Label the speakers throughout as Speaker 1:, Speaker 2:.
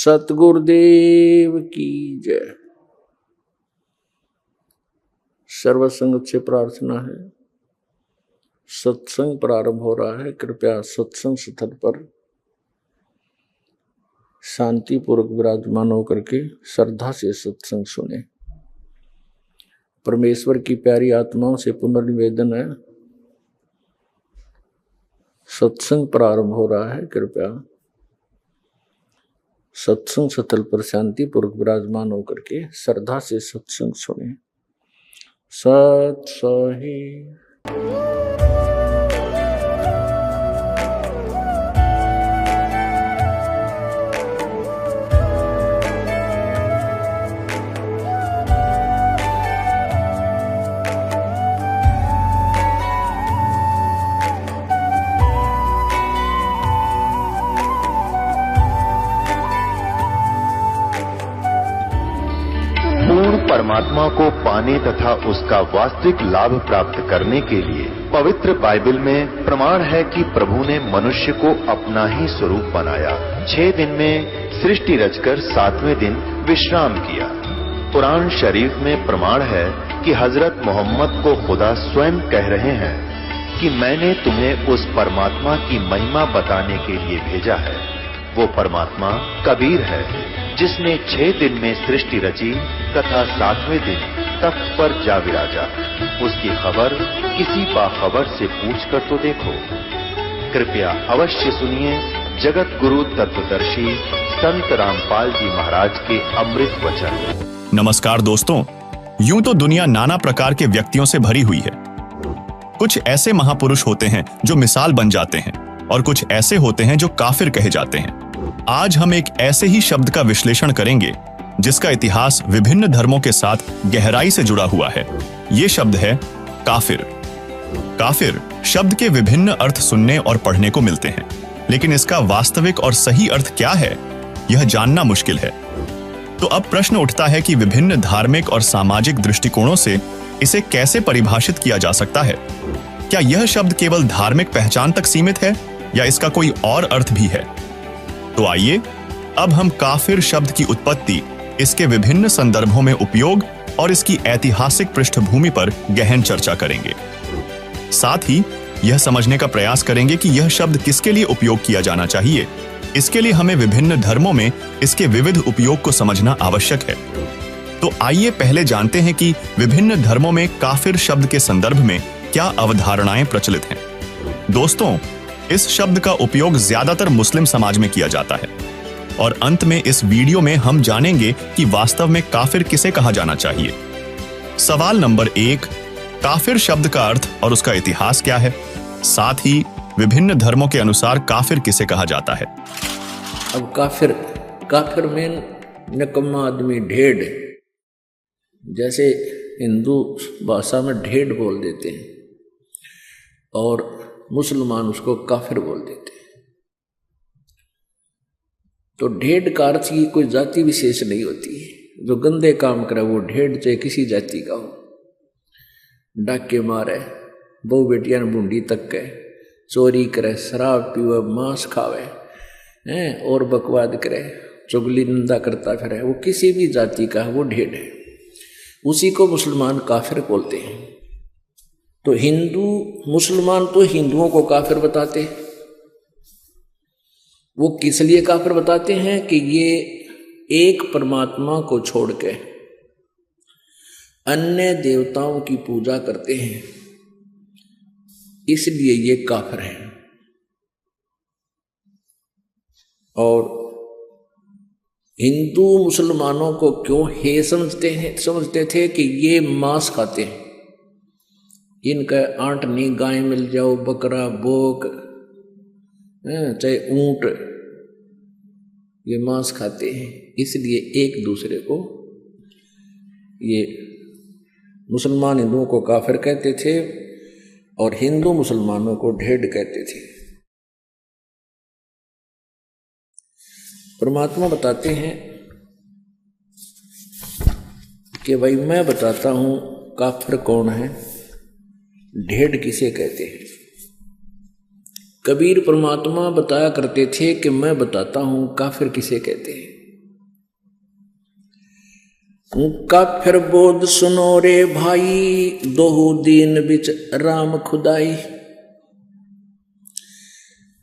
Speaker 1: सतगुरुदेव की जय। सर्वसंगत से प्रार्थना है, सत्संग प्रारंभ हो रहा है। कृपया सत्संग स्थल पर शांतिपूर्वक विराजमान होकर के श्रद्धा से सत्संग सुने। परमेश्वर की प्यारी आत्माओं से पुनर्निवेदन है, सत्संग प्रारंभ हो रहा है। कृपया सत्संग स्थल पर शांतिपूर्वक विराजमान होकर के श्रद्धा से सत्संग सुने। सत सही
Speaker 2: परमात्मा को पाने तथा उसका वास्तविक लाभ प्राप्त करने के लिए पवित्र बाइबल में प्रमाण है कि प्रभु ने मनुष्य को अपना ही स्वरूप बनाया। 6 दिन में सृष्टि रचकर 7वें दिन विश्राम किया। कुरान शरीफ में प्रमाण है कि हजरत मोहम्मद को खुदा स्वयं कह रहे हैं कि मैंने तुम्हें उस परमात्मा की महिमा बताने के लिए भेजा है। वो परमात्मा कबीर है जिसने 6 दिन में सृष्टि रची तथा 7वें दिन तख्त पर जा विराजा। उसकी खबर किसी बाखबर से पूछकर तो देखो। कृपया अवश्य सुनिए जगत गुरु तत्वदर्शी संत रामपाल जी महाराज के अमृत वचन।
Speaker 3: नमस्कार दोस्तों, यूं तो दुनिया नाना प्रकार के व्यक्तियों से भरी हुई है। कुछ ऐसे महापुरुष होते हैं जो मिसाल बन जाते हैं और कुछ ऐसे होते हैं जो काफिर कहे जाते हैं। आज हम एक ऐसे ही शब्द का विश्लेषण करेंगे जिसका इतिहास विभिन्न धर्मों के साथ गहराई से जुड़ा हुआ है। ये शब्द है काफिर। काफिर शब्द के विभिन्न अर्थ सुनने और पढ़ने को मिलते हैं, लेकिन इसका वास्तविक और सही अर्थ क्या है, यह जानना मुश्किल है। तो अब प्रश्न उठता है कि विभिन्न धार्मिक और सामाजिक दृष्टिकोणों से इसे कैसे परिभाषित किया जा सकता है। क्या यह शब्द केवल धार्मिक पहचान तक सीमित है या इसका कोई और अर्थ भी है? तो आइए अब हम काफिर शब्द की उत्पत्ति, इसके विभिन्न संदर्भों में उपयोग और इसकी ऐतिहासिक पृष्ठभूमि पर गहन चर्चा करेंगे। साथ ही यह समझने का प्रयास करेंगे कि यह शब्द किसके लिए उपयोग किया जाना चाहिए। इसके लिए हमें विभिन्न धर्मों में इसके विविध उपयोग को समझना आवश्यक है। तो आइए पहले जानते हैं कि विभिन्न धर्मों में काफिर शब्द के संदर्भ में क्या अवधारणाएं प्रचलित हैं। दोस्तों, इस शब्द का उपयोग ज्यादातर मुस्लिम समाज में किया जाता है और अंत में इस वीडियो में हम जानेंगे कि वास्तव में काफिर किसे कहा जाना चाहिए। सवाल नंबर 1, काफिर शब्द का अर्थ और उसका इतिहास क्या है? साथ ही विभिन्न धर्मों के अनुसार काफिर किसे कहा जाता है?
Speaker 1: अब काफिर में निकम्मा आदमी, ढेड़। जैसे हिंदू भाषा में ढेड़ बोल देते हैं और मुसलमान उसको काफिर बोल देते हैं। तो ढेड़ का अर्थ की कोई जाति विशेष नहीं होती है। जो गंदे काम करे वो ढेड़, चाहे किसी जाति का हो। डाके मारे, बहु बेटियां बूंदी तक के, चोरी करे, शराब पीवे, मांस खावे हैं और बकवाद करे, चुगली निंदा करता फिरे, वो किसी भी जाति का वो ढेड़ है। उसी को मुसलमान काफिर बोलते हैं। तो हिंदू मुसलमान तो हिंदुओं को काफिर बताते हैं। वो किस लिए काफिर बताते हैं कि ये एक परमात्मा को छोड़ के अन्य देवताओं की पूजा करते हैं, इसलिए ये काफिर हैं। और हिंदू मुसलमानों को क्यों हे समझते थे कि ये मांस खाते हैं। इनका आंट नहीं, गाय मिल जाओ, बकरा, बोक, चाहे ऊंट, ये मांस खाते हैं। इसलिए एक दूसरे को, ये मुसलमान हिंदुओं को काफिर कहते थे और हिंदू मुसलमानों को ढेड़ कहते थे। परमात्मा बताते हैं कि भाई मैं बताता हूं काफिर कौन है, ढेड़ किसे कहते हैं। कबीर परमात्मा बताया करते थे कि मैं बताता हूं काफिर किसे कहते हैं। काफिर बोध सुनो रे भाई, दोहू दीन बिच राम खुदाई।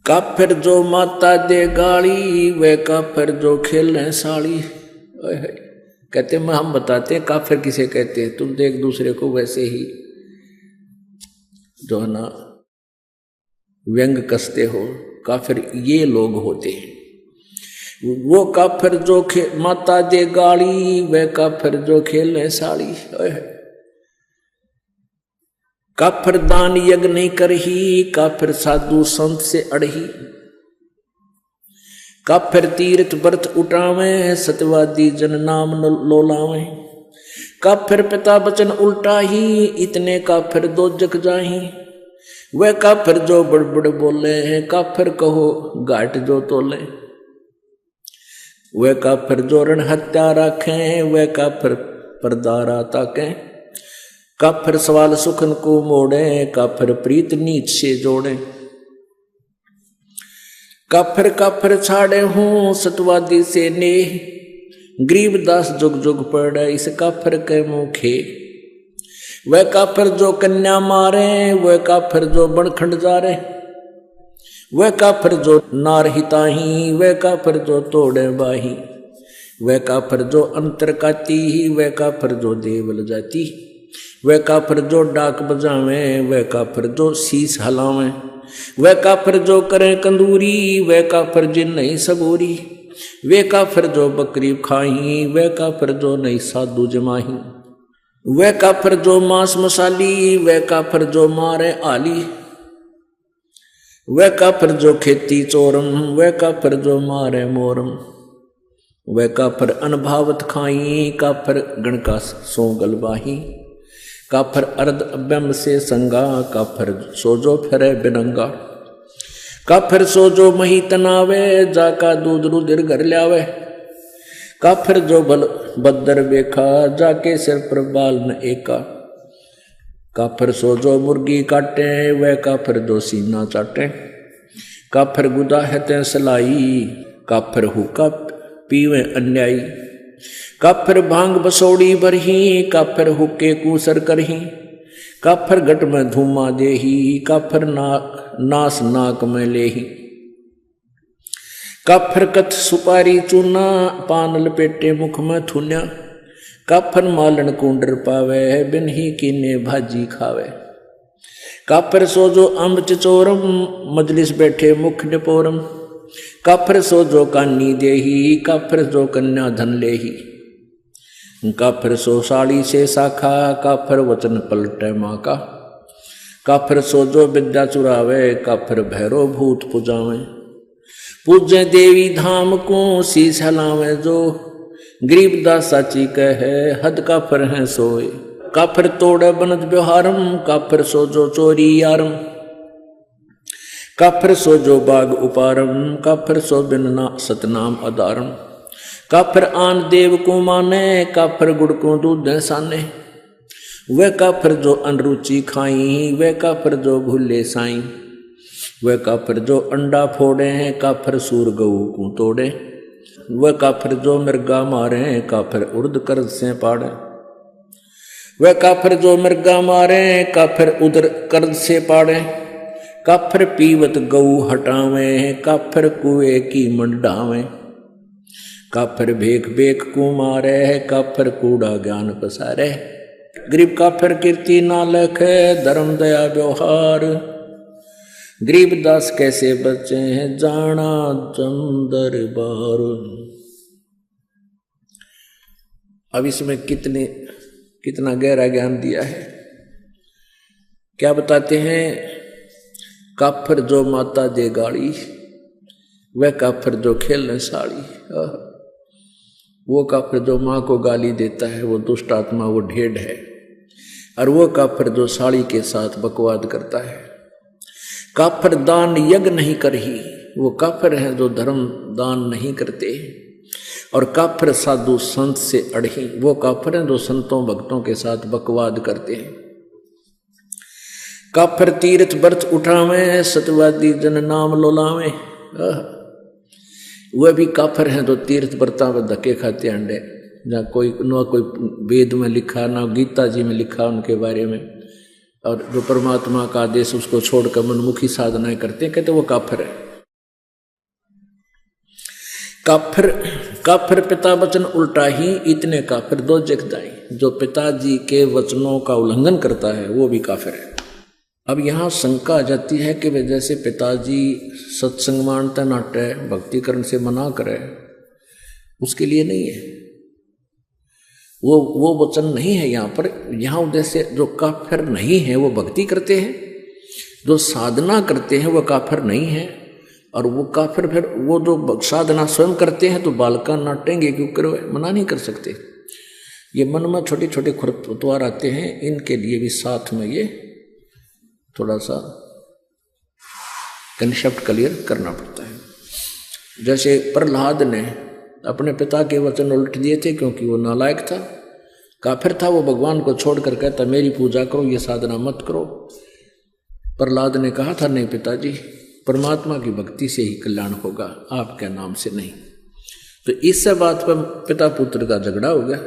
Speaker 1: काफिर जो माता दे गाली, वे काफिर जो खेलें साड़ी। कहते हैं हम बताते हैं काफिर किसे कहते हैं, तुम तो एक दूसरे को वैसे ही जो है ना व्यंग कसते हो। काफिर ये लोग होते हैं। वो काफिर जो माता दे गाली, वे काफिर जो खेले साड़ी। काफिर दान यज्ञ नहीं करही, काफिर साधु संत से अड़ही। काफिर तीर्थ व्रत उठावे, सत्यवादी जन नाम लोलावे। काफिर पिता वचन उल्टा ही, इतने काफिर दो जग जाही। वह काफिर जो बड़बड़ बोले हैं, काफिर कहो घाट जो तोले। वह काफिर जो रण हत्या रखें, वह काफिर परदारा ताकें। काफिर सवाल सुखन को मोड़े, काफिर प्रीत नीच से जोड़े। काफिर काफिर छाड़े हूं, सतवादी से नेह। गरीबदास जुग जुग पड़े, इस काफिर के मुखे। वह काफिर जो कन्या मारे, वह काफिर जो बनखंड जा रे। वह काफिर जो नार हिताही, वह काफिर जो तोड़े बाही। वह काफिर जो अंतर काती, वह काफिर जो देवल जाती। वह काफिर जो डाक बजावे, वह काफिर जो शीस हलावे। वह काफिर जो करे कंदूरी, वह काफिर जिन नहीं सबूरी। वे काफिर जो बकरी खाही, वह काफिर जो नहीं साधु जमाही। वह काफिर जो मांस मसाली, वह काफिर जो मारे आली। वह काफिर जो खेती चोरम, वह काफिर जो मारे मोरम। वह काफिर अनभावत खाई, काफिर गण का सो गलबाही। काफिर अर्ध अभ्यम से संगा, काफिर सोजो फिरे बिनंगा। काफिर सोजो मही तनावे, जाका दूध रुधिर घर ल्यावे। काफिर जो बल बदर बेखा, जाके सिर पर बाल न एका। काफिर सोजो मुर्गी काटे, वह काफिर जो सीना चाटे। काफिर गुदा है ते सलाई, काफिर हुक्का पीवे अन्यायी। काफिर भांग बसोड़ी बरही, काफिर हुक्के कूसर करही। काफिर घट में धूमा देही, काफिर नास नाक में लेही। काफिर कथ सुपारी चूना, पान लपेटे मुख में थुन्या। काफिर मालन कुंडर पावे, बिन ही कीने भाजी खावे। काफिर सोजो अम्ब चचोरम, मजलिस बैठे मुख निपोरम। काफिर सोजो कानी देही, काफिर जो कन्या धन लेही। काफिर सो साड़ी से शाखा, काफिर वचन पलटे माँ का। काफिर सोजो विद्या चुरावे, काफिर भैरो भूत पुजावे। पूजे देवी धाम को, शीश हलावे जो। गरीबदास साची कहे, हद काफिर है सोए। काफिर तोड़े बनत व्यवहारम, काफिर सोजो चोरी यारम। काफिर सोजो बाग उपारम, काफिर सो बिन सतनाम अदारम। काफिर आन देव को माने, काफिर गुड़ को दूध साने। वह काफिर जो अनरुचि खाई, वह काफिर जो भूले साई। वह काफिर जो अंडा फोड़े, काफिर सूर गऊ को तोड़े। वह काफिर जो मृगा मारे, काफिर उर्द कर्ज से पाड़े। वह काफिर जो मृगा मारे, काफिर उदर कर्ज से पाड़े। काफिर पीवत गऊ हटावे, काफिर कुएं की मंडावे। काफिर भेख बेख को मारे, काफिर कूड़ा ज्ञान पसारे। गरीब काफिर कीर्ति ना लखे, धर्म दया व्यवहार। गरीबदास कैसे बचे हैं, जाना चंदर बार। अब इसमें कितना गहरा ज्ञान दिया है। क्या बताते हैं, काफिर जो माता दे गाड़ी, वह काफिर जो खेलने साड़ी। वो काफिर जो माँ को गाली देता है, वो दुष्ट आत्मा, वो ढेड है। और वो काफिर जो साड़ी के साथ बकवाद करता है। काफिर दान यज्ञ नहीं करही, वो काफिर हैं जो धर्म दान नहीं करते। और काफिर साधु संत से अड़ही, वो काफिर हैं जो संतों भक्तों के साथ बकवाद करते हैं। काफिर तीर्थ व्रत उठावे, सत्यवादी जन नाम लोलावे। वह भी काफिर हैं जो तीर्थ व्रता में धक्के खाते अंडे। जहाँ कोई न कोई वेद में लिखा ना गीता जी में लिखा उनके बारे में, और जो परमात्मा का आदेश उसको छोड़कर मनमुखी साधनाएं करते हैं, कहते वो काफिर है। काफिर पिता वचन उल्टा ही इतने काफिर दो जग जाए। जो पिताजी के वचनों का उल्लंघन करता है वो भी काफिर है। अब यहाँ शंका आ जाती है कि वे जैसे पिताजी सत्संग मानते नाटे भक्तिकरण से मना करे, उसके लिए नहीं है, वो वचन नहीं है यहाँ पर। यहाँ उद्देश्य जो काफिर नहीं है वो भक्ति करते हैं, जो साधना करते हैं वो काफिर नहीं है। और वो काफिर फिर वो जो साधना स्वयं करते हैं तो बालका नाटेंगे, क्योंकि मना नहीं कर सकते। ये मन में छोटे छोटे खरपतवार आते हैं, इनके लिए भी साथ में ये थोड़ा सा कंसेप्ट क्लियर करना पड़ता है। जैसे प्रहलाद ने अपने पिता के वचन उल्ट दिए थे क्योंकि वो नालायक था, काफिर था। वो भगवान को छोड़कर कहता मेरी पूजा करो, ये साधना मत करो। प्रहलाद ने कहा था नहीं पिताजी, परमात्मा की भक्ति से ही कल्याण होगा, आपके नाम से नहीं। तो इस बात पर पिता पुत्र का झगड़ा हो गया।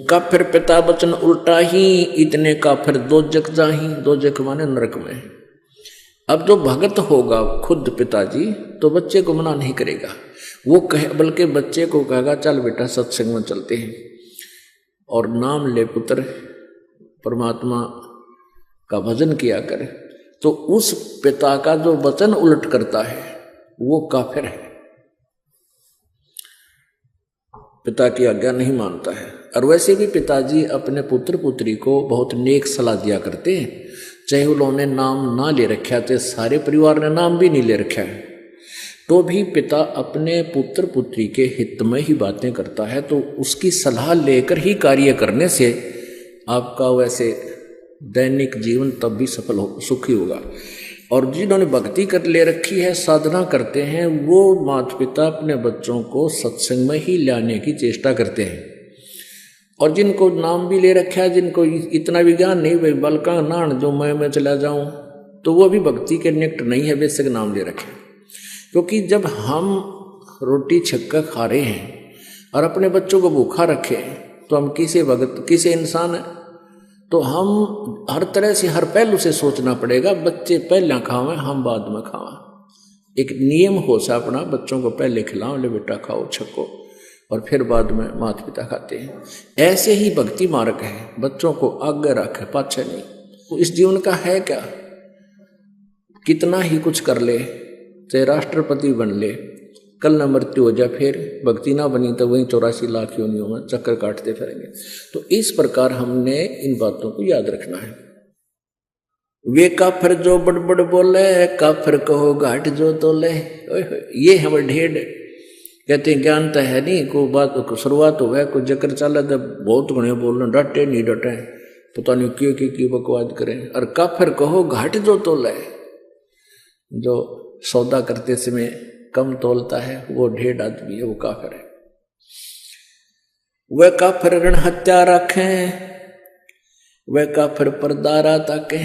Speaker 1: काफिर पिता वचन उल्टा ही इतने काफिर दो जग जाही। दो जग माने नरक में। अब जो भगत होगा खुद पिताजी तो बच्चे को मना नहीं करेगा, वो कहे बल्कि बच्चे को कहेगा चल बेटा सत्संग में चलते हैं और नाम ले पुत्र, परमात्मा का भजन किया करे। तो उस पिता का जो वचन उलट करता है वो काफिर है, पिता की आज्ञा नहीं मानता है। और वैसे भी पिताजी अपने पुत्र पुत्री को बहुत नेक सलाह दिया करते हैं, चाहे उन्होंने नाम ना ले रखा, चाहे सारे परिवार ने नाम भी नहीं ले रखा है, तो भी पिता अपने पुत्र पुत्री के हित में ही बातें करता है। तो उसकी सलाह लेकर ही कार्य करने से आपका वैसे दैनिक जीवन तब भी सफल हो, सुखी होगा। और जिन्होंने भक्ति कर ले रखी है, साधना करते हैं, वो माता पिता अपने बच्चों को सत्संग में ही लाने की चेष्टा करते हैं। और जिनको नाम भी ले रखा है, जिनको इतना विज्ञान नहीं, भाई बलका नान जो मैं चला जाऊं, तो वो भी भक्ति के निकट नहीं है, बेशक नाम ले रखे। क्योंकि जब हम रोटी छक्का खा रहे हैं और अपने बच्चों को भूखा रखे तो हम किसे भगत किसे इंसान है। तो हम हर तरह से हर पहलू से सोचना पड़ेगा, बच्चे पहले खावें हम बाद में खावें। एक नियम हो सा अपना, बच्चों को पहले खिलाओ, ले बेटा खाओ छको, और फिर बाद में माता पिता खाते हैं। ऐसे ही भक्ति मार्ग है, बच्चों को आगे रखे पाछे नहीं। तो इस जीवन का है क्या, कितना ही कुछ कर ले, चाहे राष्ट्रपति बन ले, कल न मृत्यु हो जाए, फिर भक्ति ना बनी तो वहीं 84 लाख योनियों में चक्कर काटते फिरेंगे। तो इस प्रकार हमने इन बातों को याद रखना है। वे काफिर जो बड़बड़ बोले, काफिर कहो घाट जो तोले। ये हमारे ढेर कहते हैं ज्ञान तो है नहीं, को बात को शुरुआत हो गया, कोई जकर चला जब बहुत घने बोलना, डटे नहीं डटे, पता नहीं क्यों बकवाद करें। और काफिर कहो घाट जो तोले, जो सौदा करते समय कम तोलता है वो ढेर आदमी है, वो काफिर है। वह काफिर ऋण हत्या रखें, वह काफिर परदारा ताके।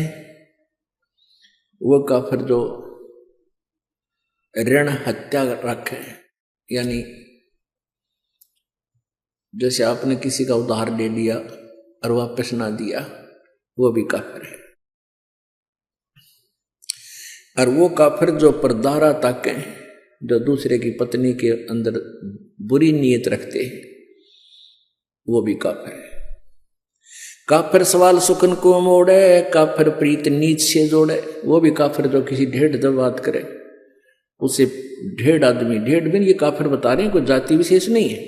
Speaker 1: वो काफिर जो ऋण हत्या रखे, यानी जैसे आपने किसी का उधार ले लिया और वापस ना दिया, वो भी काफिर है। और वो काफिर जो परदारा ताके, जो दूसरे की पत्नी के अंदर बुरी नीयत रखते हैं, वो भी काफिर है। काफिर सवाल सुखन को मोड़े, काफिर प्रीत नीच से जोड़े। वो भी काफिर जो किसी ढेड़ जब बात करे उसे ढेड़ आदमी, ढेड़ भी ये काफिर बता रहे हैं, कोई जाति विशेष नहीं है।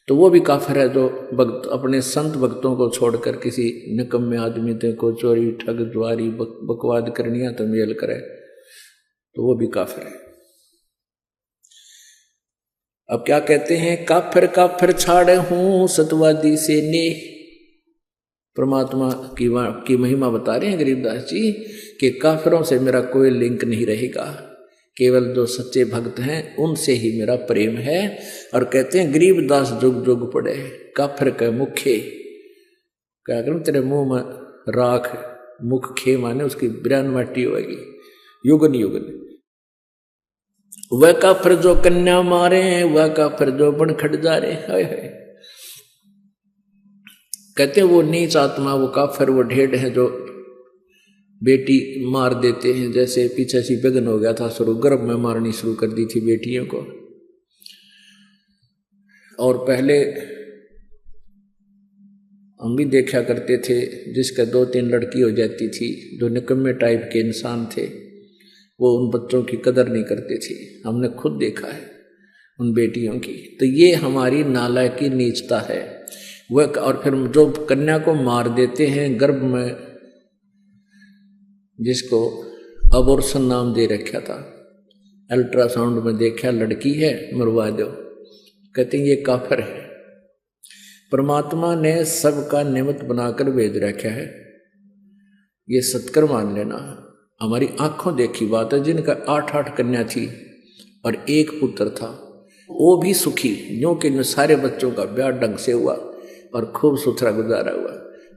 Speaker 1: तो वो भी काफिर है जो भक्त अपने संत भक्तों को छोड़कर किसी निकम्मे आदमी को चोरी ठग जुआरी बकवाद करनिया तो मेल करे, तो वो भी काफिर है। अब क्या कहते हैं, काफिर काफिर छाड़े हूं सतवादी से ने। परमात्मा की महिमा बता रहे हैं गरीबदास जी कि काफिरों से मेरा कोई लिंक नहीं रहेगा, केवल जो सच्चे भक्त हैं उनसे ही मेरा प्रेम है। और कहते हैं गरीबदास जुग जुग पड़े, काफिर के मुखे, क्या करूं तेरे मुंह में राख, मुख खे माने उसकी बिरान माटी होगी, युगन युगन। वह काफिर जो कन्या मारे, वह काफिर जो बन खट जा रहे। हाय हाय। कहते वो नीच आत्मा, वो काफिर, वो ढेड है जो बेटी मार देते हैं। जैसे पीछे सी बेगन हो गया था शुरू, गर्भ में मारनी शुरू कर दी थी बेटियों को। और पहले हम भी देखा करते थे जिसका 2-3 लड़की हो जाती थी, जो निकम्मे टाइप के इंसान थे, वो उन बच्चों की कदर नहीं करते थे। हमने खुद देखा है उन बेटियों की। तो ये हमारी नालायकी की नीचता है वह। और फिर जो कन्या को मार देते हैं गर्भ में, जिसको अबॉर्शन नाम दे रखा था, अल्ट्रासाउंड में देखा लड़की है, मरवा दो। कहते हैं ये काफिर है। परमात्मा ने सबका निमित्त बनाकर भेज रखा है, ये सत्कर मान लेना। हमारी आंखों देखी बात है, जिनका 8-8 कन्या थी और 1 पुत्र था, वो भी सुखी, यूं कि सारे बच्चों का ब्याह ढंग से हुआ और खूब सुथरा गुजारा हुआ।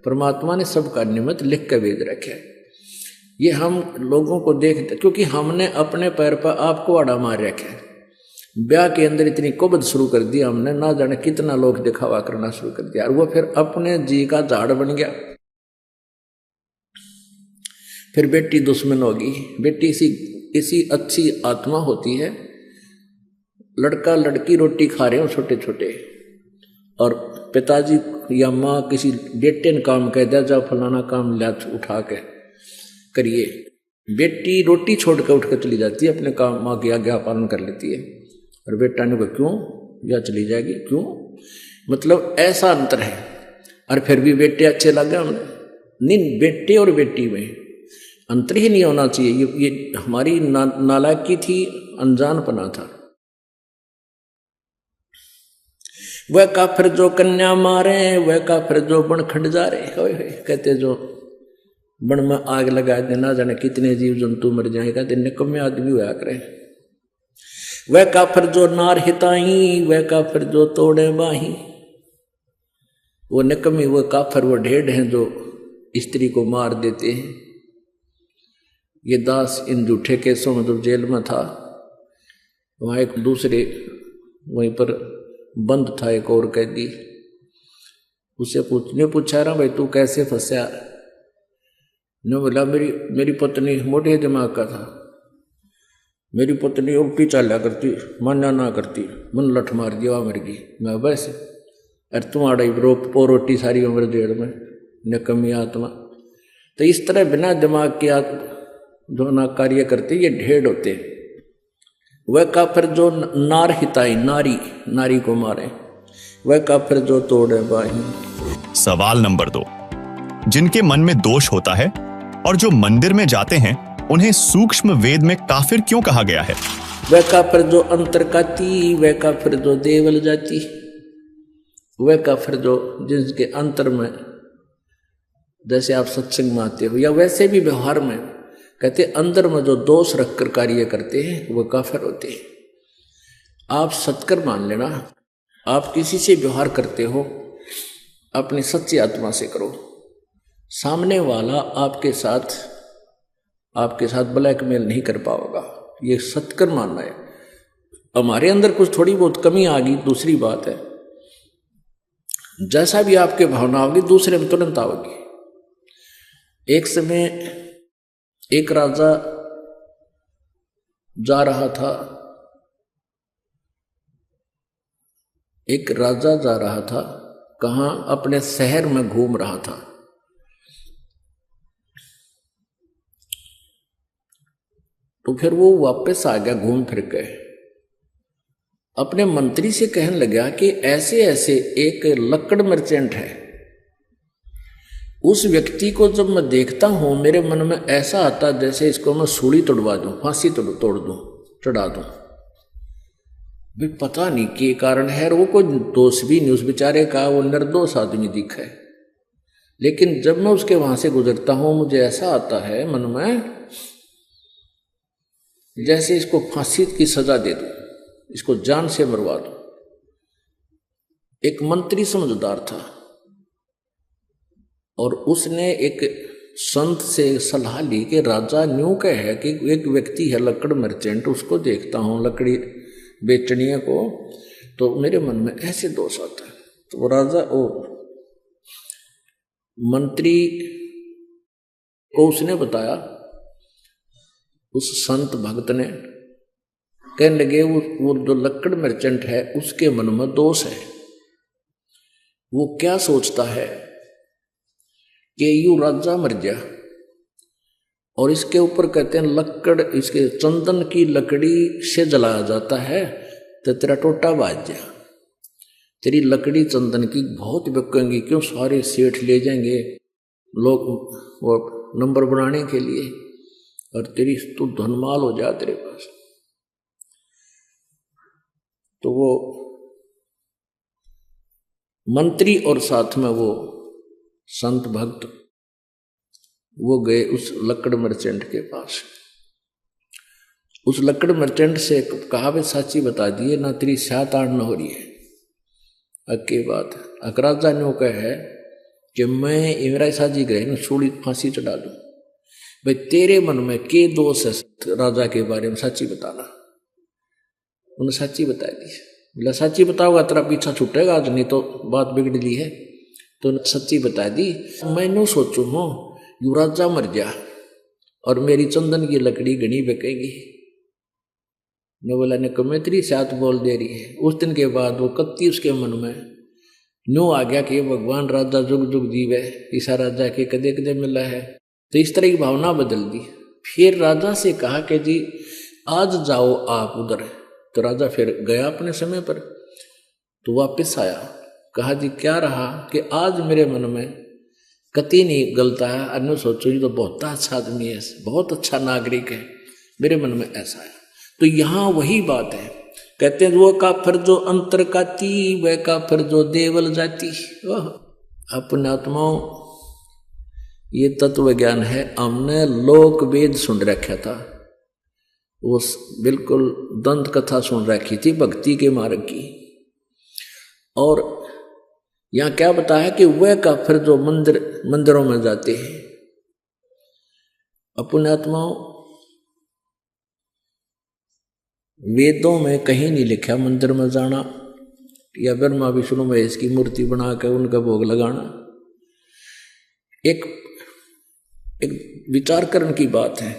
Speaker 1: परमात्मा ने सबका निमित्त लिख कर भेज रखा है। ये हम लोगों को देखते, क्योंकि हमने अपने पैर पर आपको आड़ा मार रखा है। ब्याह के अंदर इतनी कुबद शुरू कर दी हमने, ना जाने कितना लोग दिखावा करना शुरू कर दिया, और वो फिर अपने जी का झाड़ बन गया। फिर बेटी दुश्मन होगी। बेटी इसी अच्छी आत्मा होती है। लड़का लड़की रोटी खा रहे हो छोटे छोटे, और पिताजी या माँ किसी बेटे ने काम कह दिया, जाओ फलाना काम ले उठा के करिए। बेटी रोटी छोड़ कर उठ कर चली जाती है, अपने काम माँ की आज्ञा पालन कर लेती है, और बेटा ने कहा क्यों, या चली जाएगी क्यों। मतलब ऐसा अंतर है। और फिर भी बेटे अच्छे लगे हमें। नहीं, बेटे और बेटी में अंतर ही नहीं होना चाहिए। ये हमारी नालायकी थी, अनजानपना था। वह काफिर जो कन्या मारे, वह काफिर जो बन खट जा रहे। कहते जो बन में आग लगा देना, जाने कितने जीव जंतु मर जाए। कहते निकम्मे आदमी हुआ करे। वह काफिर जो नार हिताई, वह काफिर जो तोड़े बाही। वो निकम्मी, वो काफिर, वो ढेड हैं जो स्त्री को मार देते हैं। ये दास इन झूठे केसों में जब जेल में था, वहाँ एक दूसरे वहीं पर बंद था एक और कैदी। उससे पूछा रहा भाई तू कैसे फंसा। ने बोला मेरी पत्नी मोटे दिमाग का था, मेरी पत्नी उल्टी चाला करती, मान्या ना करती, मन लठ मार दिया मर गई। मैं बस अरे तुम आड़ा रोटी सारी उम्र जेल में, निकम्मी आत्मा। तो इस तरह बिना दिमाग के जो ना कार्य करते ये ढेड़ होते। वह काफिर जो नार हिताई, नारी को मारे, वह काफिर जो तोड़े बाही।
Speaker 3: सवाल नंबर 2, जिनके मन में दोष होता है और जो मंदिर में जाते हैं, उन्हें सूक्ष्म वेद में काफिर क्यों कहा गया है?
Speaker 1: वह काफिर जो अंतर काती, वह काफिर जो देवल जाती। वह काफिर जो जिसके अंतर में, जैसे आप सत्संग में आते हो या वैसे भी व्यवहार में, कहते अंदर में जो दोष रखकर कार्य करते हैं वह काफिर होते हैं। आप सत्कर मान लेना, आप किसी से व्यवहार करते हो अपनी सच्ची आत्मा से करो। सामने वाला आपके साथ ब्लैकमेल नहीं कर पाओगा, ये सत्कर मानना है। हमारे अंदर कुछ थोड़ी बहुत कमी आ गई, दूसरी बात है। जैसा भी आपके भावना होगी दूसरे में तुरंत आओगी। एक समय एक राजा जा रहा था, कहाँ, अपने शहर में घूम रहा था। तो फिर वो वापस आ गया घूम फिर के, अपने मंत्री से कहने लगा कि ऐसे ऐसे एक लकड़ मर्चेंट है, उस व्यक्ति को जब मैं देखता हूं मेरे मन में ऐसा आता जैसे इसको मैं सूली तोड़वा दूं, फांसी तोड़ दूं, चढ़ा दूं। भी पता नहीं के कारण है, वो कोई दोष भी नहीं उस बेचारे का, वो निर्दोष आदमी दिखा है। लेकिन जब मैं उसके वहां से गुजरता हूं मुझे ऐसा आता है मन में जैसे इसको फांसी की सजा दे दूं, इसको जान से मरवा दूं। एक मंत्री समझदार था और उसने एक संत से सलाह ली कि राजा न्यू कह है कि एक व्यक्ति है लकड़ मर्चेंट, उसको देखता हूँ लकड़ी बेचने को, तो मेरे मन में ऐसे दोष आता है। तो राजा ओ मंत्री को उसने बताया, उस संत भक्त ने, कहने लगे वो जो लकड़ मर्चेंट है उसके मन में दोष है। वो क्या सोचता है कि यू राजा मर गया और इसके ऊपर कहते हैं लकड़, इसके चंदन की लकड़ी से जलाया जाता है तो तेरा टोटा बाज गया, तेरी लकड़ी चंदन की बहुत बिकेंगी, क्यों सारे सेठ ले जाएंगे लोग वो नंबर बनाने के लिए, और तेरी तू धनमाल हो जा तेरे पास। तो वो मंत्री और साथ में वो संत भक्त वो गए उस लकड़ मर्चेंट के पास। उस लकड़ मर्चेंट से कहा वे साची बता दिए ना तेरी सात आड़ न हो रही है। अक्की बात अकराजा ने कहा है कि मैं इमरा साजी गए न छोड़ी फांसी चढ़ा दूं। भाई तेरे मन में के दोष है राजा के बारे में, साची बताना। उन्हें साची बता दी। बोला साची बताओगा तेरा पीछा छूटेगा आज, नहीं तो बात बिगड़ ली है। तो सच्ची बता दी। मैंने सोचू हूँ युवराजा मर गया और मेरी चंदन की लकड़ी घनी बिकेगी। ने बोला ने कमेत्री साथ बोल दे रही है। उस दिन के बाद वो कत्ती उसके मन में न्यू आ गया कि भगवान राजा जुग जुग जीवे, ईसा राजा के कदे कदे मिला है। तो इस तरह की भावना बदल दी। फिर राजा से कहा कि जी आज जाओ आप उधर। तो राजा फिर गया अपने समय पर। तो वापस आया, कहा जी क्या रहा कि आज मेरे मन में कति नहीं गलता है। अन्य सोचो ये तो बहुत अच्छा आदमी है, बहुत अच्छा नागरिक है, मेरे मन में ऐसा है। तो यहाँ वही बात है, कहते हैं वो काफिर जो अंतर काती वह काफिर जो देवल जाती। अपने आत्माओं ये तत्व ज्ञान है। हमने लोक वेद सुन रखा था, वो बिल्कुल दंत कथा सुन रखी थी भक्ति के मार्ग की। और यहाँ क्या बताया कि वह काफिर जो मंदिरों में जाते हैं। अपने आत्माओं वेदों में कहीं नहीं लिखा मंदिर में जाना या ब्रह्मा विष्णु महेश की मूर्ति बनाकर उनका भोग लगाना। एक विचार करने की बात है।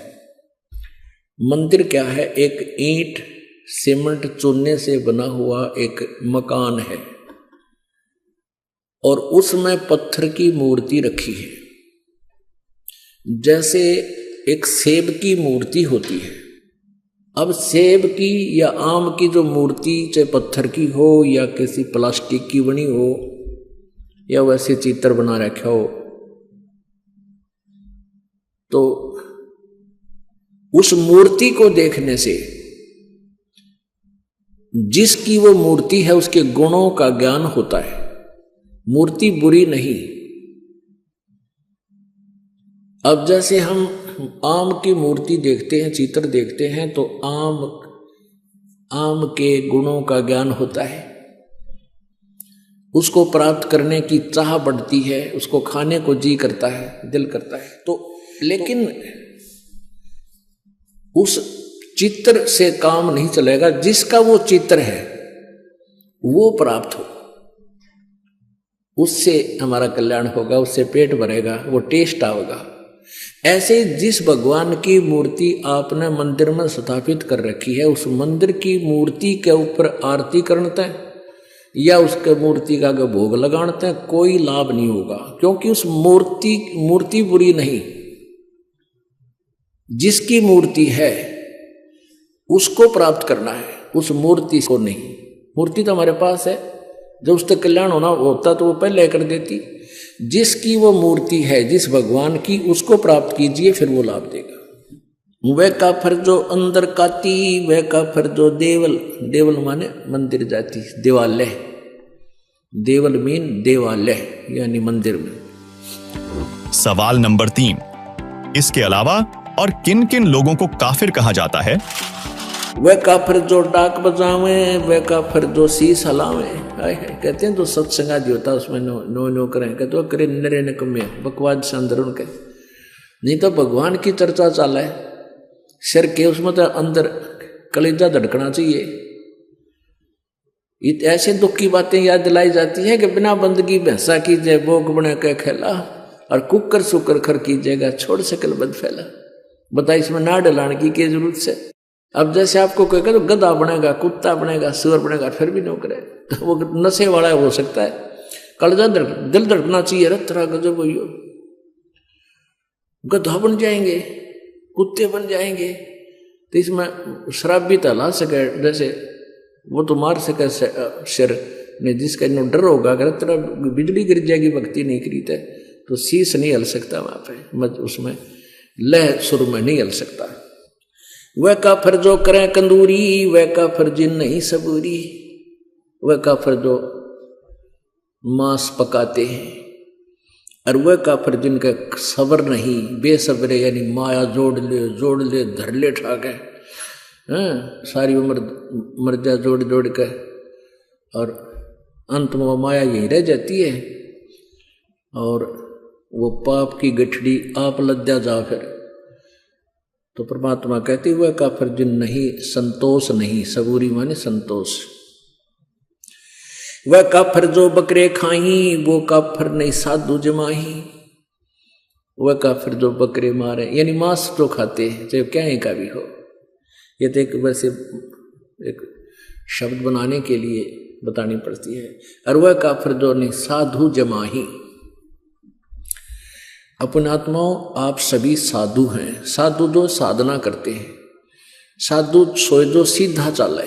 Speaker 1: मंदिर क्या है? एक ईंट सीमेंट चूने से बना हुआ एक मकान है और उसमें पत्थर की मूर्ति रखी है। जैसे एक सेब की मूर्ति होती है। अब सेब की या आम की जो मूर्ति चाहे पत्थर की हो या किसी प्लास्टिक की बनी हो या वैसे चित्र बना रखा हो, तो उस मूर्ति को देखने से जिसकी वो मूर्ति है उसके गुणों का ज्ञान होता है। मूर्ति बुरी नहीं। अब जैसे हम आम की मूर्ति देखते हैं, चित्र देखते हैं, तो आम के गुणों का ज्ञान होता है। उसको प्राप्त करने की चाह बढ़ती है, उसको खाने को जी करता है, दिल करता है। तो लेकिन उस चित्र से काम नहीं चलेगा। जिसका वो चित्र है वो प्राप्त हो, उससे हमारा कल्याण होगा, उससे पेट भरेगा, वो टेस्ट आएगा। ऐसे जिस भगवान की मूर्ति आपने मंदिर में स्थापित कर रखी है, उस मंदिर की मूर्ति के ऊपर आरती करते हैं या उसके मूर्ति का भोग लगाते हैं, कोई लाभ नहीं होगा। क्योंकि उस मूर्ति बुरी नहीं। जिसकी मूर्ति है उसको प्राप्त करना है, उस मूर्ति को नहीं। मूर्ति तो हमारे पास है, जब उसका कल्याण होना होता तो वो पहले कर देती। जिसकी वो मूर्ति है, जिस भगवान की, उसको प्राप्त कीजिए, फिर वो लाभ देगा। वह काफिर जो अंदर काती वह काफिर जो देवल माने मंदिर जाती, देवालय। देवल मीन देवालय यानी मंदिर में।
Speaker 3: सवाल नंबर 3, इसके अलावा और किन किन लोगों को काफिर कहा जाता है?
Speaker 1: वह काफिर जो डाक बजावे, वह काफिर जो शीश हलावे। कहते हैं तो सत्संगा जो होता है उसमें नो करें, कहते वो करे नरे नकमे बकवाद से अंदर उनके। नहीं तो भगवान की चर्चा चाला है सिर के उसमें तो अंदर कलेजा धड़कना चाहिए। ऐसे दुख की बातें याद दिलाई जाती है कि बिना बंदगी भैंसा कीजिए भोग बना के खेला और कुकर सुकर खर कीजिएगा छोड़ सकल बद फैला। बता इसमें ना डलाने की क्या जरूरत से। अब जैसे आपको कहेगा तो गधा बनेगा कुत्ता बनेगा सुअर बनेगा फिर भी नहीं करे तो वो नशे वाला हो सकता है। कलेजा दिल धड़कना चाहिए रत्रा गजब हो गधा बन जाएंगे कुत्ते बन जाएंगे तो इसमें शराब भी तला सके जैसे वो तो मार सके सिर ने जिसका इन्हों डर होगा अगर तरह बिजली गिर जाएगी भक्ति नहीं करी तो शीश नहीं हल सकता वहां पे उसमें लह सुर में नहीं हल सकता। वह काफिर जो करें कंदूरी वह काफिर जिन नहीं सबूरी। वह काफिर जो मांस पकाते हैं और वह काफिर जिनका सबर नहीं बेसब्रे यानी माया जोड़ ले धर ले ठा के सारी उम्र मर्जा जोड़ के और अंत में वो माया यहीं रह जाती है और वो पाप की गठड़ी आप लद्या जा फिर। तो परमात्मा कहते हुए काफिर जिन नहीं संतोष नहीं सबूरी माने संतोष। वह काफिर जो बकरे खाही वो काफिर नहीं साधु जमाही। वह काफिर जो बकरे मारे यानी मांस जो खाते हैं चाहे क्या ही का भी हो। ये तो एक वैसे एक शब्द बनाने के लिए बतानी पड़ती है। और वह काफिर जो नहीं साधु जमाही। अपने आत्माओं आप सभी साधु हैं। साधु जो साधना करते हैं साधु सोए जो सीधा चाले।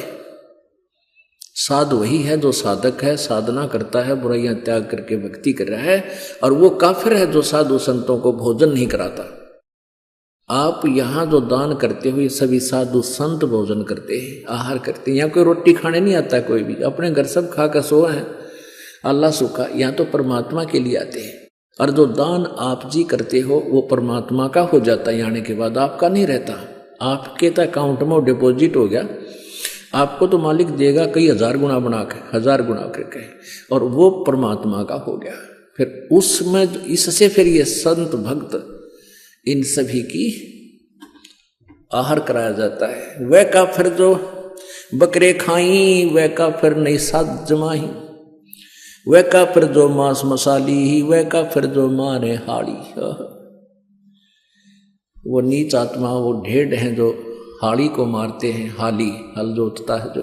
Speaker 1: साधु वही है जो साधक है साधना करता है बुराइयां त्याग करके भक्ति कर रहा है। और वो काफिर है जो साधु संतों को भोजन नहीं कराता। आप यहाँ जो दान करते हो ये सभी साधु संत भोजन करते हैं आहार करते हैं। यहाँ कोई रोटी खाने नहीं आता कोई भी अपने घर सब खा कर सोए हैं अल्लाह सुखा। यहाँ तो परमात्मा के लिए आते हैं। और जो दान आप जी करते हो वो परमात्मा का हो जाता है आने के बाद आपका नहीं रहता। आपके तो अकाउंट में डिपॉजिट हो गया आपको तो मालिक देगा कई हजार गुना बना के 1000 गुना करके और वो परमात्मा का हो गया। फिर उसमें इससे फिर ये संत भक्त इन सभी की आहार कराया जाता है। वह काफिर जो बकरे खाई वह काफिर नहीं साध जमाही। वह काफिर जो मांस मसाली ही वह काफिर जो मारे हाड़ी। वो नीच आत्मा वो ढेड हैं जो हाड़ी को मारते हैं। हाली हल जोतता है जो।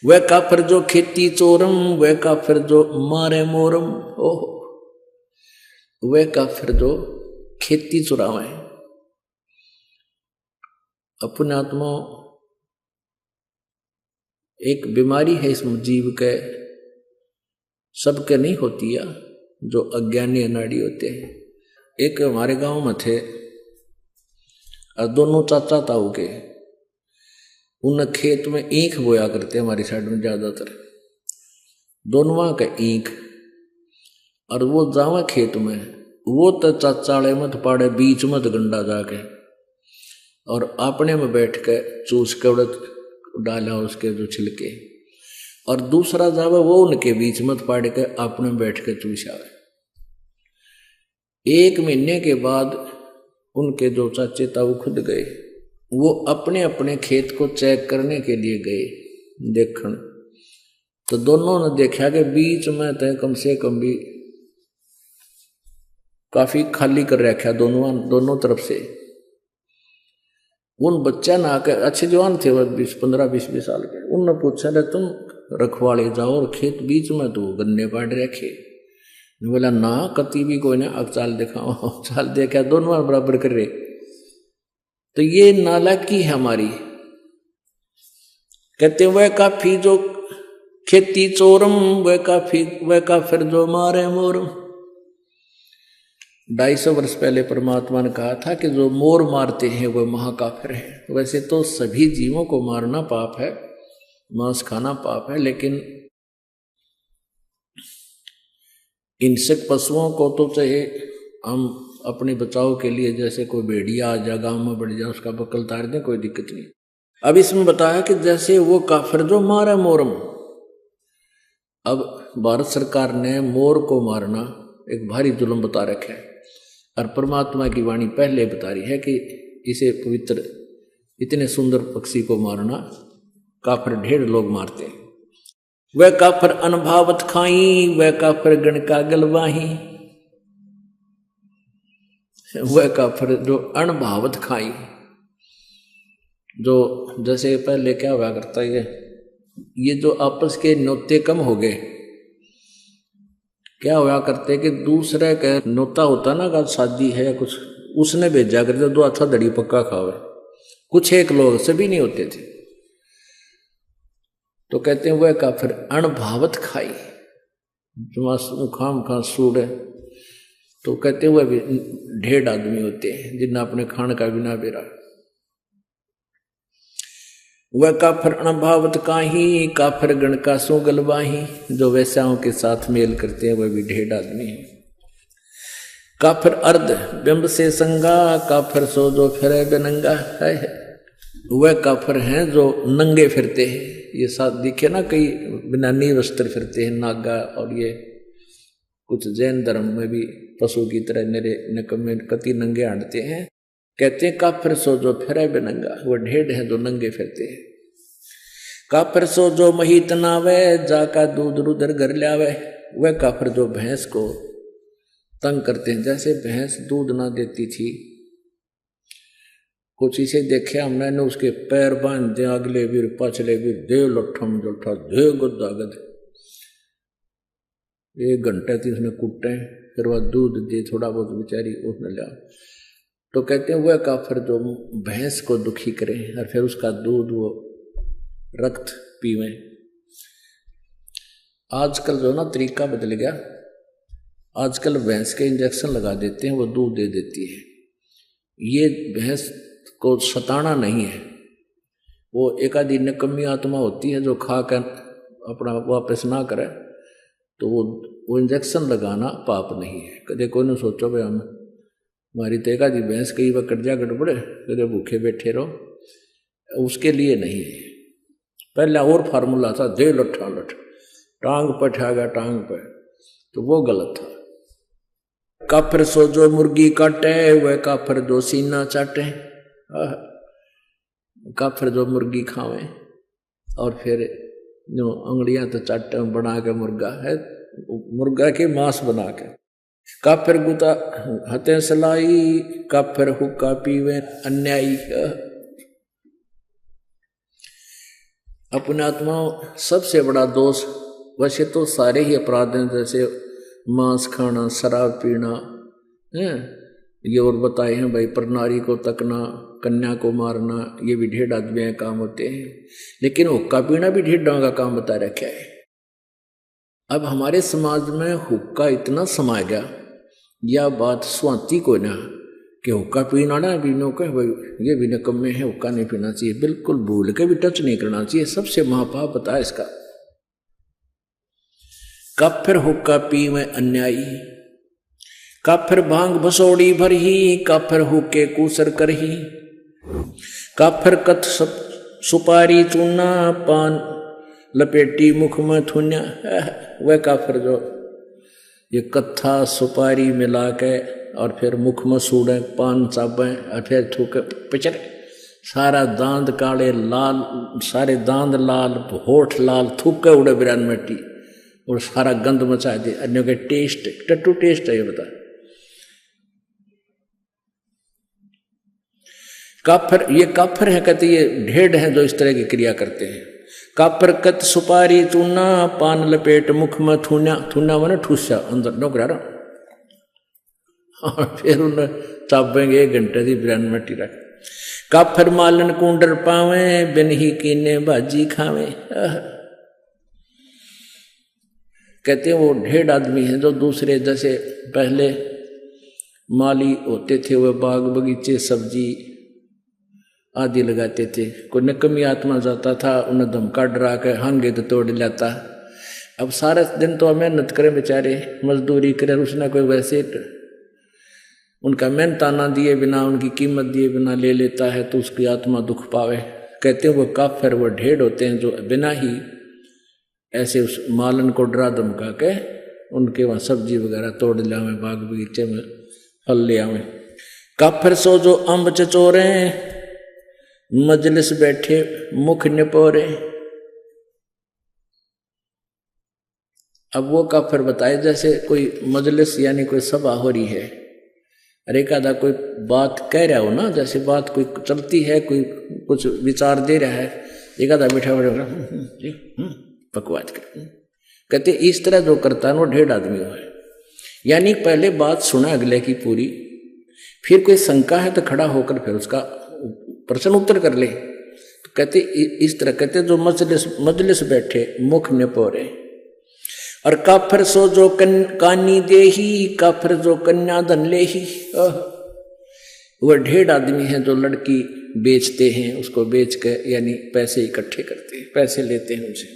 Speaker 1: वह काफिर जो खेती चोरम वह काफिर जो मारे मोरम। ओह वह काफिर जो खेती चुरावे। अपने आत्मा एक बीमारी है इस जीव के सबके नहीं होती है जो अज्ञानी अनाड़ी होते हैं। एक हमारे गांव में थे और दोनों चाचा ताऊ के उन खेत में ईख बोया करते हमारी साइड में ज्यादातर दोनों का ईख। और वो जावा खेत में वो तो चाचाड़े मत पाड़े बीच मत गंडा जाके और अपने में बैठ के चूस के उड़द डाला उसके जो छिलके और दूसरा जावा वो उनके बीच मत पाड़ के अपने बैठ के चूसा। 1 महीने के बाद उनके जो चाचे ताऊ खुद गए वो अपने अपने खेत को चेक करने के लिए गए देखने। तो दोनों ने देखा कि बीच में तो कम से कम भी काफी खाली कर रखा दोनों तरफ से। उन बच्चा ना आकर अच्छे जवान थे वो 15-20 साल के। उनने पूछा रे तुम रखवाले जाओ और खेत बीच में तो गन्ने पाड़ रखे। बोला ना कति भी कोई ना अब चाल दिखाओ। चाल देखा दोनों बराबर कर रहे। तो ये नालायकी है हमारी। कहते वह काफी जो खेती चोरम वह काफिर जो मारे मोरम। 250 वर्ष पहले परमात्मा ने कहा था कि जो मोर मारते हैं वह महाकाफिर है। वैसे तो सभी जीवों को मारना पाप है मांस खाना पाप है लेकिन इंसेक्ट पशुओं को तो चाहे हम अपने बचाव के लिए जैसे कोई भेड़िया आ जा गाँव में बढ़ जाए उसका बकल तार दें कोई दिक्कत नहीं। अब इसमें बताया कि जैसे वो काफिर जो मारा मोरम। अब भारत सरकार ने मोर को मारना एक भारी जुल्म बता रखे है। और परमात्मा की वाणी पहले बता रही है कि इसे पवित्र इतने सुंदर पक्षी को मारना काफिर ढेर लोग मारते हैं। वह काफिर अनभावत खाई, वह काफिर गण का गलवाही, वह काफिर जो अनभावत खाई, जो जैसे पहले क्या हुआ करता है, ये जो आपस के न्योते कम हो गए, क्या हुआ करते कि दूसरे का न्योता होता ना का शादी है या कुछ, उसने भेजा करते दो अच्छा दड़ी पक्का खावे, कुछ एक लोग सभी नहीं होते थे। तो कहते हैं वह काफिर अनभावत खाई, जो खाम खा सूड़, तो कहते हैं वह भी ढेर आदमी होते हैं जिन्हें अपने खान का बिना बेरा। वह काफिर अनभावत काही, काफिर गण का सो गलवाही, जो वैश्याओं के साथ मेल करते हैं वह भी ढेर आदमी है। काफिर अर्ध बिंब से संगा, काफिर सो जो फिरे बेनंगा है, वह काफिर हैं जो नंगे फिरते हैं। ये साथ दिखे ना कई बिना नी वस्त्र फिरते हैं नागा, और ये कुछ जैन धर्म में भी पशु की तरह निरे निकम्मे कति नंगे हांडते हैं। कहते हैं काफिर सो जो फिरे बेनंगा, वह ढेर है जो नंगे फिरते हैं। काफिर सो जो महीत नावे, जाका दूध रुदर घर लावे, वह काफिर जो भैंस को तंग करते हैं। जैसे भैंस दूध ना देती थी, कुछ इसे देखे हमने न, उसके पैर बांध दे अगले भी पछले भी, दे लठम जोठा दे गुदागद, 1 घंटे थी उसने कुटे, फिर वह दूध दे थोड़ा बहुत बेचारी उसने लिया। तो कहते हैं वह काफिर जो भैंस को दुखी करे और फिर उसका दूध वो रक्त पीवे। आजकल जो ना तरीका बदल गया, आजकल भैंस के इंजेक्शन लगा देते हैं, वो दूध दे देती है। ये भैंस को सताना नहीं है, वो एक आधी निकम्मी आत्मा होती है जो खा कर अपना वापस ना करे, तो वो इंजेक्शन लगाना पाप नहीं है। कदे कोई ने सोचो भाई हम हमारी तो एक आधी भैंस कई बार कट जा गड़बड़े, कदे भूखे बैठे रहो, उसके लिए नहीं है। पहले और फार्मूला था दे लठा लठ, टांग पर ठागा टांग पर, तो वो गलत था। काफिर सो जो मुर्गी काटे, वह काफिर जो सीना चाटे, काफिर जो मुर्गी खावे और फिर जो अंगड़ियां तो चाटे बना के मुर्गा है, मुर्गा के मांस बना के। काफिर गुता हते सलाई, काफिर हुक्का पीवे अन्यायी। अपने आत्माओं सबसे बड़ा दोष, वैसे तो सारे ही अपराध हैं, जैसे मांस खाना, शराब पीना है, ये और बताए हैं भाई, प्रनारी को तकना, कन्या को मारना, ये भी ढेर आदमी के काम होते हैं। लेकिन हुक्का पीना भी ढेर का काम बता रखा है। अब हमारे समाज में हुक्का इतना समा गया, यह बात स्वाति को ना कि हुक्का पीना ना पीनो के भाई ये भी निकम्मे है, हुक्का नहीं पीना चाहिए, बिल्कुल भूल के भी टच नहीं करना चाहिए, सबसे महापाप बता इसका। काफिर हुक्का पी में अन्यायी, काफिर भांग भसोड़ी भरही, काफिर हुक्के कूसर करही, काफिर कथ सुपारी चूना, पान लपेटी मुख में थुन्या। वह काफिर जो ये कत्था सुपारी मिला के और फिर मुख में सूड़े, पान चाबे और फिर थूके पिचरे, सारा दांत काले लाल, सारे दांत लाल, होठ लाल, थूके उड़े बिरान मिट्टी और सारा गंद मचा दे। अन्यों के टेस्ट टट्टू टेस्ट है ये बता। काफिर, ये काफिर है कहते ये ढेर हैं जो इस तरह की क्रिया करते हैं। काफिर कत सुपारी चूना, पान लपेट मुख में थूना, थूना माने ठूसा अंदर नौकरा रहा, और फिर उन्हें चापेंगे 1 घंटे की बिरान मिट्टी रख। काफिर मालन कुंडर पावे, बिन ही कीने भाजी खावे। कहते हैं वो ढेर आदमी हैं जो दूसरे, जैसे पहले माली होते थे, वह बाग बगीचे सब्जी आदि लगाते थे। कोई निकम्मी आत्मा जाता था, उन्हें धमका डरा के हांगे तो तोड़ लाता। अब सारा दिन तो मेहनत करे बेचारे, मजदूरी करे, उसने कोई वैसे उनका मेहनताना दिए बिना, उनकी कीमत दिए बिना ले लेता है, तो उसकी आत्मा दुख पावे। कहते हैं वो काफिर, वो ढेर होते हैं जो बिना ही ऐसे उस मालन को डरा धमका के उनके वहाँ सब्जी वगैरह तोड़ लावे, बाग बगीचे में फल ले आवे। काफिर सो जो अम्ब चचोरे, मजलिस बैठे मुख निपोरे। अब वो काफिर बताए जैसे कोई मजलिस यानी कोई सभा हो रही है, अरे एकादा कोई बात कह रहा हो ना, जैसे बात कोई चलती है, कोई कुछ विचार दे रहा है, एकादा बैठा बैठा बकवास कर। कहते इस तरह जो करता है वो 1.5 आदमी है, यानी पहले बात सुना अगले की पूरी, फिर कोई शंका है तो खड़ा होकर फिर उसका प्रश्न उत्तर कर ले। तो कहते इस तरह कहते जो मजलिस बैठे मुख निपोरे। और काफिर सो जो कानी दे ही, काफिर जो कन्या धन ले ही। वह 1.5 आदमी है जो लड़की बेचते हैं, उसको बेच के यानी पैसे इकट्ठे करते हैं, पैसे लेते हैं उनसे।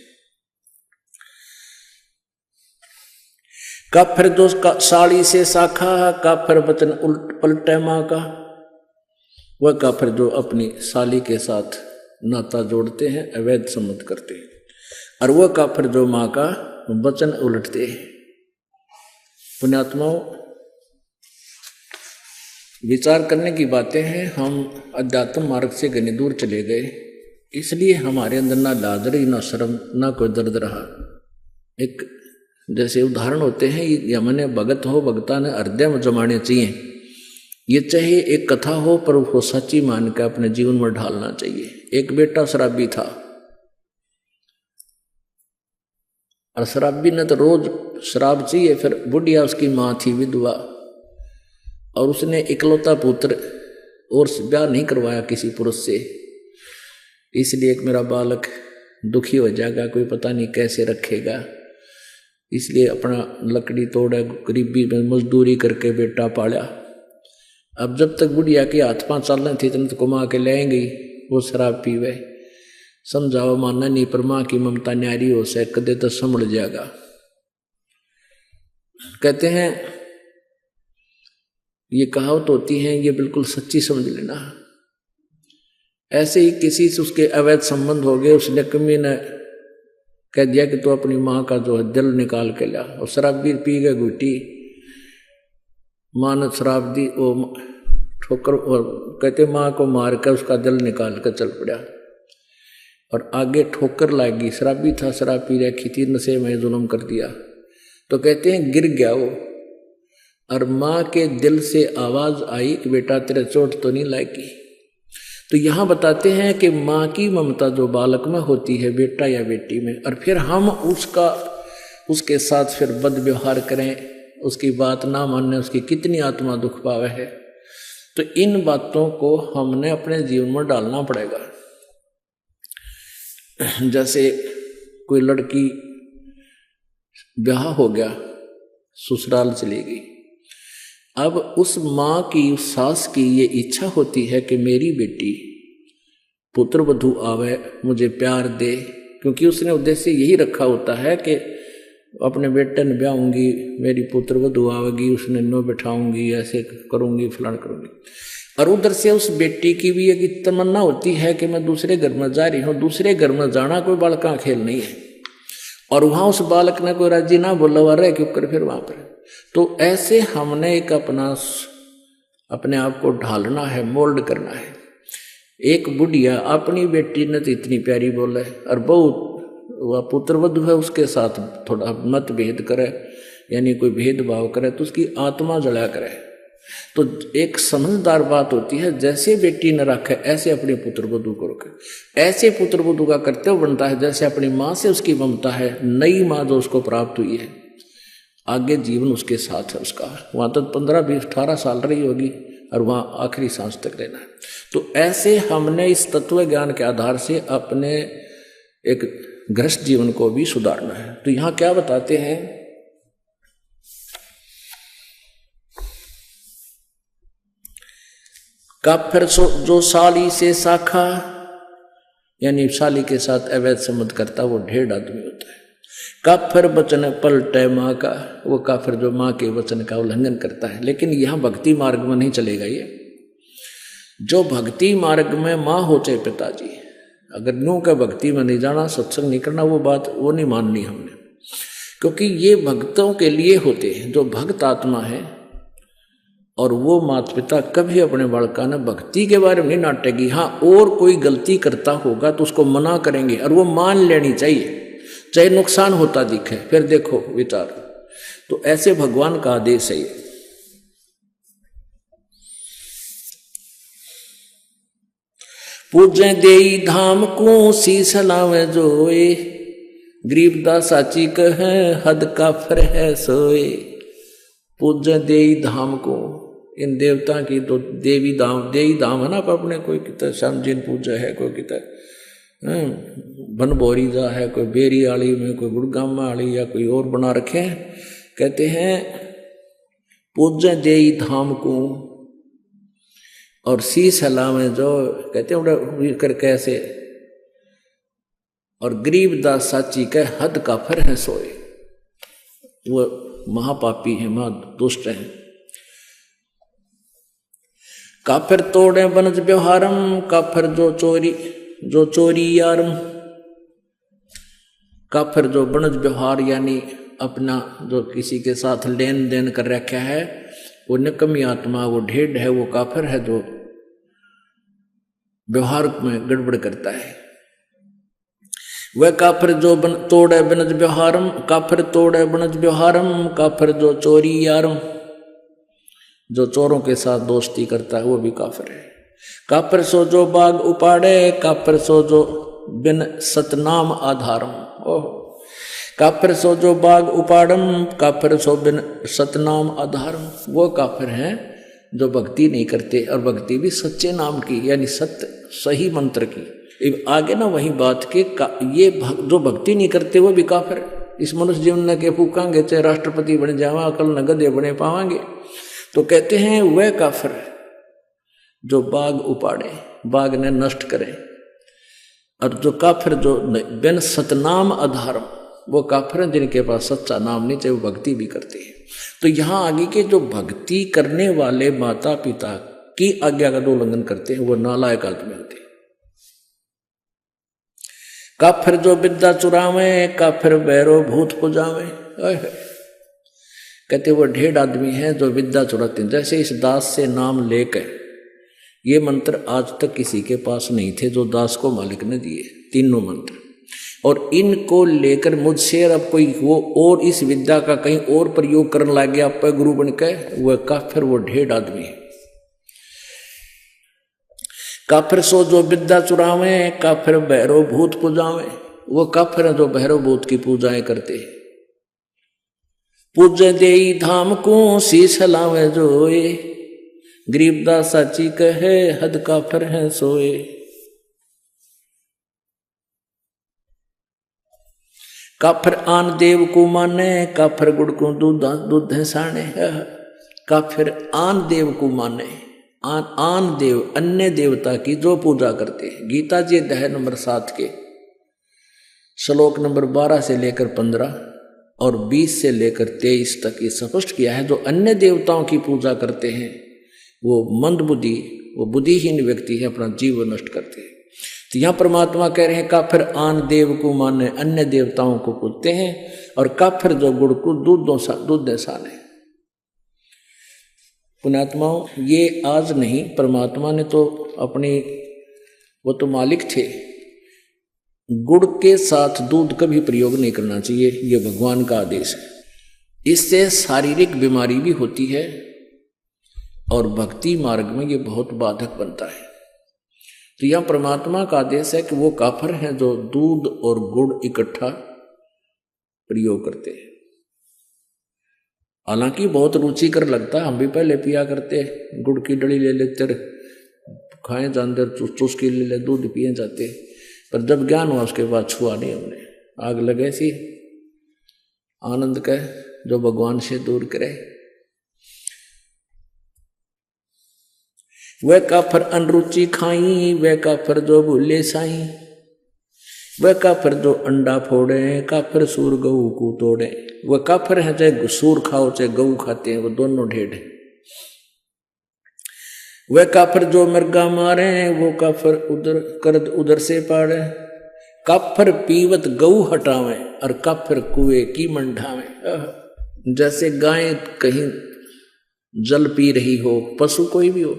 Speaker 1: काफिर जो साड़ी से शाखा, काफिर वचन उल्ट पलटे माँ का। वह काफिर जो अपनी साली के साथ नाता जोड़ते हैं, अवैध संबंध करते हैं। और वह काफिर जो माँ का वचन उलटते हैं। पुण्यात्माओं, विचार करने की बातें हैं। हम अध्यात्म मार्ग से घनी दूर चले गए, इसलिए हमारे अंदर ना लाज रही, ना शर्म, ना कोई दर्द रहा। एक जैसे उदाहरण होते हैं, ये हमने भगत हो, भगता ने हृदय में जमाने चाहिए। ये चाहे एक कथा हो पर वो सच्ची मान के अपने जीवन में ढालना चाहिए। एक बेटा शराबी था, और शराबी ने तो रोज शराब चाहिए। फिर बुढ़िया उसकी माँ थी विधवा, और उसने इकलौता पुत्र और ब्याह नहीं करवाया किसी पुरुष से, इसलिए एक मेरा बालक दुखी हो जाएगा, कोई पता नहीं कैसे रखेगा, इसलिए अपना लकड़ी तोड़ा, गरीबी में मजदूरी करके बेटा पाला। अब जब तक बुढ़िया के हाथ 5 साल थी तब तक कमा के लाएंगी, वो शराब पीवे, समझाओ मानना नहीं, पर माँ की ममता न्यारी हो से कदे तो संभल जाएगा। कहते हैं ये कहावत होती है, ये बिल्कुल सच्ची समझ लेना। ऐसे ही किसी से उसके अवैध संबंध हो गए, उसने कमी ने कह दिया कि तू अपनी माँ का जो है दिल निकाल के ला, और शराब भी पी गए घुटी, माँ ने शराब दी, वो ठोकर, और कहते माँ को मार कर उसका दिल निकाल कर चल पड़ा, और आगे ठोकर लागी। शराबी था, शराब पी रखी थी, नशे में जुल्म कर दिया। तो कहते हैं गिर गया वो, और माँ के दिल से आवाज आई कि बेटा तेरे चोट तो नहीं लागी। तो यहाँ बताते हैं कि माँ की ममता जो बालक में होती है, बेटा या बेटी में, और फिर हम उसके साथ फिर बद व्यवहार करें, उसकी बात ना मानने, उसकी कितनी आत्मा दुख पावे है। तो इन बातों को हमने अपने जीवन में डालना पड़ेगा। जैसे कोई लड़की ब्याह हो गया, ससुराल चली गई, अब उस माँ की, उस सास की ये इच्छा होती है कि मेरी बेटी पुत्र वधू आवे, मुझे प्यार दे, क्योंकि उसने उद्देश्य यही रखा होता है कि अपने बेटे ने ब्याहूंगी, मेरी पुत्र वधू आवेगी, उसने नो बैठाऊंगी, ऐसे करूंगी, फलान करूंगी। और उधर से उस बेटी की भी एक तमन्ना होती है कि मैं दूसरे घर में जा रही हूँ। दूसरे घर में जाना कोई बालक का खेल नहीं है, और वहां उस बालक ने कोई राजी ना बोला हुआ रहे क्यों कर फिर वहां पर। तो ऐसे हमने एक अपने आप को ढालना है, मोल्ड करना है। एक बुढ़िया अपनी बेटी ने तो इतनी प्यारी बोले, और बहुत वह पुत्र वधू है उसके साथ थोड़ा मतभेद करे, यानी कोई भेदभाव करे तो उसकी आत्मा जला करे। तो एक समझदार बात होती है, जैसे बेटी न रखे ऐसे अपने पुत्र वधू को रखे। ऐसे पुत्र वधू का कर्तव्य बनता है जैसे अपनी माँ से उसकी ममता है, नई माँ जो उसको प्राप्त हुई है, आगे जीवन उसके साथ है उसका। वहां तक 15, 20, 18 साल रही होगी, और वहां आखिरी सांस तक रहना है। तो ऐसे हमने इस तत्व ज्ञान के आधार से अपने एक गृहस्थ जीवन को भी सुधारना है। तो यहां क्या बताते हैं, काफिर जो साली से शाखा, यानी साली के साथ अवैध संबंध करता, वो 1.5 आदमी होता है। काफिर वचन पलटे माँ का, वो काफिर जो माँ के वचन का उल्लंघन करता है। लेकिन यहां भक्ति मार्ग में नहीं चलेगा। ये जो भक्ति मार्ग में माँ हो चाहे पिताजी, अगर न्यू का भक्ति में नहीं जाना, सत्संग नहीं करना, वो बात वो नहीं माननी हमने। क्योंकि ये भक्तों के लिए होते हैं, जो भक्त आत्मा है। और वो माता पिता कभी अपने बालका ने भक्ति के बारे में नहीं नाटेगी। हाँ, और कोई गलती करता होगा तो उसको मना करेंगे और वो मान लेनी चाहिए, चाहे नुकसान होता दिखे, फिर देखो विचार। तो ऐसे भगवान का आदेश है ये। पूजे देई धाम को शीश लावे जोए, गरीबदास साची कहे हद काफर है सोए। पूजे देई धाम को, इन देवता की तो देवी धाम है ना, अपने कोई किता श्यामजीन पूजा है, कोई किता बनभोरी जा है, कोई बेरी आली में, कोई गुड़गामा आली या कोई और बना रखे हैं। कहते हैं पूजे देई धाम को और शीश हलावे जो, कहते हैं कर कैसे। और गरीबदास साची के हद काफर है सोए, वो महापापी है, महादुष्ट है। काफिर तोड़े बनज व्यवहारम, काफिर जो चोरी यारम। काफिर जो बनज व्यवहार यानी अपना जो किसी के साथ लेन देन कर रखा है, वो निकम्मी आत्मा, वो ढेड है, वो काफिर है जो व्यवहार में गड़बड़ करता है। वह काफिर जो तोड़े बनज व्यवहारम, काफिर तोड़े बनज व्यवहारम, काफिर जो चोरी यारम। जो चोरों के साथ दोस्ती करता है वो भी काफिर है। काफिर सो जो बाग उपाड़े, काफिर सो जो बिन सतनाम आधारम। ओह, काफिर सो जो बाग उपाड़म, काफिर सो बिन सतनाम आधारम। वो काफिर हैं जो भक्ति नहीं करते, और भक्ति भी सच्चे नाम की यानी सत्य सही मंत्र की। आगे ना वही बात के ये जो भक्ति नहीं करते वो भी काफिर है। इस मनुष्य जीवन न के फूकांगे, चाहे राष्ट्रपति बने जावा, कल न गधे बने पावांगे। तो कहते हैं वह काफिर है जो बाग उपाड़े, बाग ने नष्ट करे। और जो काफिर जो बिन सतनाम आधारम, वो काफिर हैं जिनके पास सच्चा नाम नहीं, चाहे वो भक्ति भी करते हैं। तो यहां आगे के जो भक्ति करने वाले माता पिता की आज्ञा का उल्लंघन करते हैं वो नालायक आदमी होते हैं। काफिर जो विद्या चुरावे, काफिर बैरो भूत पुजावे। कहते वो ढेर आदमी है जो विद्या चुराते हैं। जैसे इस दास से नाम लेकर, ये मंत्र आज तक किसी के पास नहीं थे जो दास को मालिक ने दिए, तीनों मंत्र। और इनको लेकर मुझसे अब कोई वो और इस विद्या का कहीं और प्रयोग करने लग गया पर गुरु बन के, वह काफिर, वो ढेर आदमी है। काफिर सो जो विद्या चुरावे, काफिर भैरव भूत पूजावे। वो काफिर है जो भैरव भूत की पूजाएं करते हैं। पूजे देई धाम को शीश लावे जोए, गरीबदास साची कहे हद काफिर है सोए। काफिर आन देव को माने, काफिर गुड़ को दूध है साने। काफिर आन देव को माने, आन देव अन्य देवता की जो पूजा करते हैं। गीता जी अध्याय नंबर 7 के श्लोक नंबर 12 से लेकर 15 और 20 से लेकर 23 तक ये स्पष्ट किया है। जो अन्य देवताओं की पूजा करते हैं वो मंदबुद्धि, वो बुद्धिहीन व्यक्ति है, अपना जीवन नष्ट करते हैं। तो यहाँ परमात्मा कह रहे हैं काफिर आन देव को माने, अन्य देवताओं को पूजते हैं। और काफिर जो गुड़ को दूध दे साने। पुण्यात्माओं, ये आज नहीं, परमात्मा ने तो अपनी, वो तो मालिक थे। गुड़ के साथ दूध कभी प्रयोग नहीं करना चाहिए, ये भगवान का आदेश है। इससे शारीरिक बीमारी भी होती है और भक्ति मार्ग में ये बहुत बाधक बनता है। तो यह परमात्मा का आदेश है कि वो काफिर हैं जो दूध और गुड़ इकट्ठा प्रयोग करते हैं। हालांकि बहुत रुचिकर लगता है, हम भी पहले पिया करते, गुड़ की डली ले लेते, खाए जानते, चुस्की ले ले, दूध पिए जाते। पर जब ज्ञान हुआ उसके बाद छुआ नहीं हमने। आग लगे सी आनंद का जो भगवान से दूर करे। वह काफिर अनरुचि खाई, वह काफिर जो भूले साई। वह काफिर जो अंडा फोड़े, काफिर सूर गऊ को तोड़े। वह काफिर है चाहे सूर खाओ चाहे गऊ खाते हैं, वो दोनों ढेड है। वह काफिर जो मृगा मारे, वो काफिर उधर से पाड़े। काफर पीवत गऊ हटावे और काफर कुएं की मंडावे। जैसे गाय कहीं जल पी रही हो, पशु कोई भी हो,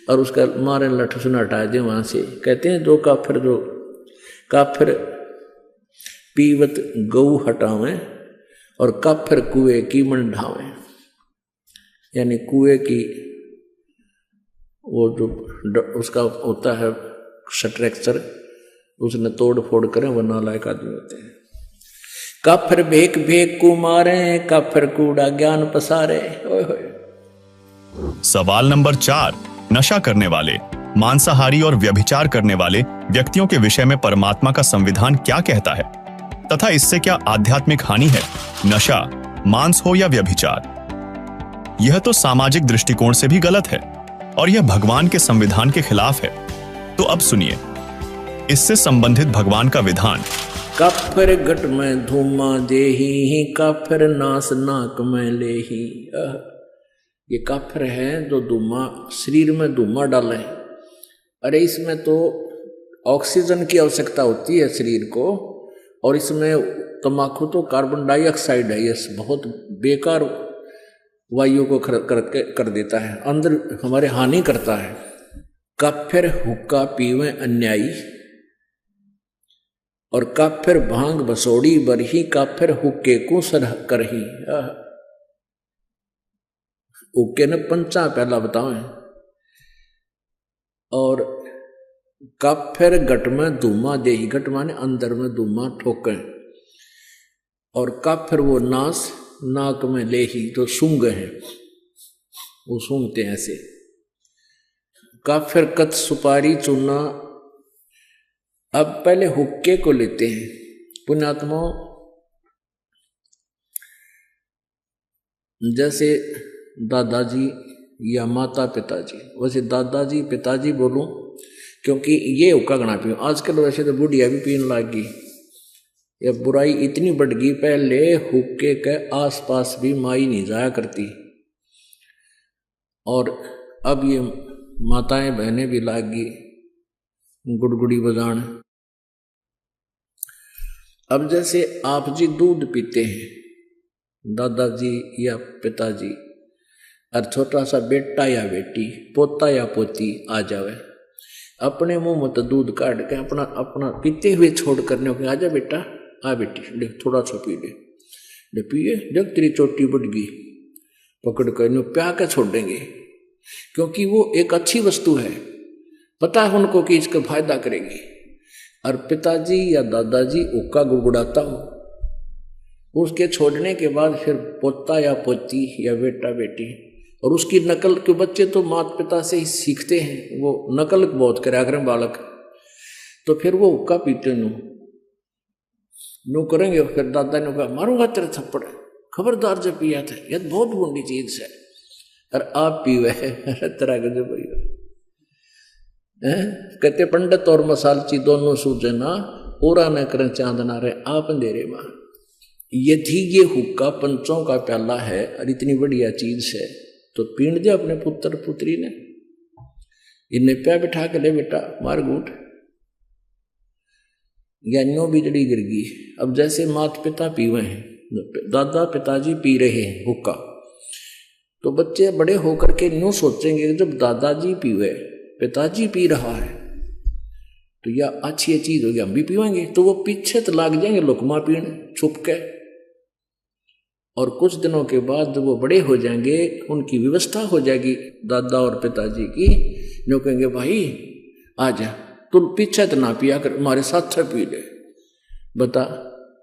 Speaker 1: और उसका मारे लठ सुना हटा दे वहां से, कहते हैं जो काफिर पीवत गऊ हटावे और काफिर कुएं की मंडावे, यानी कुएं की वो जो उसका होता है स्ट्रक्चर, उसने तोड़ फोड़ करें, वो नालायक आदमी होते हैं। काफिर भेक भेक को मारे, काफिर कूड़ा ज्ञान पसारे।
Speaker 3: सवाल नंबर 4, नशा करने वाले, मांसाहारी और व्यभिचार करने वाले व्यक्तियों के विषय में परमात्मा का संविधान क्या कहता है तथा इससे क्या आध्यात्मिक हानि है, नशा, मांस हो या व्यभिचार? यह तो सामाजिक दृष्टिकोण से भी गलत है और यह भगवान के संविधान के खिलाफ है। तो अब सुनिए इससे संबंधित भगवान का विधान।
Speaker 1: काफिर घट में धूमा देही, काफिर नास नाक में लेही। ये काफिर है जो धूमा शरीर में धूमा डाले। अरे इसमें तो ऑक्सीजन की आवश्यकता होती है शरीर को, और इसमें तम्बाकू तो कार्बन डाइऑक्साइड है, ये बहुत बेकार वायु को कर देता है, अंदर हमारे हानि करता है। काफिर हुक्का पीवे अन्यायी और काफिर भांग बसोड़ी बरही, काफिर हुक्के को सरह करही। हुक्के ने पंचा पहला बतावे। और काफिर घट में धूमा देही, घट माने अंदर में धूमा ठोके, और काफिर वो नास नाक में लेही, तो सूंघ है, वो सूंघते हैं ऐसे। काफिर कत सुपारी चूना। अब पहले हुक्के को लेते हैं पुण्यात्मा। जैसे दादाजी या माता पिताजी, वैसे दादाजी पिताजी बोलूं क्योंकि ये हुक्का गणा पीऊं। आजकल वैसे तो बुढ़िया भी पीने लग गई, या बुराई इतनी बढ़ गई, पहले हुक्के के आसपास भी माई नहीं जाया करती, और अब ये माताएं बहनें भी लाग गई गुड़गुड़ी बजान। अब जैसे आप जी दूध पीते हैं, दादाजी या पिताजी, और छोटा सा बेटा या बेटी, पोता या पोती आ जावे, अपने मुंह में तो दूध काट के अपना पीते हुए छोड़ करने को, आजा बेटा, आ बेटी ले थोड़ा सा पी ले पिए, जब तेरी चोटी बढ़ गई पकड़ कर प्या के छोड़ देंगे, क्योंकि वो एक अच्छी वस्तु है, पता है उनको कि इसका फायदा करेगी। और पिताजी या दादाजी हुक्का गुड़गुड़ाता हो, उसके छोड़ने के बाद फिर पोता या पोती या बेटा बेटी, और उसकी नकल के बच्चे तो माता पिता से ही सीखते हैं, वो नकल बहुत करे अगर बालक, तो फिर वो हुक्का पीते नो करेंगे। फिर दादा ने कहा मारूंगा तेरे थप्पड़, खबरदार जब पिया था, यह बहुत बुरी चीज है, और आप पीवे तरह के जो भैया कहते पंडित और मसालची दोनों सूजना, पूरा न करें चांदना रहे आप अंधेरे में। यदि ये हुक्का पंचों का प्याला है और इतनी बढ़िया चीज है, तो पीण दे अपने पुत्र पुत्री ने, इन्हें प्या बिठा के ले बेटा मार गूठ, ज्ञानियों बिजली गिर गई। अब जैसे माता पिता पीवे हैं, दादा पिताजी पी रहे हैं हुक्का, तो बच्चे बड़े होकर के न्यू सोचेंगे जब दादाजी पीवे, पिताजी पी रहा है, तो यह अच्छी चीज होगी, हम भी पीवेंगे, तो वो पीछे तो लाग जाएंगे लुकमा पीने छुप के। और कुछ दिनों के बाद जब वो बड़े हो जाएंगे, उनकी व्यवस्था हो जाएगी दादा और पिताजी की, जो कहेंगे भाई आजा तू पीछे तो ना पिया कर, हमारे साथ पी ले। बता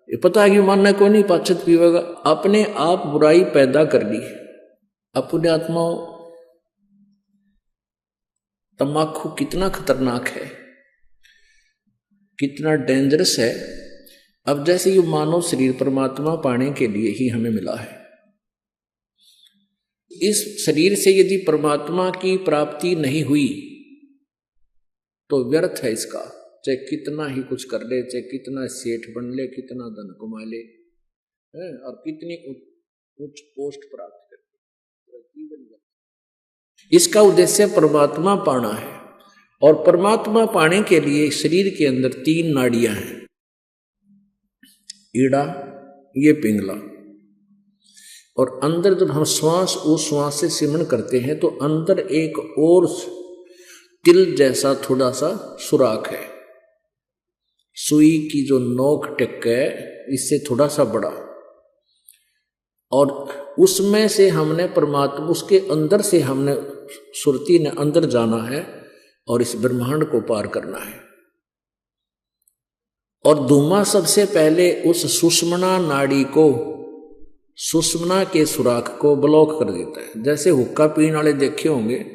Speaker 1: ये पता है कि मानना को नहीं, पाछत पीवेगा, अपने आप बुराई पैदा कर ली। अपने आत्माओं तम्बाकू कितना खतरनाक है, कितना डेंजरस है। अब जैसे ये मानव शरीर परमात्मा पाने के लिए ही हमें मिला है, इस शरीर से यदि परमात्मा की प्राप्ति नहीं हुई तो व्यर्थ है इसका, चाहे कितना ही कुछ कर ले, चाहे कितना सेठ बन ले, कितना धन कमा ले, और कितनी उच्च पोस्ट प्राप्त कर ले, इसका उद्देश्य परमात्मा पाना है। और परमात्मा पाने के लिए शरीर के अंदर 3 नाड़ियां हैं, ईड़ा, ये पिंगला। और अंदर जब हम श्वास उस श्वास से सिमरण करते हैं तो अंदर एक और तिल जैसा थोड़ा सा सुराख है, सुई की जो नोक टिक है इससे थोड़ा सा बड़ा, और उसमें से हमने परमात्मा, उसके अंदर से हमने सुरती ने अंदर जाना है और इस ब्रह्मांड को पार करना है। और धुआं सबसे पहले उस सुषुम्ना नाड़ी को, सुषुम्ना के सुराख को ब्लॉक कर देता है। जैसे हुक्का पीने वाले देखे होंगे,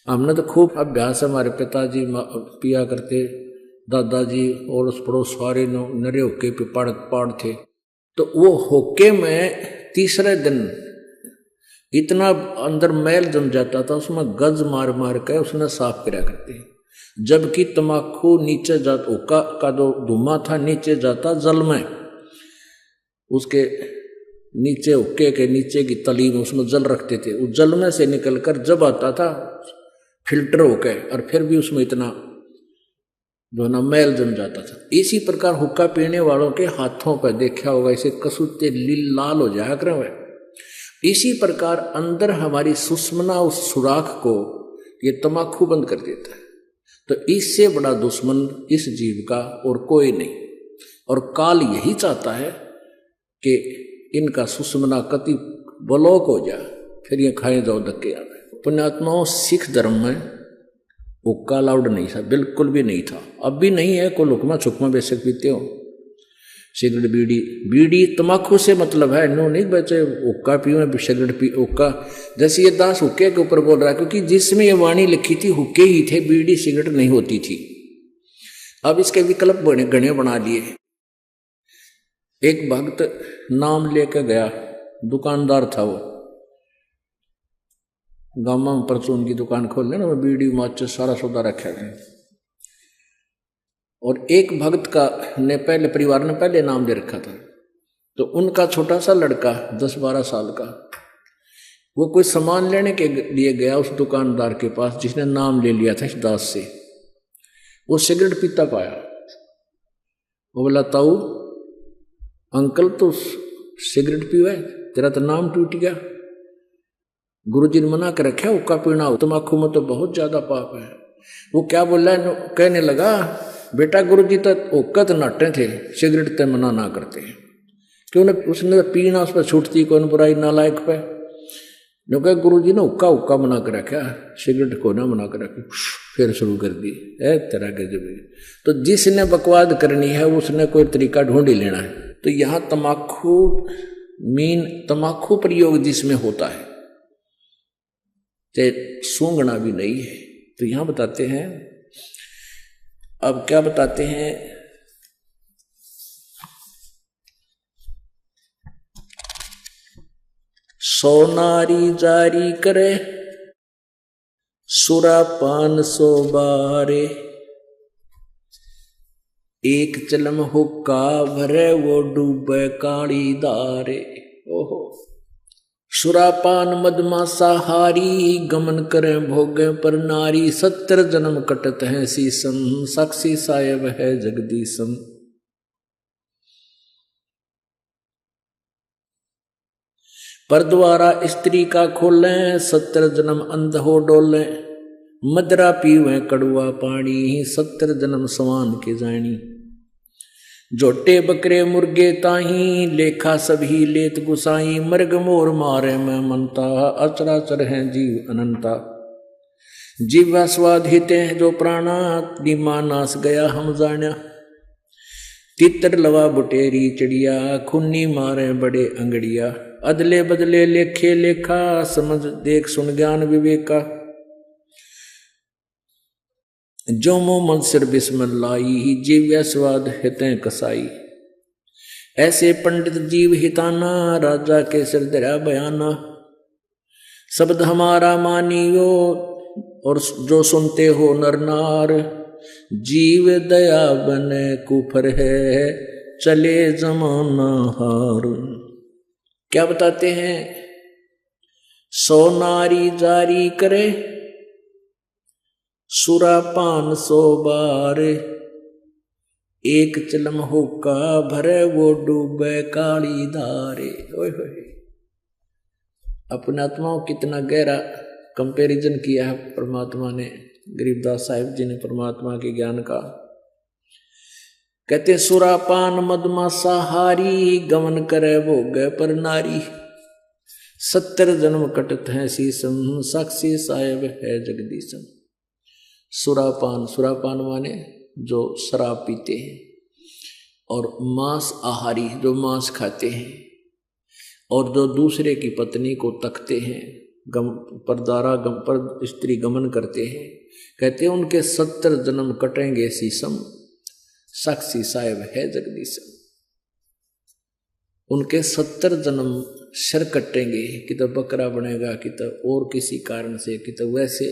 Speaker 1: हमने तो खूब अभ्यास, हमारे पिताजी पिया करते, दादाजी और उस पड़ोस सारे नरे हुक्के पे पाड़ थे। तो वो हुक्के में तीसरे दिन इतना अंदर मैल जम जाता था, उसमें गज मार मार के उसने साफ किया करते। जबकि तमाकू नीचे जाता, हुक्का का जो धुआं था नीचे जाता जल में, उसके नीचे हुक्के के नीचे की तली में उसमें जल रखते थे, उस जल में से निकलकर जब आता था फिल्टर होके, और फिर भी उसमें इतना जो ना मैल जम जाता था। इसी प्रकार हुक्का पीने वालों के हाथों पर देखा होगा, इसे कसूते लाल हो जाया करें। इसी प्रकार अंदर हमारी सुषुम्ना उस सुराख को ये तमाकू बंद कर देता है। तो इससे बड़ा दुश्मन इस जीव का और कोई नहीं। और काल यही चाहता है कि इनका सुषुम्ना कति ब्लॉक हो जाए, फिर ये खाए जाओ धक्के आवे। पुण्यात्माओं, सिख धर्म में हुक्का अलाउड नहीं था, बिल्कुल भी नहीं था, अब भी नहीं है। कोई लुकमा छुकमा बेशक पीते हो, सिगरेट बीड़ी तमाकू से मतलब है, नो नहीं बचे हुक्का पियो सिगरेट पी हुक्का। जैसे ये दास हुक्के के ऊपर बोल रहा है, क्योंकि जिसमें ये वाणी लिखी थी हुक्के ही थे, बीड़ी सिगरेट नहीं होती थी। अब इसके विकल्प गणे बना लिए। एक भक्त नाम लेकर गया, दुकानदार था वो, गाँव में परचून की दुकान खोल लेना, वो बीड़ी माचिस सारा सौदा रखा है। और एक भक्त का ने पहले परिवार ने पहले नाम दे रखा था, तो उनका छोटा सा लड़का 10-12 साल का, वो कोई सामान लेने के लिए गया उस दुकानदार के पास जिसने नाम ले लिया था इस दास से। वो सिगरेट पीता पाया, वो बोला, ताऊ अंकल तो सिगरेट पीवे, तेरा तो नाम टूट गया, गुरुजी ने मना कर रखा हुक्का पीना, तम्बाकू में तो बहुत ज्यादा पाप है। वो क्या बोला, कहने लगा, बेटा गुरुजी तो हुक्का तो नाटे थे, सिगरेट तो मना ना करते, क्यों न उसने पीना, उस पर छूटती कौन बुराई नालायक पे। जो कह गुरुजी ने हुक्का मना कर रखा, सिगरेट को ना मना कर रखी, फिर शुरू कर दी है तरह के जब। तो जिसने बकवाद करनी है उसने कोई तरीका ढूंढ ही लेना है। तो यहाँ तमाकू प्रयोग जिसमें होता है, चाहे सूंघना भी नहीं है। तो यहां बताते हैं, अब क्या बताते हैं, सोनारी जारी करे सुरापान 100 बारे, एक चलम हुक्का भरे वो डूबे काली दारे। ओहो, सुरापान मदमासाहारी गमन करें भोगे पर नारी, 70 जन्म कटत है शीसम, साक्षी सायब है जगदीशम। पर द्वारा स्त्री का खोले, 70 जन्म अंध हो डोले, मदरा पीवे कड़ुआ पानी, 70 जन्म सवान के जानी। जोटे बकरे मुर्गे ताही, लेखा सभी लेत गुसाई, मर्ग मोर मारे में मनता, अचराचर है जीव अनंता। जीवा स्वाद हिते हैं जो प्राणा, दिमा नास गया हम जाना। तितर लवा बुटेरी चिड़िया, खुन्नी मारे बड़े अंगड़िया, अदले बदले लेखे लेखा, समझ देख सुन ज्ञान विवेका। जो मुँह मन सिर बिस्मिल्लाही, जीव्या स्वाद हितें कसाई। ऐसे पंडित जीव हिताना, राजा के सिर दरा बयाना। शब्द हमारा मानियो और जो सुनते हो नर नार, जीव दया बने कुफर है, चले जमाना हार। क्या बताते हैं, सोनारी जारी करे सुरापान 100 बार, एक चिलम हुक्का भरे वो डूबे काली धारे। ओए होए, अपने आत्माओं कितना गहरा कंपैरिजन किया है परमात्मा ने, गरीबदास साहिब जी ने परमात्मा के ज्ञान का। कहते सुरापान मदमासा हारी गमन करे भोग पर नारी। 70 जन्म कटत है शीसम साक्षी साहेब है जगदीशम। सुरापान, सुरापान माने जो शराब पीते हैं, और मांस आहारी जो मांस खाते हैं, और जो दूसरे की पत्नी को तकते हैं, पर स्त्री गमन करते हैं, कहते हैं उनके 70 जन्म कटेंगे शीसम साक्षी साहेब है जगदीशम। उनके 70 जन्म शर कटेंगे, कि तो बकरा बनेगा, कि तो और किसी कारण से, कि तो वैसे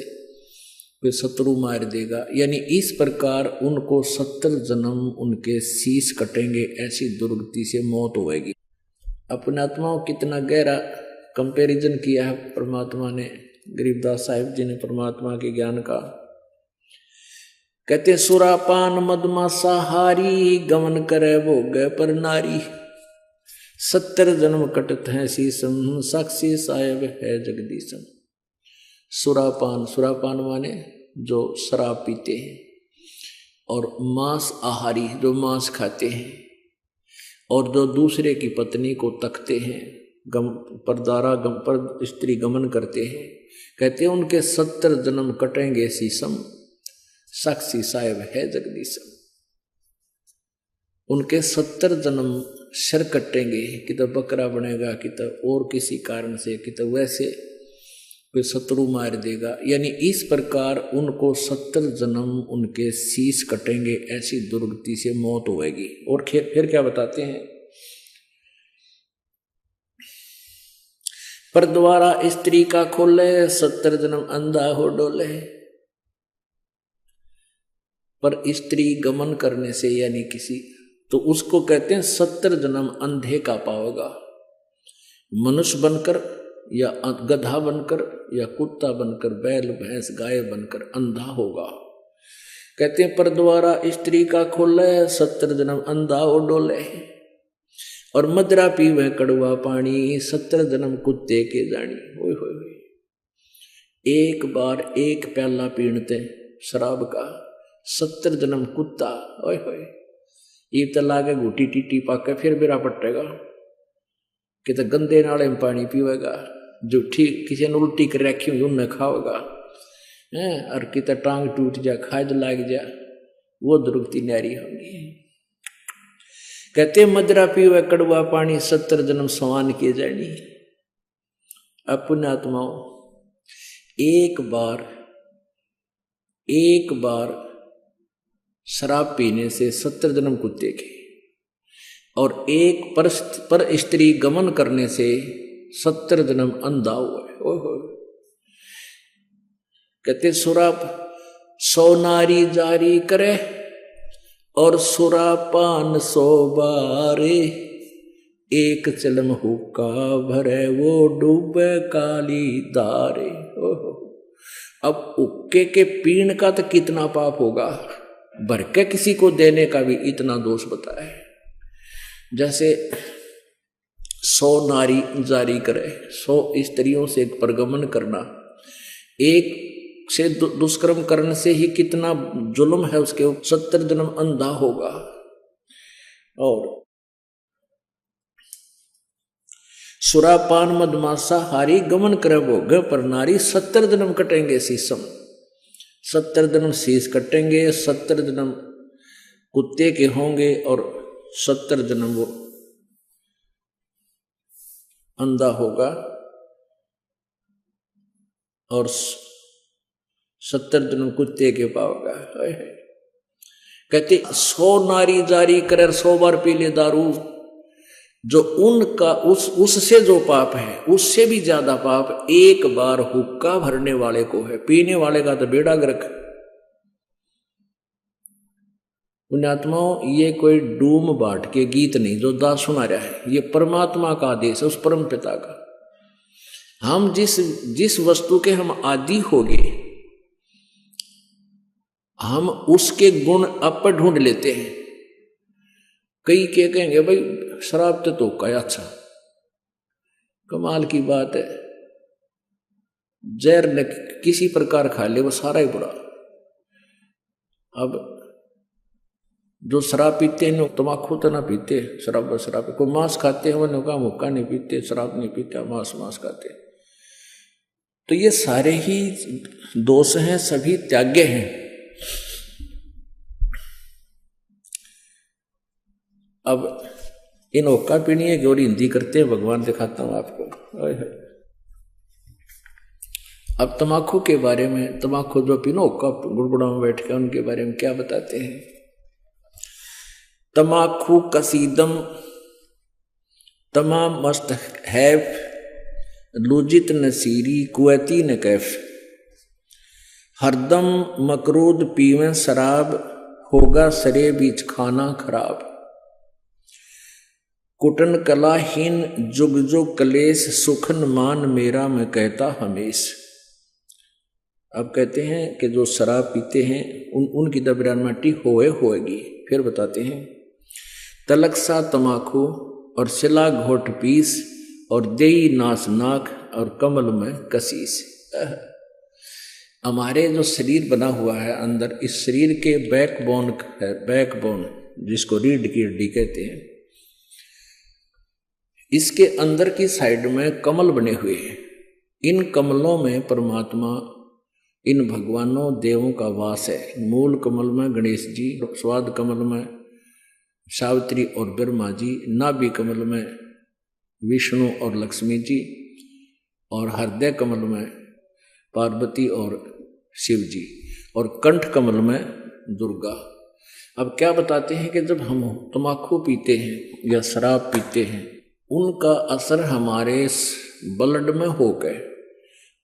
Speaker 1: कोई शत्रु मार देगा। यानी इस प्रकार उनको 70 जन्म उनके शीश कटेंगे, ऐसी दुर्गति से मौत होएगी। अपने आत्माओं कितना गहरा कंपैरिजन किया है परमात्मा ने, गरीबदास साहिब जी ने परमात्मा के ज्ञान का। कहते सुरापान मदमासा हारी गमन करे भोग पर नारी। 70 जन्म कटत है शीसम साक्षी साहेब है जगदीशम। सुरापान, सुरापान माने जो शराब पीते हैं, और मांस आहारी जो मांस खाते हैं, और जो दूसरे की पत्नी को तकते हैं, पर स्त्री गमन करते हैं, कहते हैं उनके 70 जन्म कटेंगे शीसम साक्षी साहेब है जगदीशम। उनके 70 जन्म शर कटेंगे, कि तो बकरा बनेगा, कि तो और किसी कारण से, कि तो वैसे कोई शत्रु मार देगा। यानी इस प्रकार उनको 70 जन्म उनके शीश कटेंगे, ऐसी दुर्गति से मौत होएगी। और फिर क्या बताते हैं, पर द्वारा स्त्री का खोले 70 जन्म अंधा हो डोले। पर स्त्री गमन करने से यानी किसी, तो उसको कहते हैं 70 जन्म अंधे का पाओगा। मनुष्य बनकर या गधा बनकर या कुत्ता बनकर, बैल भैंस गाय बनकर अंधा होगा। कहते हैं पर द्वारा स्त्री का खोले 70 जन्म अंधा हो डोले। और मदरा पीवे कड़वा पानी 70 जन्म कुत्ते के जानी। ओए होए, एक बार एक प्याला पीणते शराब का 70 जन्म कुत्ता। ओए होए, ये तो लागे घूटी टीटी पाके फिर बेरा पटेगा, कि तो गंदे नाले में पानी पीवेगा, जो ठीक किसी ने उल्टी कर रखी हुई उन्हें खाओगा, और कि तो टांग टूट जा, खाज लाग जा, वो दुर्गति न्यारी होगी। कहते मदरा पीवे कड़वा पानी 70 जन्म सवान किए जानी। अपने आत्माओं एक बार शराब पीने से 70 जन्म कुत्ते के, और एक पर स्त्री गमन करने से 70 जन्म अंधा हुआ है। ओहो, कहते सुराप 100 नारी जारी करे, और सुरापान 100 बारे। एक चिलम हुक्का भरे वो डूबे काली धारे। ओहो, अब हुक्के के पीण का तो कितना पाप होगा, भर के किसी को देने का भी इतना दोष बताया है। जैसे 100 नारी जारी करे, 100 स्त्रियों से परगमन करना, एक से दुष्कर्म करने से ही कितना जुल्म है उसके, 70 जन्म अंधा होगा। और सुरापान मदमासा हारी गमन करे भोग पर नारी 70 जन्म कटेंगे शीशम। 70 जन्म शीश कटेंगे, 70 जन्म कुत्ते के होंगे, और 70 जन्म वो अंधा होगा, और 70 जन्म कुत्ते के पाओगा। कहते 100 नारी जारी करे, 100 बार पी ले दारू, जो उनका उससे जो पाप है उससे भी ज्यादा पाप एक बार हुक्का भरने वाले को है। पीने वाले का तो बेड़ा गर्क। पुण्यात्माओं, ये कोई डूम बाट के गीत नहीं जो दास सुना रहा है, ये परमात्मा का आदेश है, उस परम पिता का। हम जिस वस्तु के हम आदि हो गए, हम उसके गुण अप ढूंढ लेते हैं। कई के कहेंगे भाई शराब तो का अच्छा, कमाल की बात है, जहर ने किसी प्रकार खा ले वो सारा ही बुरा। अब जो शराब पीते हैं तम्बाकू तो ना पीते, शराब कोई मांस खाते हैं वो का मुक्का नहीं पीते, शराब नहीं पीते, मांस खाते। तो ये सारे ही दोष हैं, सभी त्याग्य हैं। अब इन हुक्का पीनी है और हिंदी करते हैं, भगवान दिखाता हूं आपको। अब तम्बाकू के बारे में, तम्बाकू जो पीनो हुक्का गुड़गुड़ा में बैठ के, उनके बारे में क्या बताते हैं। तम्बाकू कसीदम तमाम मस्त हैफ लुजित नसीरी कुवैती न कैफ, हरदम मकरूद पीवें शराब, होगा सरे बीच खाना खराब, कुटन कलाहीन जुग जुग कलेश, सुखन मान मेरा मैं कहता हमेश। अब कहते हैं कि जो शराब पीते हैं उनकी दबरानमाटी होएगी। फिर बताते हैं तलक सा तमाकू और सिला घोट पीस, और देई नास नाक और कमल में कसीस। हमारे जो शरीर बना हुआ है अंदर, इस शरीर के बैकबोन है, बैकबोन जिसको रीढ़ की हड्डी कहते हैं, इसके अंदर की साइड में कमल बने हुए हैं। इन कमलों में परमात्मा, इन भगवानों देवों का वास है। मूल कमल में गणेश जी, स्वाद कमल में सावित्री और ब्रह्मा जी, नाभि कमल में विष्णु और लक्ष्मी जी, और हृदय कमल में पार्वती और शिव जी, और कंठ कमल में दुर्गा। अब क्या बताते हैं कि जब हम तम्बाकू पीते हैं या शराब पीते हैं, उनका असर हमारे ब्लड में होकर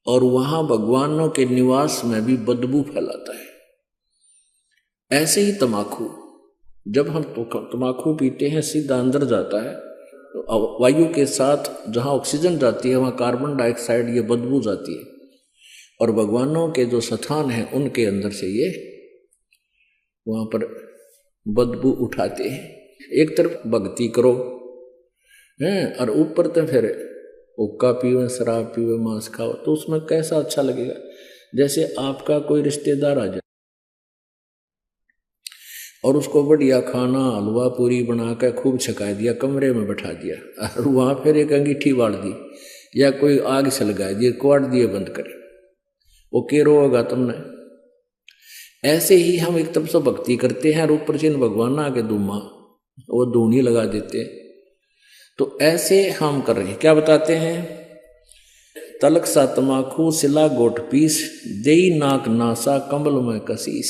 Speaker 1: और वहां भगवानों के निवास में भी बदबू फैलाता है। ऐसे ही तम्बाकू, जब हम तम्बाकू पीते हैं सीधा अंदर जाता है, तो वायु के साथ जहां ऑक्सीजन जाती है वहां कार्बन डाइऑक्साइड ये बदबू जाती है, और भगवानों के जो स्थान हैं उनके अंदर से ये वहां पर बदबू उठाते हैं। एक तरफ भक्ति करो हैं, और ऊपर तो फिर हुक्का पीवे, शराब पीवे, मांस खाओ, तो उसमें कैसा अच्छा लगेगा। जैसे आपका कोई रिश्तेदार आ जाए और उसको बढ़िया खाना हलवा पूरी बना कर खूब छका दिया, कमरे में बैठा दिया, और वहां फिर एक अंगीठी बाड़ दी या कोई आग से लगा दिए, क्वाट दिए बंद कर, वो के रोगा तुमने। ऐसे ही हम एक तरफ से भक्ति करते हैं और ऊपर से भगवान आके धूमा वो धूनी लगा देते हैं। तो ऐसे हम कर रहे हैं। क्या बताते हैं, तलक सा तमाकू सिला गोट पीस, देई नाक नासा कमल में कसीस।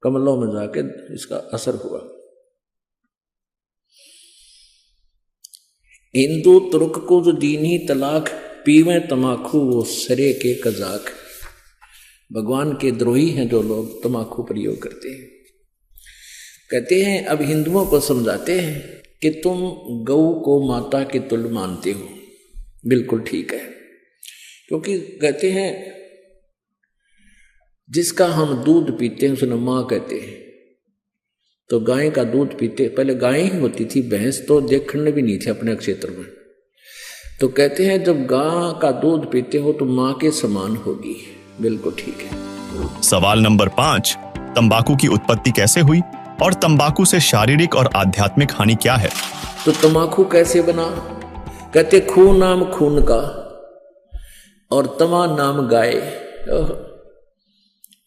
Speaker 1: कमलों में जाके इसका असर हुआ। हिंदू तुर्क को जो दीनी तलाक, पीवे तमाकू वो सरे के कजाक। भगवान के द्रोही हैं जो लोग तमाकू प्रयोग करते हैं। कहते हैं अब हिंदुओं को समझाते हैं कि तुम गौ को माता के तुल्य मानते हो, बिल्कुल ठीक है, क्योंकि कहते हैं जिसका हम दूध पीते हैं उसे माँ कहते हैं। तो गाय का दूध पीते, पहले गाय ही होती थी, भैंस तो देखने भी नहीं थे अपने क्षेत्र में। तो कहते हैं जब गाय का दूध पीते हो तो माँ के समान होगी, बिल्कुल ठीक है।
Speaker 3: सवाल नंबर 5, तंबाकू की उत्पत्ति कैसे हुई और तंबाकू से शारीरिक और आध्यात्मिक हानि क्या है?
Speaker 1: तो तंबाकू कैसे बना? कहते खून नाम खून का और तमा नाम गाय।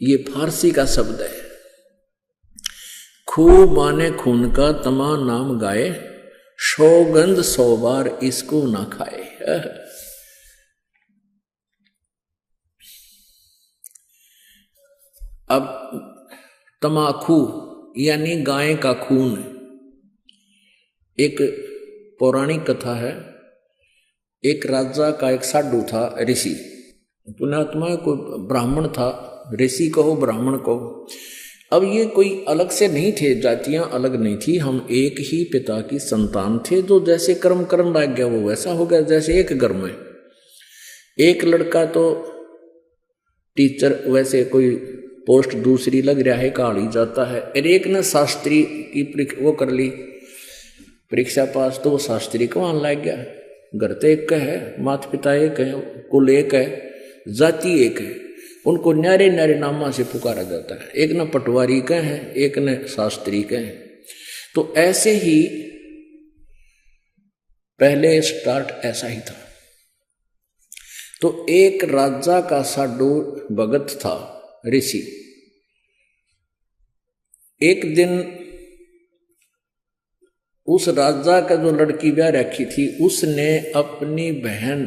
Speaker 1: ये फारसी का शब्द है। खू माने खून का, तमा नाम गाय, सौगंध 100 बार इसको ना खाए। अब तमाकू यानी गाय का खून। एक पौराणिक कथा है, एक राजा का एक साधु था, ऋषि, पुण्यात्मा, कोई ब्राह्मण था, ऋषि कहो ब्राह्मण कहो। अब ये कोई अलग से नहीं थे, जातियां अलग नहीं थी, हम एक ही पिता की संतान थे। जो जैसे कर्म लग गया वो वैसा हो गया। जैसे एक घर में एक लड़का तो टीचर, वैसे कोई पोस्ट दूसरी लग रहा है, काल ही जाता है। और एक ने शास्त्री की वो कर ली परीक्षा पास, तो वो शास्त्री को मान लग गया। घर तो एक है, माता पिता एक है, कुल एक है, जाति एक है, उनको न्यारे न्यारे नामा से पुकारा जाता है। एक न पटवारी के हैं, एक न शास्त्री के हैं। तो ऐसे ही पहले स्टार्ट ऐसा ही था। तो एक राजा का साधु भगत था, ऋषि। एक दिन उस राजा का जो लड़की ब्याह रखी थी, उसने अपनी बहन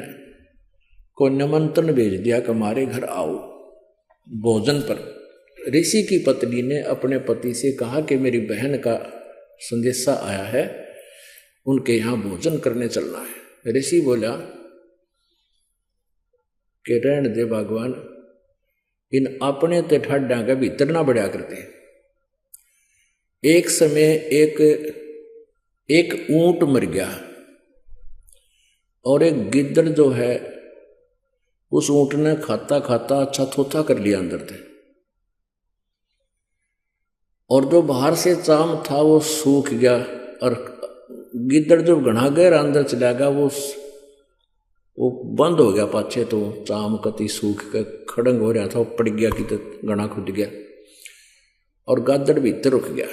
Speaker 1: को निमंत्रण भेज दिया कि हमारे घर आओ भोजन पर। ऋषि की पत्नी ने अपने पति से कहा कि मेरी बहन का संदेशा आया है, उनके यहाँ भोजन करने चलना है। ऋषि बोला कि रहने दे भगवान, इन अपने ते ठाड्डा का भीतर ना बढ़िया करते। एक समय एक ऊंट मर गया और एक गिद्दड़ जो है उस ऊंट ने खाता खाता अच्छा थोथा कर लिया अंदर से, और जो बाहर से चाम था वो सूख गया। और गिद्दड़ जो घना गहरा अंदर चला गया वो बंद हो गया पाछे, तो चाम कति सूख के खड़ंग हो रहा था, वो पड़ गया कि तो घना खुद गया और गादड़ भीतर रुक गया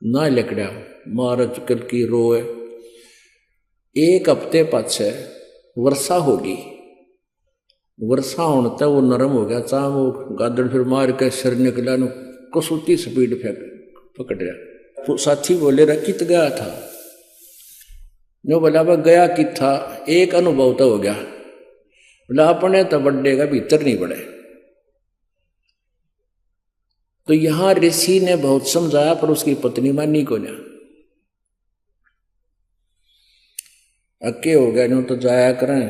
Speaker 1: ना लकड़ा मार चुकल की रोए। एक हफ्ते पाछे वर्षा होगी, वर्षा होने तक वो नरम हो गया चाम, वो गादड़ फिर मार के सिर निकला, कसौती स्पीड फेंक पकड़ रहा। तो साथी बोले रहा कित गया था, जो बोला वह गया कि था, एक अनुभव तो हो गया, बोला अपने तो बड्डे का भीतर नहीं बढ़े। तो यहां ऋषि ने बहुत समझाया पर उसकी पत्नी मानी को ना, अक्के हो गया नो तो जाया करें,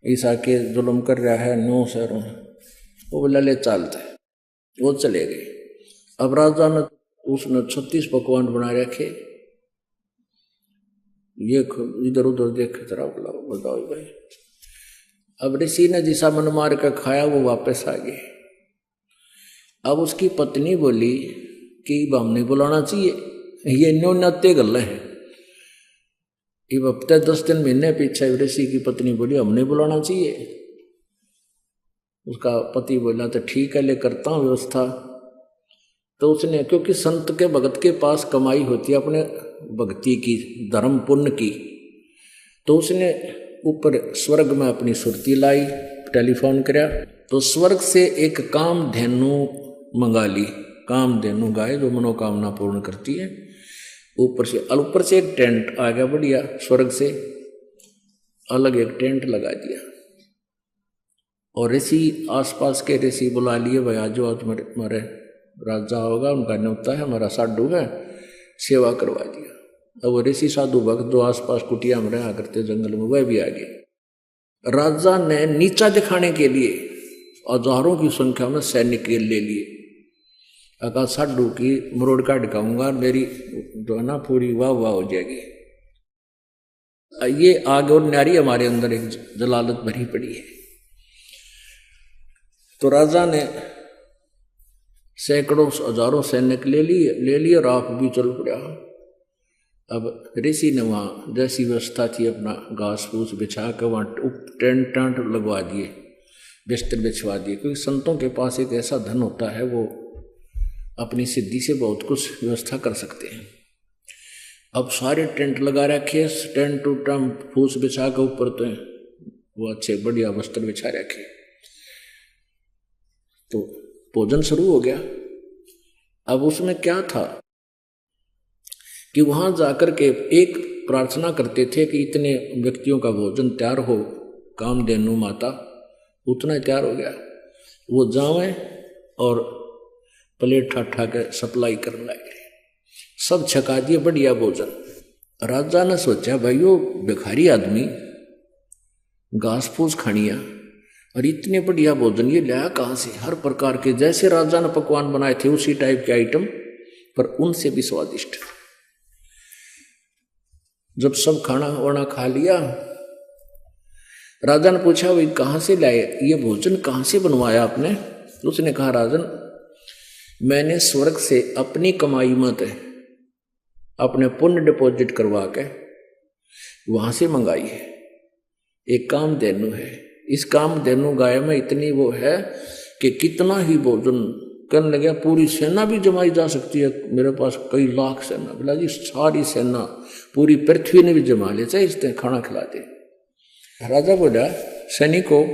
Speaker 1: ईसा के जुल्म कर रहा है नो सर। वो बोला ले चलते, वो चले गए। अब राजा ने उसने 36 पकवान बना रखे, ये इधर उधर देख जरा बताओ भाई। अब ऋषि ने जिसा मन मार कर खाया वो वापस आ गए। अब उसकी पत्नी बोली कि हम नहीं बुलाना चाहिए, ये न्योन्यते गल है। अब हफ्ते 10 दिन महीने पीछे ऋषि की पत्नी बोली हम नहीं बुलाना चाहिए। उसका पति बोला तो ठीक है ले करता हूँ व्यवस्था। तो उसने, क्योंकि संत के भगत के पास कमाई होती है अपने भक्ति की, धर्म पुण्य की, तो उसने ऊपर स्वर्ग में अपनी सुरती लाई, टेलीफोन कराया, तो स्वर्ग से एक कामधेनु मंगा ली। कामधेनु गाय जो मनोकामना पूर्ण करती है। ऊपर से एक टेंट आ गया बढ़िया, स्वर्ग से अलग एक टेंट लगा दिया। और ऋषि आसपास के ऋषि बुला लिए, भाई आज जो आज हमारे राजा होगा, उनका न्योता है, हमारा साधु है, सेवा करवा दिया। अब वो ऋषि साधु भक्त जो आसपास कुटिया में रहा करते जंगल में, वह भी आ गए। राजा ने नीचा दिखाने के लिए हजारों की संख्या में सैनिक ले लिए। अगर साधु की मरोड़ का ढकाऊंगा, मेरी जो है ना पूरी वाह वाह हो जाएगी। ये आग और न्यारी हमारे अंदर एक जलालत भरी पड़ी है। तो राजा ने सैकड़ों हजारों सैनिक ले लिए और आप भी चल पड़ा। अब ऋषि ने वहाँ जैसी व्यवस्था थी अपना घास फूस बिछा कर वहाँ टेंट लगवा दिए, बिस्तर बिछवा दिए, क्योंकि संतों के पास एक ऐसा धन होता है वो अपनी सिद्धि से बहुत कुछ व्यवस्था कर सकते हैं। अब सारे टेंट लगा रखे, टेंट फूस बिछा कर ऊपर तो वो अच्छे बढ़िया वस्त्र बिछा रखे। तो भोजन शुरू हो गया। अब उसमें क्या था कि वहां जाकर के एक प्रार्थना करते थे कि इतने व्यक्तियों का भोजन तैयार हो, कामधेनु माता उतना तैयार हो गया, वो जावे और प्लेट ठाठा के सप्लाई करने लगे। सब छका दिए बढ़िया भोजन। राजा ने सोचा भाई वो भिखारी आदमी घास फूस खानिया और इतने बढ़िया भोजन ये लाया कहाँ से? हर प्रकार के जैसे राजा ने पकवान बनाए थे उसी टाइप के आइटम, पर उनसे भी स्वादिष्ट। जब सब खाना वाना खा लिया, राजा ने पूछा भाई कहाँ से लाए ये भोजन, कहाँ से बनवाया आपने? उसने कहा राजन, मैंने स्वर्ग से अपनी कमाई मत अपने पुण्य डिपॉजिट करवा के वहां से मंगाई है। एक कामधेनु है, इस कामधेनु गाय में इतनी वो है कि कितना ही भोजन करने लगे, पूरी सेना भी जमाई जा सकती है। मेरे पास कई लाख सेना, बोला जी सारी सेना पूरी पृथ्वी ने भी जमा ले, चाहे इसने खाना खिला दे। राजा बोला सैनिकों,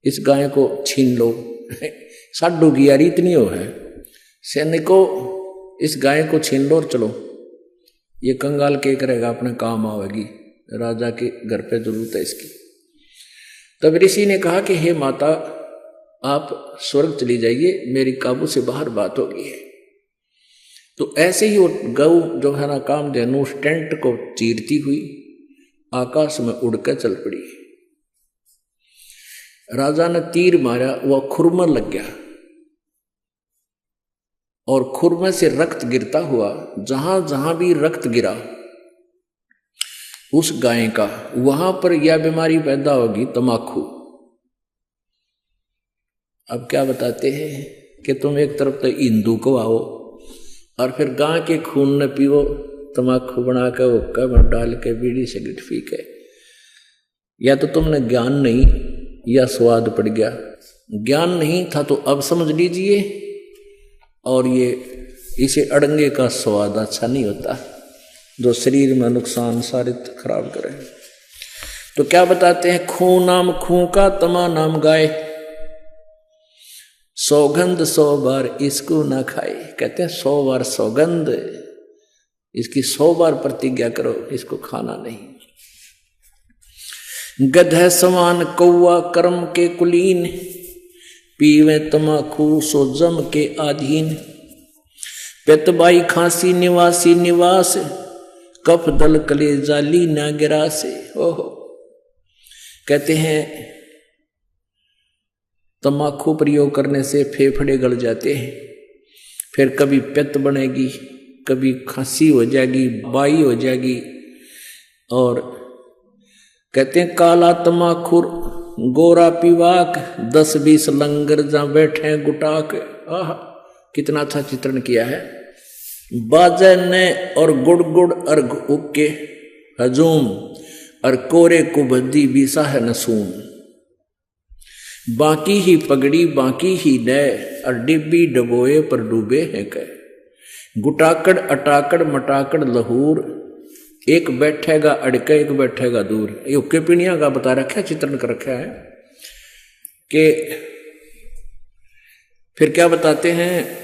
Speaker 1: इस गाय को छीन लो। साडू की यारी इतनी हो है, सैनिकों इस गाय को छीन लो और चलो, ये कंगाल के करेगा, अपने काम आवेगी, राजा के घर पे जरूरत है इसकी। तब ऋषि ने कहा कि हे माता, आप स्वर्ग चली जाइए, मेरी काबू से बाहर बात हो गई है। तो ऐसे ही वो गऊ जो है ना कामधेनु उस टेंट को चीरती हुई आकाश में उड़कर चल पड़ी। राजा ने तीर मारा, वह खुर में लग गया और खुर में से रक्त गिरता हुआ, जहां जहां भी रक्त गिरा उस गाय का, वहां पर यह बीमारी पैदा होगी, तमाकू। अब क्या बताते हैं कि तुम एक तरफ तो हिंदू को आओ और फिर गाय के खून न पियो, तमाकू बना कर हुक्का में डाल के बीड़ी सिगरेट पी के। या तो तुमने ज्ञान नहीं या स्वाद पड़ गया। ज्ञान नहीं था तो अब समझ लीजिए, और ये इसे अड़ंगे का स्वाद अच्छा नहीं होता जो शरीर में नुकसान सारित खराब करे। तो क्या बताते हैं, खून नाम खूं का, तमा नाम गाय, सौगंध 100 बार इसको ना खाए। कहते हैं 100 बार सौगंध, इसकी 100 बार प्रतिज्ञा करो, इसको खाना नहीं। गधे समान कौआ कर्म के कुलीन, पीवे तमाकू सो जम के आधीन। पेतबाई खांसी निवासी निवास, कफ दल कले जाली ना गिरा से। ओहो, कहते हैं तमाकू प्रयोग करने से फेफड़े गल जाते हैं, फिर कभी पित्त बनेगी, कभी खांसी हो जाएगी, बाई हो जाएगी। और कहते हैं काला तमाखुर गोरा पीवाक, 10-20 लंगर जहां बैठे गुटाक। आह, कितना अच्छा चित्रण किया है। बाजे ने और गुड़ गुड़ और उक्के हजूम, और कोरे कुबद्दी बीसा है नसूम। बाकी ही पगड़ी बाकी ही नय, और डिब्बी डबोए पर डूबे हैं कह। गुटाकड़ अटाकड़ मटाकड़ लहूर, एक बैठेगा अड़के एक बैठेगा दूर। ये उक्के पीणिया का बता रखा है, चित्रण कर रखा है। कि फिर क्या बताते हैं,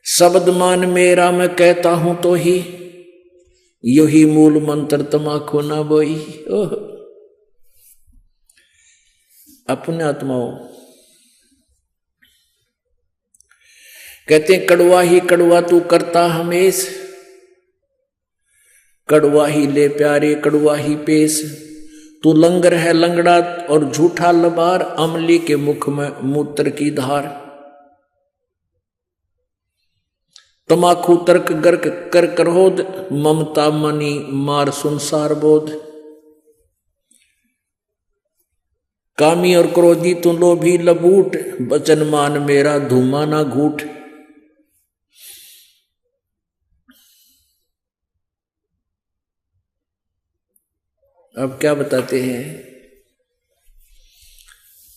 Speaker 1: शब्द मान मेरा मैं कहता हूं तो ही, यो ही मूल मंत्र तमाकू ना बोई। ओह, अपने आत्माओं कहते हैं कड़वा ही कड़वा तू करता हमेश, कड़वा ही ले प्यारे कड़वा ही पेश। तू लंगर है लंगड़ा और झूठा लबार, अमली के मुख में मूत्र की धार। तमाकू तर्क गर्क कर करोध, ममता मनी मार संसार बोध। कामी और क्रोधी तू लोभी लबूट, बचन मान मेरा धूमा ना घूट। अब क्या बताते हैं,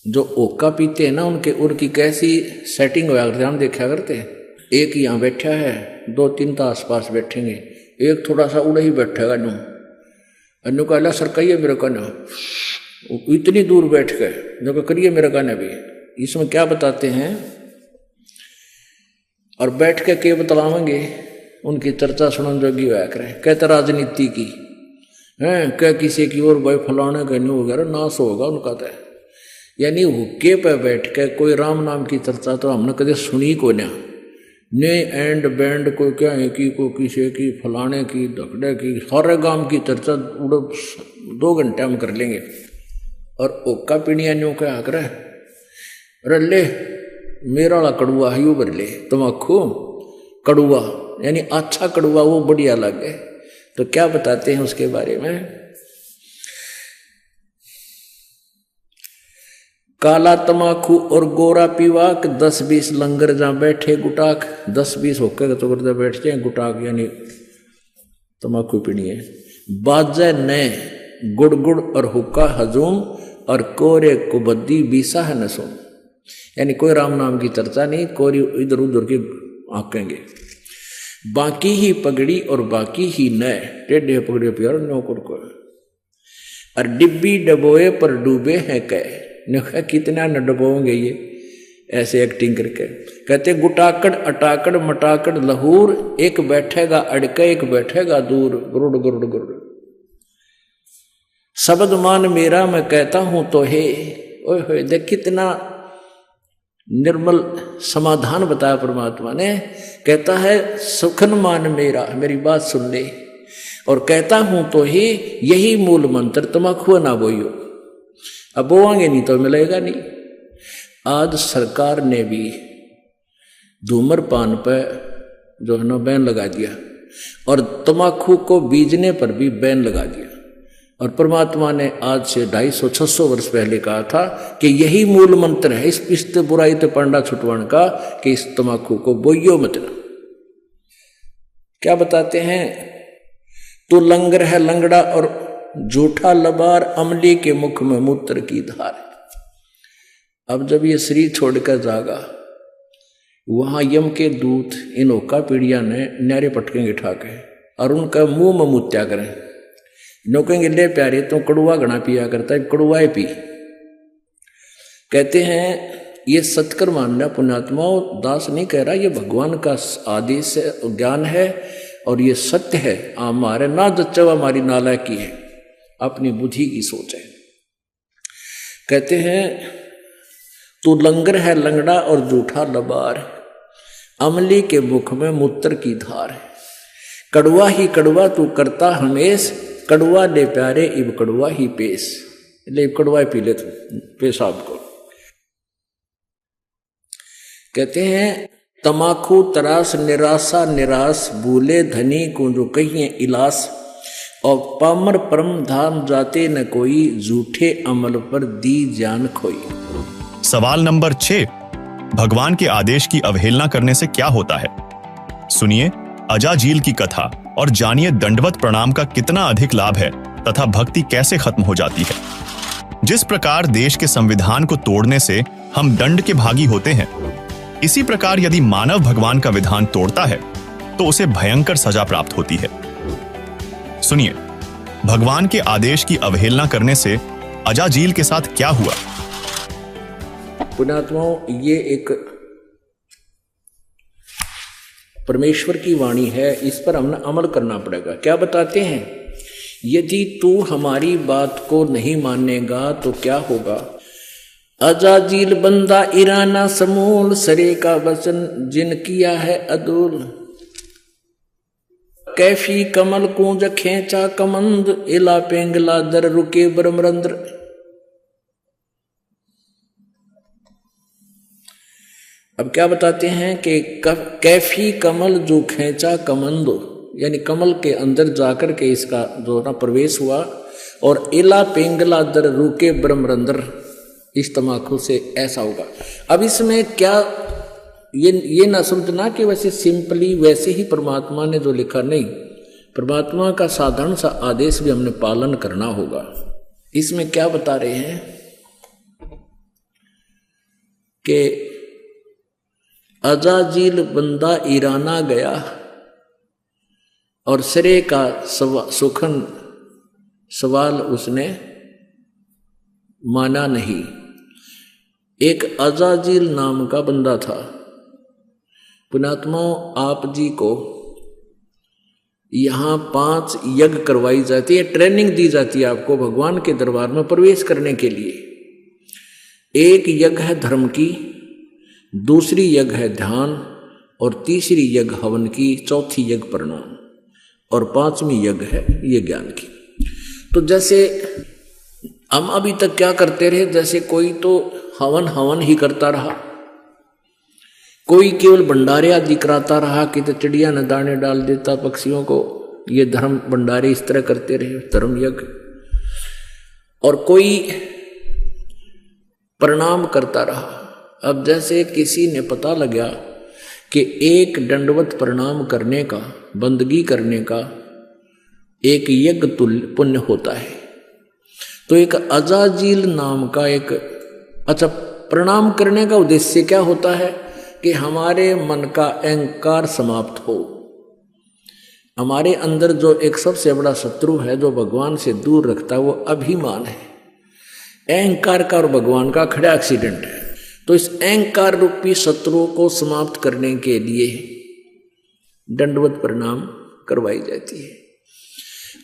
Speaker 1: जो ओका पीते हैं ना उनकी कैसी सेटिंग होया करते, हम देखा करते हैं। एक यहाँ बैठा है, 2-3 तो आसपास बैठेंगे, एक थोड़ा सा उड़ा ही बैठेगा नू, अन्नू कहला सरकाइए मेरे कन्या, इतनी दूर बैठ गए जो करिए मेरे कन्या भी। इसमें क्या बताते हैं, और बैठ के के बतलावेंगे, उनकी चर्चा सुनन जोगी होया करें। कहते राजनीति की है, क्या किसी की और भाई फलाने का नहीं वगैरह नाश होगा उनका। तो यानी हुक्के पे बैठ के कोई राम नाम की चर्चा तो हमने कभी सुनी को ना, ने एंड बैंड कोई क्या है कि कोई किसी की फलाने की धकड़े की, सारे गांव की चर्चा 2 घंटे हम कर लेंगे। और ओका पीणिया न्यू क्या कर अरे ले मेरा वाला कड़ुआ है यू भर ले, तमाकू कड़ुआ यानी अच्छा कड़ुआ वो बढ़िया लगे। तो क्या बताते हैं उसके बारे में, काला तमाकू और गोरा पीवाक 10-20 लंगर जहां बैठे गुटाक 10-20 होकर तो करते बैठ जाए गुटाक यानी तमाकू पीनी है। बाजे ने गुड़ गुड़ और हुक्का हजूम और कोरे कुबद्दी बीसा है नसूम, यानी कोई राम नाम की चर्चा नहीं, कोई इधर उधर की आंकेंगे। बाकी ही पगड़ी और बाकी ही न टेढ़े पगड़े प्यार नौकर को और डिब्बी डबोए पर डूबे हैं कह ने कितना न डबोंगे ये ऐसे एक्टिंग करके। कहते गुटाकड़ अटाकड़ मटाकड़ लहूर एक बैठेगा अड़के एक बैठेगा दूर गुरुड़ गुरुड़ गुरुड़ शब्द मान मेरा मैं कहता हूं तो हे। ओए होए देख कितना निर्मल समाधान बताया परमात्मा ने। कहता है सुखन मान मेरा, मेरी बात सुन ले, और कहता हूं तो ही यही मूल मंत्र तमाकू ना बोइयो। अब बोआंगे नहीं तो मिलेगा नहीं। आज सरकार ने भी धूम्रपान पर जो है ना बैन लगा दिया और तमाकू को बीजने पर भी बैन लगा दिया। और परमात्मा ने आज से 250-600 वर्ष पहले कहा था कि यही मूल मंत्र है इस बुराई तो पंडा छुटवाण का कि इस तमाकू को बोइयो मत ना। क्या बताते हैं, तो लंगर है लंगड़ा और झूठा लबार अमली के मुख में मूत्र की धार। अब जब ये शरीर छोड़कर जागा वहां यम के दूत इन ओका पीड़िया ने न्यारे पटकेंगे ठाके और उनका मुंह में मुत्या करें। नो कहेंगे ले प्यारे तो कड़ुआ घना पिया करता है, कड़ुआ पी। कहते हैं ये सत्कर मानना पुण्यात्माओं, दास नहीं कह रहा, ये भगवान का आदेश है, ज्ञान है और ये सत्य है। हमारे ना जच्चवा हमारी नालायकी है, अपनी बुद्धि की सोच है। कहते हैं तू लंगर है लंगड़ा और झूठा लबार अमली के मुख में मूत्र की धार। कड़वा ही कड़वा तू करता हमेश, कड़वा ले प्यारे इब कड़वा ही पेश। ले कड़वा पी ले तू पेशाब को। कहते हैं तमाकू तरास निराशा निराश भूले धनी को जो कहिए इलास और पामर परम धाम जाते न कोई झूठे अमल पर दी जान खोई।
Speaker 3: सवाल नंबर 6, भगवान के आदेश की अवहेलना करने से क्या होता है? सुनिए अजाजील की कथा और जानिए दंडवत प्रणाम का कितना अधिक लाभ है तथा भक्ति कैसे खत्म हो जाती है। जिस प्रकार देश के संविधान को तोड़ने से हम दंड के भागी होते हैं, इसी प्रकार यदि मानव भगवान का विधान तोड़ता है तो उसे भयंकर सजा प्राप्त होती है। सुनिए भगवान के आदेश की अवहेलना करने से अजाजील के साथ क्या हुआ।
Speaker 1: पुण्यात्माओं, ये एक परमेश्वर की वाणी है, इस पर हमने अमल करना पड़ेगा। क्या बताते हैं, यदि तू हमारी बात को नहीं मानेगा तो क्या होगा। अजाजील बंदा ईराना समूल सरे का वचन जिन किया है अदूल। कैफी कमल कूंज खेचा कमंद इला पेंगला दर रुके ब्रह्मरंद्र। अब क्या बताते हैं कि कैफी कमल जो खेचा कमंदो, यानी कमल के अंदर जाकर के इसका जो ना प्रवेश हुआ, और इला पेंगला दर रुके ब्रह्मरंद्र, इस तमाकू से ऐसा होगा। अब इसमें क्या ये ना समझना कि वैसे सिंपली वैसे ही परमात्मा ने जो लिखा, नहीं, परमात्मा का साधारण सा आदेश भी हमने पालन करना होगा। इसमें क्या बता रहे हैं कि अजाजील बंदा ईराना गया और सिरे का सुखन सवाल उसने माना नहीं। एक अजाजील नाम का बंदा था। पुण्यात्माओं, आप जी को यहां 5 यज्ञ करवाई जाती है, ट्रेनिंग दी जाती है आपको भगवान के दरबार में प्रवेश करने के लिए। एक यज्ञ है धर्म की, दूसरी यज्ञ है ध्यान, और तीसरी यज्ञ हवन की, चौथी यज्ञ प्रणाम, और 5वीं यज्ञ है ये ज्ञान की। तो जैसे हम अभी तक क्या करते रहे, जैसे कोई तो हवन ही करता रहा, कोई केवल भंडारे आदि कराता रहा कि तो चिड़िया न दाने डाल देता पक्षियों को, ये धर्म भंडारे इस तरह करते रहे धर्म यज्ञ। और कोई प्रणाम करता रहा। अब जैसे किसी ने पता लगा कि एक दंडवत प्रणाम करने का, बंदगी करने का एक यज्ञ तुल्य पुण्य होता है, तो एक अजाजील नाम का एक, अच्छा, प्रणाम करने का उद्देश्य क्या होता है कि हमारे मन का अहंकार समाप्त हो। हमारे अंदर जो एक सबसे बड़ा शत्रु है जो भगवान से दूर रखता है वो अभिमान है। अहंकार का और भगवान का खड़ा एक्सीडेंट है। तो इस अहंकार रूपी शत्रु को समाप्त करने के लिए दंडवत प्रणाम करवाई जाती है।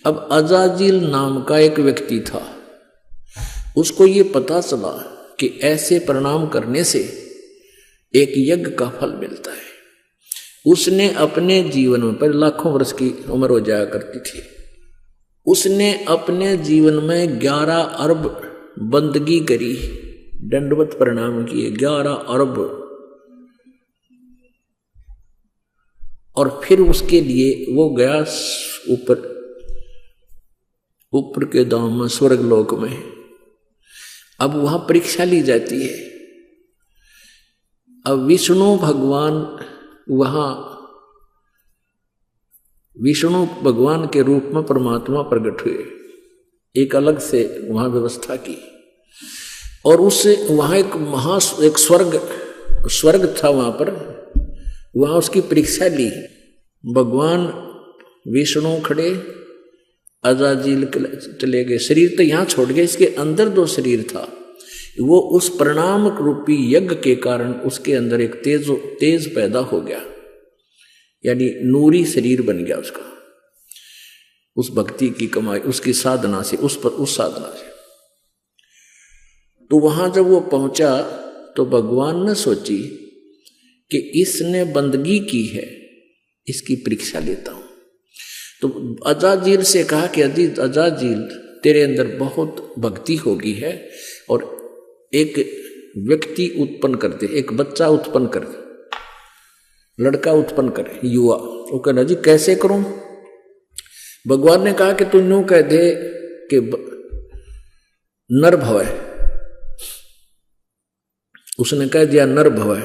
Speaker 1: अब अजाजिल नाम का एक व्यक्ति था, उसको ये पता चला कि ऐसे प्रणाम करने से एक यज्ञ का फल मिलता है। उसने अपने जीवन में, पर लाखों वर्ष की उम्र हो जाया करती थी, उसने अपने जीवन में 11 अरब बंदगी करी, दंडवत प्रणाम किए 11 अरब। और फिर उसके लिए वो गया ऊपर के धाम में, स्वर्ग लोक में। अब वहां परीक्षा ली जाती है। अब विष्णु भगवान वहां, विष्णु भगवान के रूप में परमात्मा प्रकट हुए, एक अलग से वहां व्यवस्था की। और उससे वहां एक स्वर्ग था वहां पर, वहां उसकी परीक्षा ली। भगवान विष्णु खड़े, अजाजील चले गए। शरीर तो यहां छोड़ गए, इसके अंदर जो शरीर था वो उस प्रणाम रूपी यज्ञ के कारण उसके अंदर एक तेज पैदा हो गया, यानी नूरी शरीर बन गया उसका, उस भक्ति की कमाई, उसकी साधना से, उस साधना से। तो वहां जब वो पहुंचा तो भगवान ने सोची कि इसने बंदगी की है, इसकी परीक्षा लेता हूं। तो अजाजील से कहा कि अजाजील, तेरे अंदर बहुत भक्ति होगी है, और एक व्यक्ति उत्पन्न कर दे, एक बच्चा उत्पन्न कर दे, लड़का उत्पन्न करे, युवा। वो कहना जी कैसे करूं? भगवान ने कहा कि तू यूं कह दे कि नर भव है। उसने कह दिया नर भव है।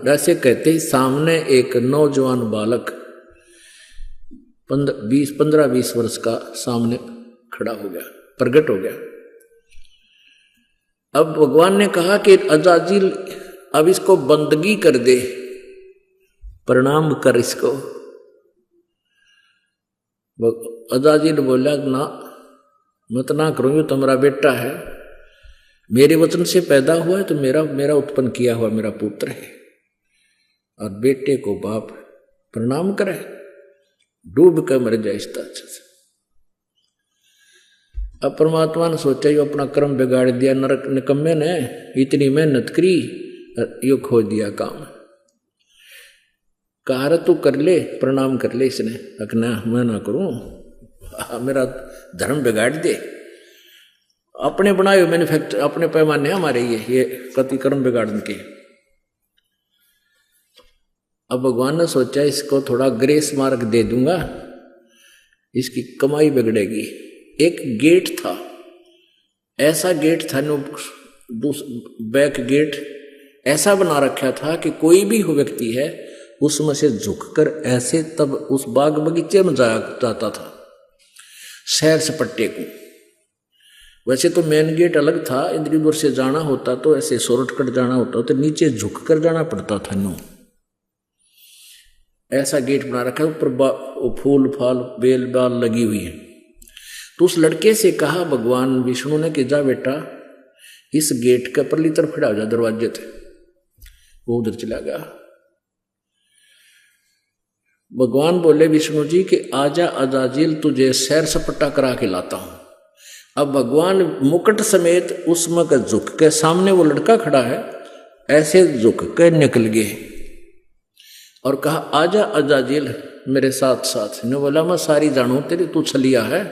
Speaker 1: ऐसे कहते ही सामने एक नौजवान बालक 15-20 वर्ष का सामने खड़ा हो गया, प्रकट हो गया। अब भगवान ने कहा कि अजाजिल अब इसको बंदगी कर दे, प्रणाम कर इसको। अजाजिल बोला ना, मत ना करो, ये तुम्हारा बेटा है, मेरे वचन से पैदा हुआ है, तो मेरा उत्पन्न किया हुआ मेरा पुत्र है, और बेटे को बाप प्रणाम करे, डूब कर मर जाए इसका अच्छा से। अब परमात्मा ने सोचा यो अपना कर्म बिगाड़ दिया, नरक निकम्मे ने इतनी मेहनत करी, यो खो दिया काम। कहा तू कर ले, प्रणाम कर ले। इसने अकना मैं ना करूं, मेरा धर्म बिगाड़ दे। अपने बनाए मैन्युफैक्चर, अपने पैमाने हमारे ये कति कर्म बिगाड़ने के। अब भगवान ने सोचा इसको थोड़ा ग्रेस मार्क दे दूंगा, इसकी कमाई बिगड़ेगी। एक गेट था, ऐसा गेट था, बैक गेट ऐसा बना रखा था कि कोई भी व्यक्ति है उसमें से झुककर ऐसे तब उस बाग बगीचे में जाता था, सैर सपट्टे को। वैसे तो मेन गेट अलग था, इंद्रपुर से जाना होता तो ऐसे शॉर्टकट जाना होता तो नीचे झुककर जाना पड़ता था। नो ऐसा गेट बना रखा, ऊपर फूल फाल बेल बाल लगी हुई है। तो उस लड़के से कहा भगवान विष्णु ने कि जा बेटा इस गेट के परली तरफ खड़ा हो जा, दरवाजे थे। वो उधर चला गया। भगवान बोले विष्णु जी कि आजा अजाजिल, तुझे सैर सपट्टा करा के लाता हूं। अब भगवान मुकुट समेत उसमें का झुक के, सामने वो लड़का खड़ा है, ऐसे झुक के निकल गए और कहा आजा अजाजिल मेरे साथ साथ। ने बोला मैं सारी जानू तेरी, तू छलिया है,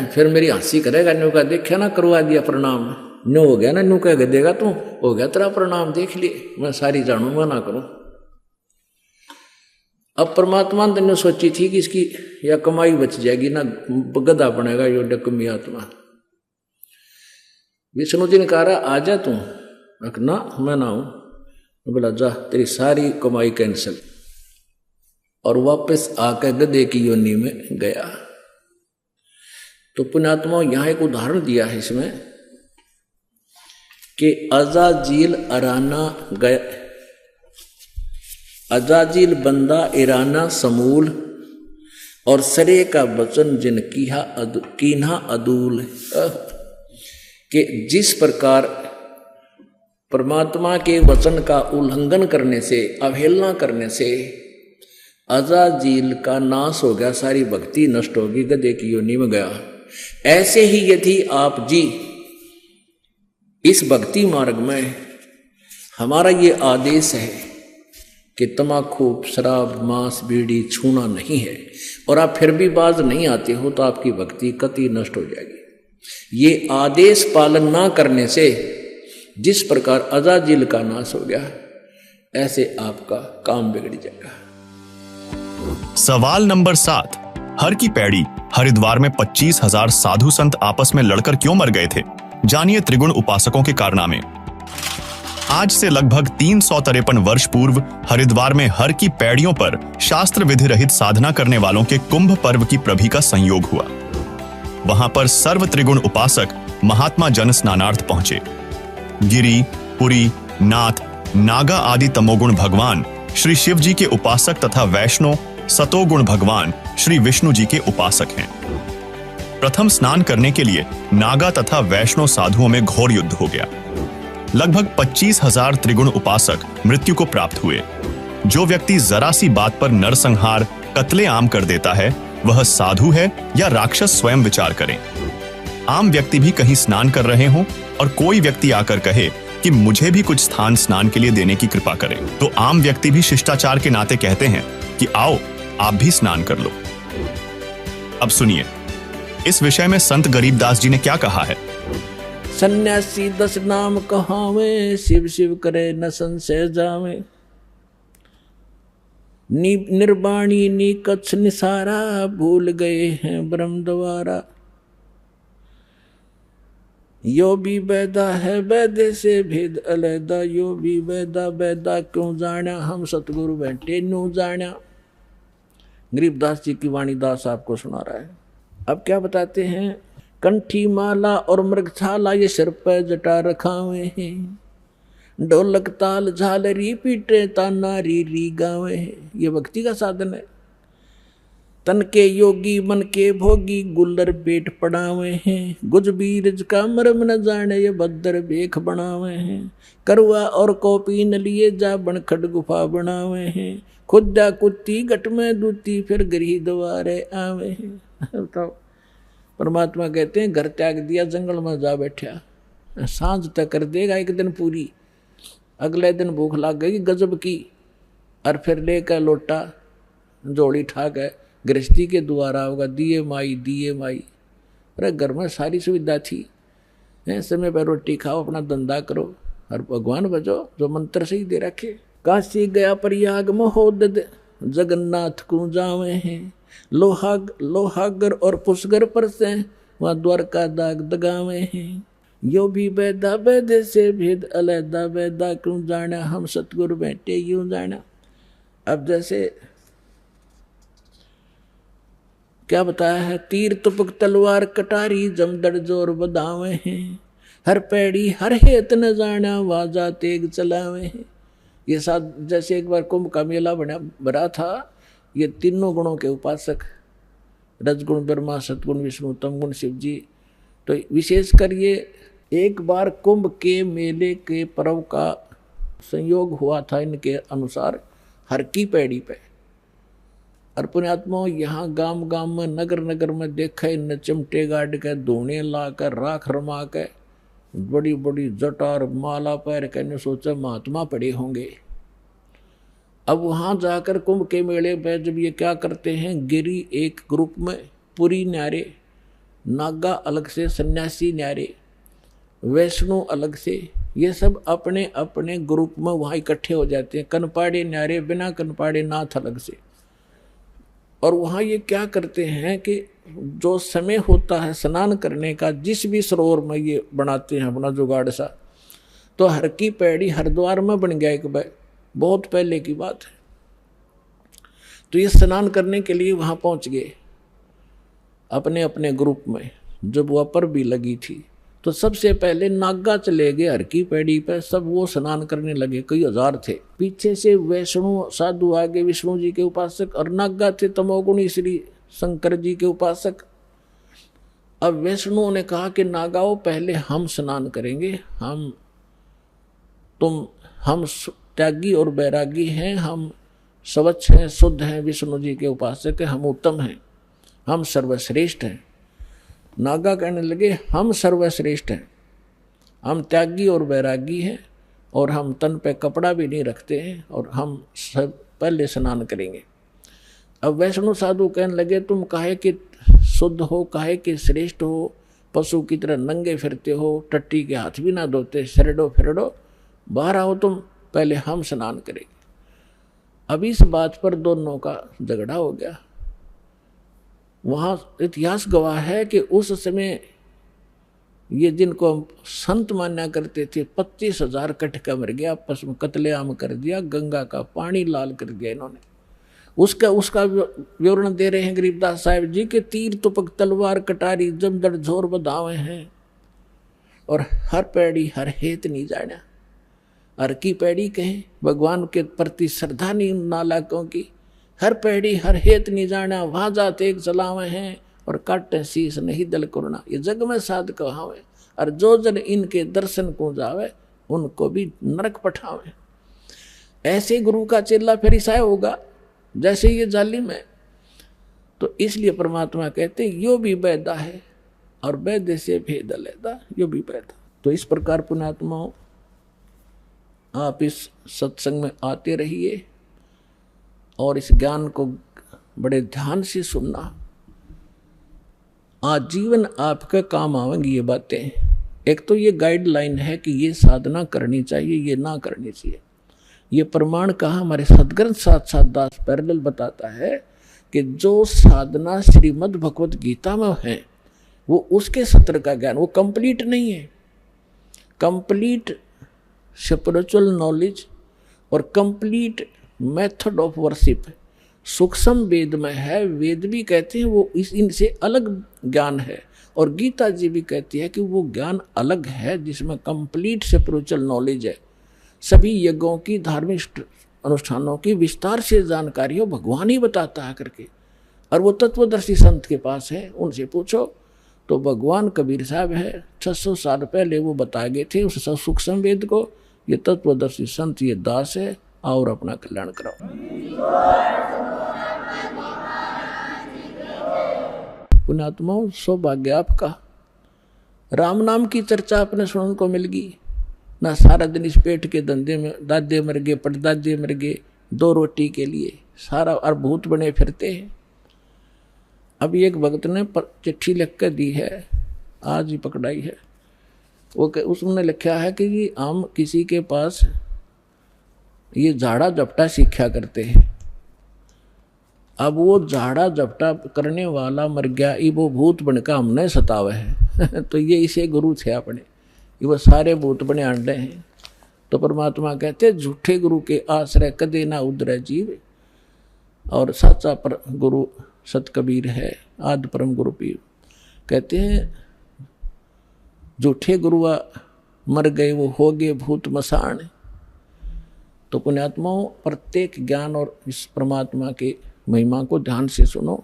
Speaker 1: फिर मेरी हंसी करेगा। न्यू का देखा ना, करवा दिया प्रणाम, न्यू हो गया ना, न्यू कह देगा तू, हो गया तेरा प्रणाम, देख लिए, मैं सारी जानू, मैं ना करूं। अब परमात्मा ने सोची थी कि इसकी या कमाई बच जाएगी ना, गधा बनेगा यो डकमी आत्मा। विष्णु जी ने कहा आ जा तू, ना मैं ना हूं। तो बोला जा तेरी सारी कमाई कैंसिल, और वापस आकर गधे की योनि में गया। तो पुण्यात्मा यहां एक उदाहरण दिया है इसमें कि अजाजील अराना गया, अजाजील बंदा इराना समूल, और सरे का वचन जिन कीन्हा अदूल। कि जिस प्रकार परमात्मा के वचन का उल्लंघन करने से, अवहेलना करने से अजाजील का नाश हो गया, सारी भक्ति नष्ट होगी, गधे की योनि में गया। ऐसे ही यदि आप जी इस भक्ति मार्ग में, हमारा ये आदेश है कि तम्बाकू, शराब, मांस, बीड़ी छूना नहीं है, और आप फिर भी बाज नहीं आते हो तो आपकी भक्ति कतई नष्ट हो जाएगी। ये आदेश पालन ना करने से जिस प्रकार अजाजिल का नाश हो गया, ऐसे आपका काम बिगड़ जाएगा।
Speaker 3: सवाल नंबर 7, हर की पैड़ी हरिद्वार में 25,000 साधु संत आपस में लड़कर क्यों मर गए थे? जानिए त्रिगुण उपासकों के कारनामे। आज से लगभग 353 वर्ष पूर्व हरिद्वार में हर की पैड़ियों पर शास्त्र विधि रहित साधना करने वालों के कुंभ पर्व की प्रभि का संयोग हुआ। वहां पर सर्व त्रिगुण उपासक महात्मा जन स्नानार्थ पहुंचे। गिरि, पुरी, नाथ, नागा आदि तमोगुण भगवान श्री शिव जी के उपासक तथा वैष्णो सतोगुण भगवान श्री विष्णु जी के उपासक हैं। प्रथम स्नान करने के लिए नागा तथा वैष्णो साधुओं में घोर युद्ध हो गया। लगभग 25,000 त्रिगुण उपासक मृत्यु को प्राप्त हुए। जो व्यक्ति जरा सी बात पर नरसंहार, कत्लेआम कर देता है, वह साधु है या राक्षस, स्वयं विचार करें। आम व्यक्ति भी कहीं स्नान कर रहे हों और कोई व्यक्ति आकर कहे कि मुझे भी कुछ स्थान स्नान के लिए देने की कृपा करें, तो आम व्यक्ति भी शिष्टाचार के नाते कहते हैं कि आओ आप भी स्नान कर लो। अब सुनिए इस विषय में संत गरीबदास जी ने क्या कहा है।
Speaker 1: सन्यासी 10 नाम कहावे, शिव शिव करे न संशय जावे। निर्वाणी नी कच्छ निसारा, भूल गए हैं ब्रह्म द्वारा। यो भी वैदा है वैदे से भेद अलैदा, यो भी वैदा वैदा क्यों जाना, हम सतगुरु बैठे न्यू जाना। गरीबदास जी की वाणी दास आपको सुना रहा है। अब क्या बताते हैं, कंठी माला और मृगछाला ये सिर पर जटा रखावे हैं। ढोलक ताल झालरी पीटे ताना री री गावे हैं। ये भक्ति का साधन है। तन के योगी मन के भोगी, गुल्लर पेट पड़ावे हैं। गुज बीरज का मरम न जाने, ये भद्र बेख बनावे हैं। करुआ और कॉपी न लिए जा, बनखड़ गुफा बनावे हैं। खुदा कुत्ती घट में दूती, फिर गृह द्वारे आवे हैं। बताओ, परमात्मा कहते हैं घर त्याग दिया, जंगल में जा बैठा, सांझ तक कर देगा एक दिन पूरी, अगले दिन भूख लग गई गजब की, और फिर लेकर लोटा जोड़ी ठाक है गृहस्थी के द्वारा होगा, दिए माई दिए माई। अरे घर में सारी सुविधा थी, समय पर रोटी खाओ, अपना धंधा करो और भगवान बजो जो मंत्र से ही दे रखे। काशी गया प्रयाग महोदय, जगन्नाथ को जावे हैं। लोहागर और पुष्कर पर से वहाँ द्वारका दाग दगावे हैं। यो भी वैदा वैदे से भेद अलैदा, वैदा क्यों जाना, हम सतगुरु बैठे यूं जाना। अब जैसे क्या बताया है, तीर तुपक तलवार कटारी, जमदड़ जोर बदावे हैं। हर पैड़ी हर हेत न जाना, वाजा तेग चलावे हैं। ये साथ जैसे एक बार कुंभ का मेला भरा था, ये तीनों गुणों के उपासक, रजगुण ब्रह्मा, सतगुण विष्णु, तमगुण शिव जी। तो विशेषकर ये एक बार कुंभ के मेले के पर्व का संयोग हुआ था इनके अनुसार हर की पैड़ी पे। और पुण्यात्मा यहाँ गांव गांव में, नगर नगर में देखा इन चिमटे गाड़ के, धोने ला कर, राख रमा के, बड़ी बड़ी जट और माला पैर के, सोचा महात्मा पड़े होंगे। अब वहाँ जाकर कुंभ के मेले पे जब ये क्या करते हैं, गिरी एक ग्रुप में, पुरी न्यारे, नागा अलग से, सन्यासी न्यारे, वैष्णो अलग से, ये सब अपने अपने ग्रुप में वहाँ इकट्ठे हो जाते हैं। कनपाड़े न्यारे, बिना कनपाड़े नाथ अलग से। और वहाँ ये क्या करते हैं कि जो समय होता है स्नान करने का, जिस भी सरोवर में ये बनाते हैं अपना जुगाड़ सा, तो हर की पैड़ी हरिद्वार में बन गया एक बार, बहुत पहले की बात है। तो ये स्नान करने के लिए वहाँ पहुँच गए अपने अपने ग्रुप में। जब वह पर भी लगी थी तो सबसे पहले नागा चले गए हर की पैड़ी पे, सब वो स्नान करने लगे, कई हजार थे। पीछे से वैष्णु साधु आगे विष्णु जी के उपासक, और नागा थे तमोगुणी श्री शंकर जी के उपासक। अब वैष्णु ने कहा कि नागाओं पहले हम स्नान करेंगे, हम त्यागी और बैरागी हैं, हम स्वच्छ हैं, शुद्ध हैं, विष्णु जी के उपासक हैं, हम उत्तम हैं, हम सर्वश्रेष्ठ हैं। नागा कहने लगे हम सर्वश्रेष्ठ हैं, हम त्यागी और बैरागी हैं, और हम तन पे कपड़ा भी नहीं रखते हैं, और हम सब पहले स्नान करेंगे। अब वैष्णु साधु कहने लगे तुम काहे कि शुद्ध हो, काहे कि श्रेष्ठ हो, पशु की तरह नंगे फिरते हो, टट्टी के हाथ भी ना धोते, शरडो फिरडो, बाहर आओ तुम, पहले हम स्नान करेंगे। अब इस बात पर दोनों का झगड़ा हो गया। वहाँ इतिहास गवाह है कि उस समय ये जिनको हम संत माना करते थे 25,000 कटका मर गया, आपस में कत्लेआम कर दिया, गंगा का पानी लाल कर दिया इन्होंने। उसका विवरण दे रहे हैं गरीबदास साहिब जी के तीर तुपक तलवार कटारी जमदड़ झोर बधावे हैं, और हर पैड़ी हर हेत नहीं जाना। हर की पैड़ी कहें भगवान के प्रति श्रद्धा नहीं नालाकों की, हर पैड़ी हर हेत नहीं जाना, वहां जाते एक चलावे हैं और काटे शीस नहीं दल करुणा, ये जग में साध कहावे, और जो जन इनके दर्शन को जावे उनको भी नरक पठावे। ऐसे गुरु का चेला फिर ईसाई होगा जैसे ये जालिम है। तो इसलिए परमात्मा कहते यो भी वैदा है और वैद्य से भेद लेदा, यो भी वैदा। तो इस प्रकार पुण्यात्माओं आप इस सत्संग में आते रहिए और इस ज्ञान को बड़े ध्यान से सुनना, आजीवन आपके काम आवेंगी ये बातें। एक तो ये गाइडलाइन है कि ये साधना करनी चाहिए, ये ना करनी चाहिए। ये प्रमाण कहा हमारे सदग्रंथ साक्षात दास पैरेलल बताता है कि जो साधना श्रीमद् भगवत गीता में है वो उसके सत्र का ज्ञान, वो कंप्लीट नहीं है। कंप्लीट स्पिरिचुअल नॉलेज और कंप्लीट मेथड ऑफ वर्शिप सूक्ष्म वेद में है। वेद भी कहते हैं वो इनसे अलग ज्ञान है, और गीता जी भी कहती है कि वो ज्ञान अलग है जिसमें कंप्लीट स्पिरिचुअल नॉलेज है। सभी यज्ञों की, धार्मिक अनुष्ठानों की विस्तार से जानकारी हो भगवान ही बताता है करके, और वो तत्वदर्शी संत के पास है, उनसे पूछो। तो भगवान कबीर साहब है 600 साल पहले वो बताए गए थे उस सूक्ष्म वेद को। ये तत्वदर्शी संत ये दास है, और अपना कल्याण कराओ। पुण्यात्माओं सौभाग्य आपका, राम नाम की चर्चा अपने सुनने को मिल गई ना। सारा दिन इस पेट के धंधे में दादे मर गए, पड़दादे मर गए, 2 रोटी के लिए सारा और भूत बने फिरते हैं। अभी एक भक्त ने चिट्ठी लिख कर दी है, आज ही पकड़ाई है। वो उसने लिखा है कि ये हम किसी के पास ये झाड़ा झपटा सीखा करते हैं। अब वो झाड़ा झपटा करने वाला मर गया, ये वो भूत बनकर हमने सतावे है तो ये इसे गुरु थे अपने, ये वो सारे भूत बने अंडे हैं। तो परमात्मा कहते झूठे गुरु के आश्रय कदे ना उदरे जीव, और सच्चा पर गुरु सत कबीर है, आदि परम गुरु पीर। कहते हैं झूठे गुरुआ मर गए, वो हो गए भूत मसान। तो पुण्यात्माओं प्रत्येक ज्ञान और इस परमात्मा के महिमा को ध्यान से सुनो।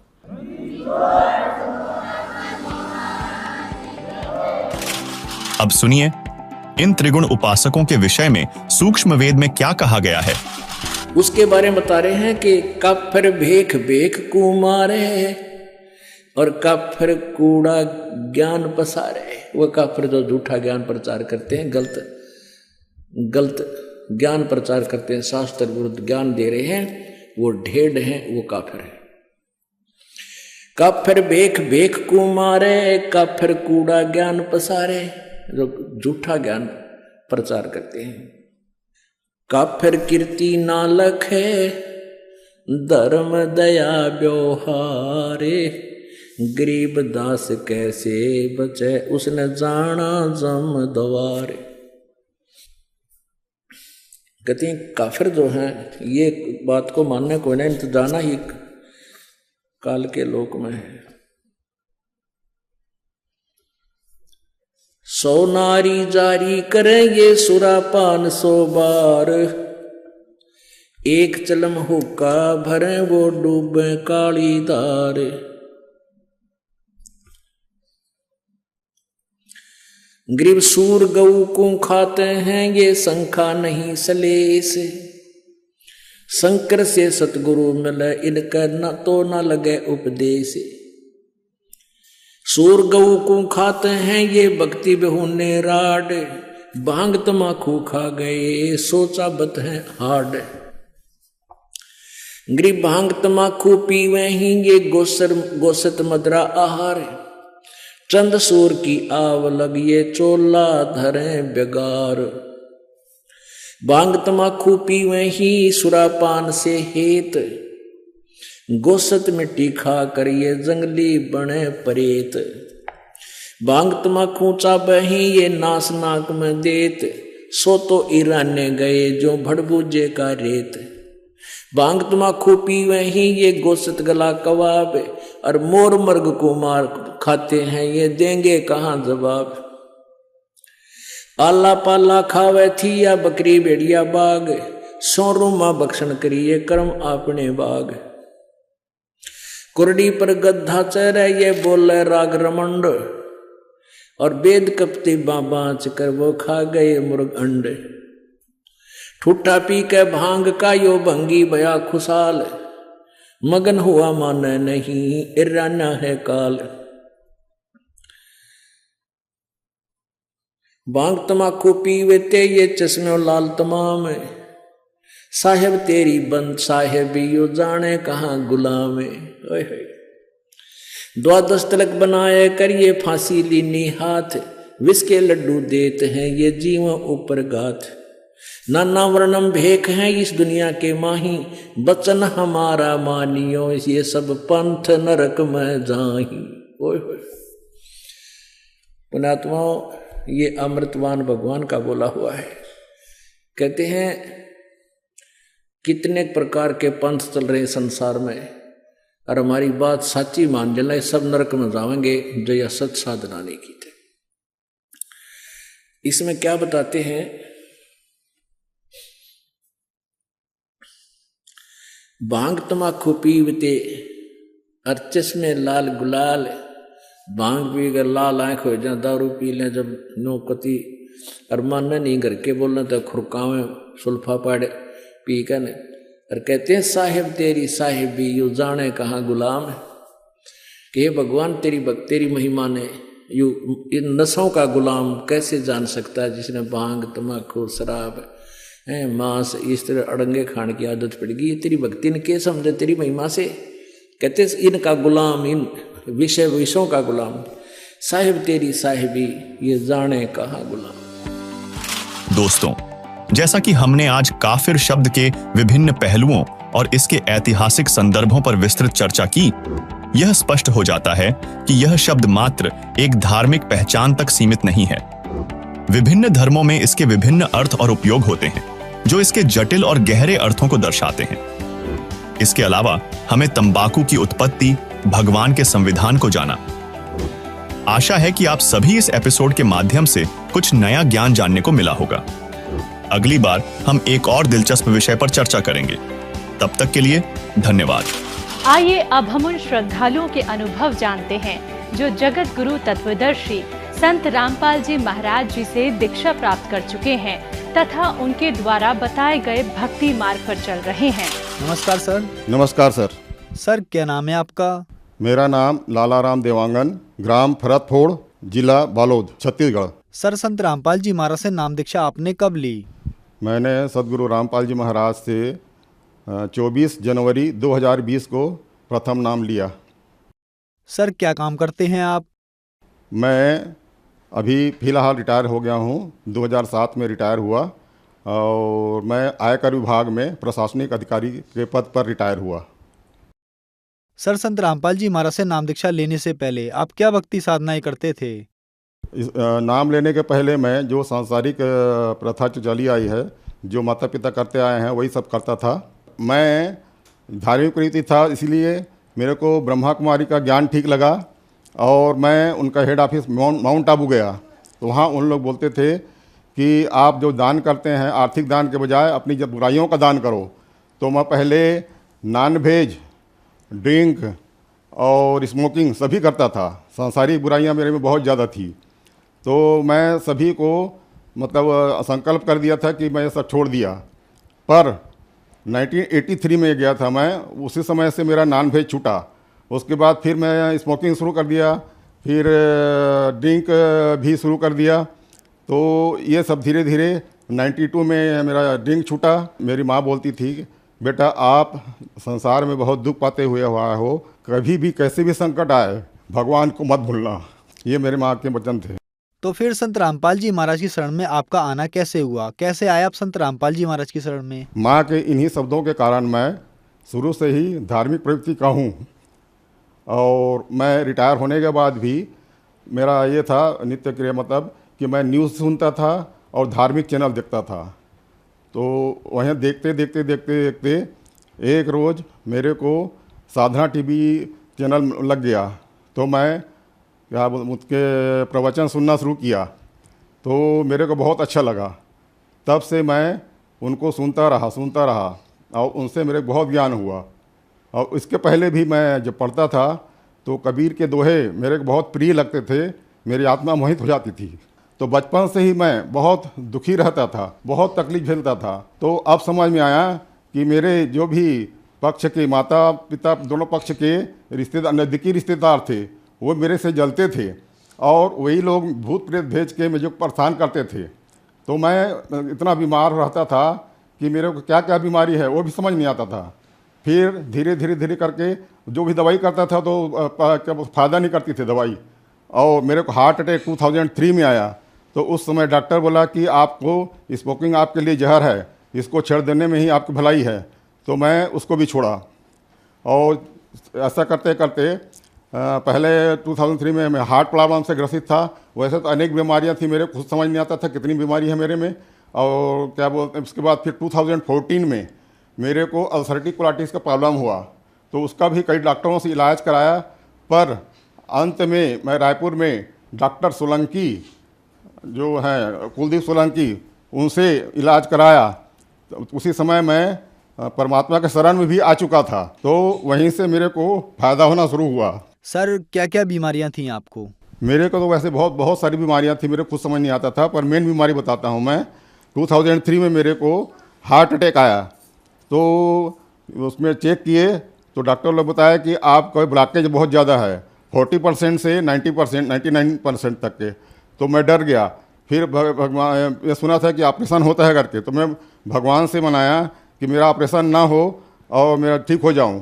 Speaker 3: अब सुनिए इन त्रिगुण उपासकों के विषय में सूक्ष्म वेद में क्या कहा गया है।
Speaker 1: उसके बारे में बता रहे हैं कि काफिर भेख भेख कुमारे और काफिर कूड़ा ज्ञान पसारे। वो काफिर जो झूठा ज्ञान प्रचार करते हैं, गलत ज्ञान प्रचार करते हैं, शास्त्र विरुद्ध ज्ञान दे रहे हैं, वो ढेड़ हैं, वो काफिर है। काफिर भेख भेख कुमारे, काफिर कूड़ा ज्ञान पसारे, जो झूठा ज्ञान प्रचार करते हैं। काफिर कीर्ति ना लखे, धर्म दया व्यवहारे, गरीब दास कैसे बचे उसने जाना जम द्वारे। कहते हैं काफिर जो हैं ये बात को मानने को नहीं, तो जाना ही काल के लोक में है। 100 नारी जारी करेंगे सुरापान 100 बार, एक चलम हुक्का भरे वो डूबे काली धार। गरीब सूर गऊ को खाते हैं ये शंखा नहीं सलेस, शंकर से सतगुरु मिले इनका न तो न लगे उपदेश। सूर गऊ को खाते हैं ये भक्ति बेहुने राड, भांग तमाकू खा गए सोचा बत है हाड। गरीब भांग तमाकू पीवे ही ये गोसत मदरा आहार, चंद सूर की आव लगिए चोला धरे बेगार। भांग तमाकू पीवे ही सुरापान से हेत, गोसत मिट्टी खा कर ये जंगली बने परेत। भांग तमाकू चाबे ही ये नास नाक में देत, सो तो ईराने गए जो भड़बूजे का रेत। भांग तमाकू पीवे ही ये गोसत गला कबाब, और मोर मर्ग को मार खाते हैं ये देंगे कहाँ जवाब। आला पाला खावे थी या बकरी भेड़िया बाग, सोरू माँ बख्शन करिए कर्म आपने बाग। कुरडी पर गद्धा चरे ये बोले राग रमंड, और वेद कपते बाँच कर वो खा गए मुर्ग अंड। ठुट्ठा पी के भांग का यो भंगी भया खुशाल, मगन हुआ माने नहीं इराना है काल। भांग तमाकू पीवे ते ये चश्मे लाल तमाम, साहेब तेरी बंद साहेब यो जाने कहाँ गुलाम। 12 तिलक बनाए करिए फांसी लीनी हाथ, विष के लड्डू देते हैं ये जीव ऊपर गाथ। नाना वर्णम भेख है इस दुनिया के माही, बचन हमारा मानियो ये सब पंथ नरक में जाही। ओए होए पुणात्माओं, ये अमृतवान भगवान का बोला हुआ है। कहते हैं कितने प्रकार के पंथ चल रहे संसार में, और हमारी बात सच्ची मान लेना सब नरक में जाएंगे जो यह सच साधना नहीं की थे। इसमें क्या बताते हैं, भांग तमाकू पीवते और चश्मे लाल गुलाल, भांग पी कर लाल आंख हो जाए, दारू पी लें जब नौकती और मानना नहीं घर के बोलना तो खुरकावे सुल्फा पाड़ पी कर। और कहते हैं साहेब तेरी साहेबी यू जाने कहाँ गुलाम, कि हे भगवान तेरी महिमा ने यू इन नशों का गुलाम कैसे जान सकता है जिसने भांग तमाकू शराब मांस इस तरह अड़ंगे खाने की आदत पड़ गई। तेरी भक्ति ने क्या समझे तेरी महिमा से। कहते इनका गुलाम, इन विषयों का गुलाम, साहिब तेरी साहिबी ये जाने कहाँ गुलाम।
Speaker 3: दोस्तों, जैसा कि हमने आज काफिर शब्द के विभिन्न पहलुओं और इसके ऐतिहासिक संदर्भों पर विस्तृत चर्चा की, यह स्पष्ट हो जाता है कि यह शब्द मात्र एक धार्मिक पहचान तक सीमित नहीं है। विभिन्न धर्मों में इसके विभिन्न अर्थ और उपयोग होते हैं जो इसके जटिल और गहरे अर्थों को दर्शाते हैं। इसके अलावा हमें तंबाकू की उत्पत्ति, भगवान के संविधान को जाना। आशा है कि आप सभी इस एपिसोड के माध्यम से कुछ नया ज्ञान जानने को मिला होगा। अगली बार हम एक और दिलचस्प विषय पर चर्चा करेंगे। तब तक के लिए धन्यवाद।
Speaker 4: आइए अब हम उन श्रद्धालुओं के अनुभव जानते हैं जो जगत गुरु तत्वदर्शी संत रामपाल जी महाराज जी से दीक्षा प्राप्त कर चुके हैं तथा उनके द्वारा बताए गए भक्ति मार्ग पर चल रहे हैं।
Speaker 5: नमस्कार सर।
Speaker 6: नमस्कार सर।
Speaker 5: सर क्या नाम है आपका?
Speaker 6: मेरा नाम लालाराम देवांगन, ग्राम फरतफोड़, जिला बालोद, छत्तीसगढ़।
Speaker 5: सर संत रामपाल जी महाराज से नाम दीक्षा आपने कब ली?
Speaker 6: मैंने सदगुरु रामपाल जी महाराज से 24 जनवरी 2020 को प्रथम नाम लिया।
Speaker 5: सर क्या काम करते हैं आप?
Speaker 6: मैं अभी फ़िलहाल रिटायर हो गया हूँ। 2007 में रिटायर हुआ। और मैं आयकर विभाग में प्रशासनिक अधिकारी के पद पर रिटायर हुआ।
Speaker 5: सर, संत रामपाल जी महाराज से नाम दीक्षा लेने से पहले आप क्या भक्ति साधनाएं करते थे?
Speaker 6: नाम लेने के पहले मैं जो सांसारिक प्रथा जो चली आई है, जो माता पिता करते आए हैं, वही सब करता था। मैं धार्मिक प्रवृत्ति था, इसलिए मेरे को ब्रह्मा कुमारी का ज्ञान ठीक लगा और मैं उनका हेड ऑफिस माउंट आबू गया। तो वहाँ उन लोग बोलते थे कि आप जो दान करते हैं आर्थिक दान के बजाय अपनी जब बुराइयों का दान करो। तो मैं पहले नॉन वेज, ड्रिंक और स्मोकिंग सभी करता था। सांसारिक बुराइयाँ मेरे में बहुत ज़्यादा थी। तो मैं सभी को मतलब संकल्प कर दिया था कि मैं ये सब छोड़ दिया। पर 1983 में गया था मैं, उसी समय से मेरा नॉन वेज छूटा। उसके बाद फिर मैं स्मोकिंग शुरू कर दिया, फिर ड्रिंक भी शुरू कर दिया। तो ये सब धीरे धीरे 92 में मेरा ड्रिंक छूटा। मेरी माँ बोलती थी, बेटा आप संसार में बहुत दुख पाते हुए हुआ हो, कभी भी कैसे भी संकट आए भगवान को मत भूलना। ये मेरे माँ के वचन थे।
Speaker 5: तो फिर संत रामपाल जी महाराज की शरण में आपका आना कैसे हुआ? कैसे आए आप संत रामपाल जी महाराज की शरण में?
Speaker 6: माँ के इन्हीं शब्दों के कारण मैं शुरू से ही धार्मिक प्रवृत्ति का हूँ। और मैं रिटायर होने के बाद भी मेरा ये था नित्य क्रिया, मतलब कि मैं न्यूज़ सुनता था और धार्मिक चैनल देखता था। तो वहीं देखते देखते देखते देखते एक रोज़ मेरे को साधना टीवी चैनल लग गया। तो मैं उसके प्रवचन सुनना शुरू किया, तो मेरे को बहुत अच्छा लगा। तब से मैं उनको सुनता रहा और उनसे मेरे को बहुत ज्ञान हुआ। और इसके पहले भी मैं जब पढ़ता था तो कबीर के दोहे मेरे को बहुत प्रिय लगते थे, मेरी आत्मा मोहित हो जाती थी। तो बचपन से ही मैं बहुत दुखी रहता था, बहुत तकलीफ झेलता था। तो अब समझ में आया कि मेरे जो भी पक्ष के माता पिता दोनों पक्ष के रिश्तेदार, नज़दीकी रिश्तेदार थे, वो मेरे से जलते थे और वही लोग भूत प्रेत भेज के मुझे परेशान करते थे। तो मैं इतना बीमार रहता था कि मेरे को क्या क्या बीमारी है वो भी समझ नहीं आता था। फिर धीरे धीरे करके जो भी दवाई करता था तो फ़ायदा नहीं करती थी दवाई। और मेरे को हार्ट अटैक 2003 में आया। तो उस समय डॉक्टर बोला कि आपको स्मोकिंग आपके लिए जहर है, इसको छेड़ देने में ही आपकी भलाई है। तो मैं उसको भी छोड़ा। और ऐसा करते करते पहले 2003 में मैं हार्ट प्रॉब्लम से ग्रसित था। वैसे तो अनेक बीमारियां थी, मेरे को खुद समझ नहीं आता था कितनी बीमारी है मेरे में। और क्या बोलते हैं, उसके बाद फिर 2014 में मेरे को अल्सरेटिव कोलाइटिस का प्रॉब्लम हुआ। तो उसका भी कई डॉक्टरों से इलाज कराया, पर अंत में मैं रायपुर में डॉक्टर सोलंकी जो हैं कुलदीप सोलंकी, उनसे इलाज कराया। तो उसी समय मैं परमात्मा के शरण में भी आ चुका था। तो वहीं से मेरे को फ़ायदा होना शुरू हुआ।
Speaker 5: सर, क्या क्या बीमारियां थी आपको?
Speaker 6: मेरे को तो वैसे बहुत सारी बीमारियां थी, मेरे को खुद समझ नहीं आता था। पर मेन बीमारी बताता हूं मैं। 2003 में मेरे को हार्ट अटैक आया। तो उसमें चेक किए तो डॉक्टर लोग बताया कि आपका ब्लॉकेज बहुत ज़्यादा है, 40% से 90%, 99% तक के। तो मैं डर गया। फिर भगवान, ये सुना था कि ऑपरेशन होता है करके, तो मैं भगवान से मनाया कि मेरा ऑपरेशन ना हो और मेरा ठीक हो जाऊं।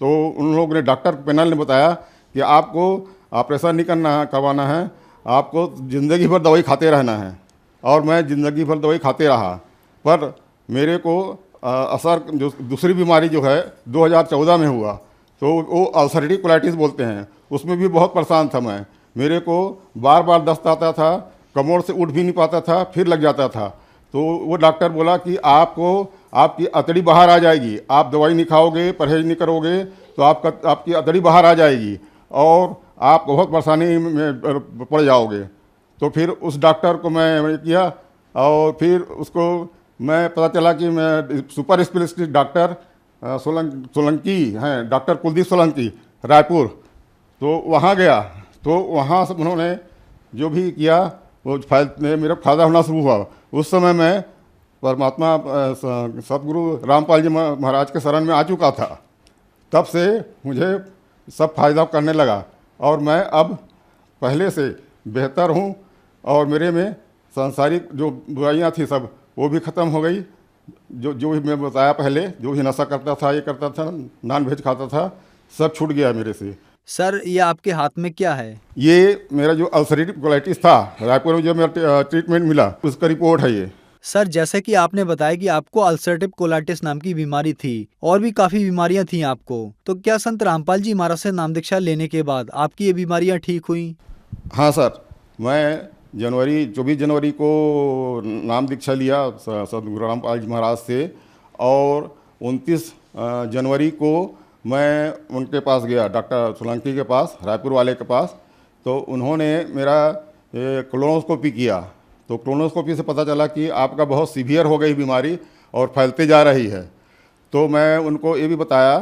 Speaker 6: तो उन लोगों ने, डॉक्टर पैनल ने बताया कि आपको ऑपरेशन नहीं करवाना है, आपको ज़िंदगी भर दवाई खाते रहना है। और मैं ज़िंदगी भर दवाई खाते रहा। पर मेरे को असर जो दूसरी बीमारी जो है 2014 में हुआ, तो वो अल्सरेटिव कोलाइटिस बोलते हैं, उसमें भी बहुत परेशान था मैं। मेरे को बार बार दस्त आता था, कमर से उठ भी नहीं पाता था, फिर लग जाता था। तो वो डॉक्टर बोला कि आपको आपकी अतड़ी बाहर आ जाएगी, आप दवाई नहीं खाओगे, परहेज नहीं करोगे तो आपकी अतड़ी बाहर आ जाएगी और आप बहुत परेशानी में पड़ जाओगे। तो फिर उस डॉक्टर को मैं किया और फिर उसको मैं पता चला कि मैं सुपर स्पेशलिस्ट डॉक्टर सोलंकी हैं, डॉक्टर कुलदीप सोलंकी, रायपुर। तो वहाँ गया। तो वहाँ से उन्होंने जो भी किया वो मेरा फ़ायदा होना शुरू हुआ। उस समय मैं परमात्मा सतगुरु रामपाल जी महाराज के शरण में आ चुका था। तब से मुझे सब फायदा करने लगा और मैं अब पहले से बेहतर हूँ। और मेरे में सांसारिक जो बुराइयाँ थी सब वो भी ख़त्म हो गई। जो भी मैं बताया पहले, जो भी नशा करता था, ये करता था, नॉन वेज खाता था, सब छूट गया मेरे से।
Speaker 5: सर, ये आपके हाथ में क्या है?
Speaker 6: ये मेरा जो अल्सरेटिव कोलाइटिस था, रायपुर में जो मेरा ट्रीटमेंट मिला, उसका रिपोर्ट है ये।
Speaker 5: सर, जैसे कि आपने बताया कि आपको अल्सरेटिव कोलाइटिस नाम की बीमारी थी और भी काफी बीमारियां थी आपको, तो क्या संत रामपाल जी महाराज से नाम दीक्षा लेने के बाद आपकी ये बीमारियां ठीक हुई?
Speaker 6: हाँ सर, मैं 24 जनवरी को नाम दीक्षा लिया सदगुरु रामपाल जी महाराज से, और 29 जनवरी को मैं उनके पास गया, डॉक्टर सोलंकी के पास, रायपुर वाले के पास। तो उन्होंने मेरा कोलोनोस्कोपी किया, तो कोलोनोस्कोपी से पता चला कि आपका बहुत सीवियर हो गई बीमारी और फैलते जा रही है। तो मैं उनको ये भी बताया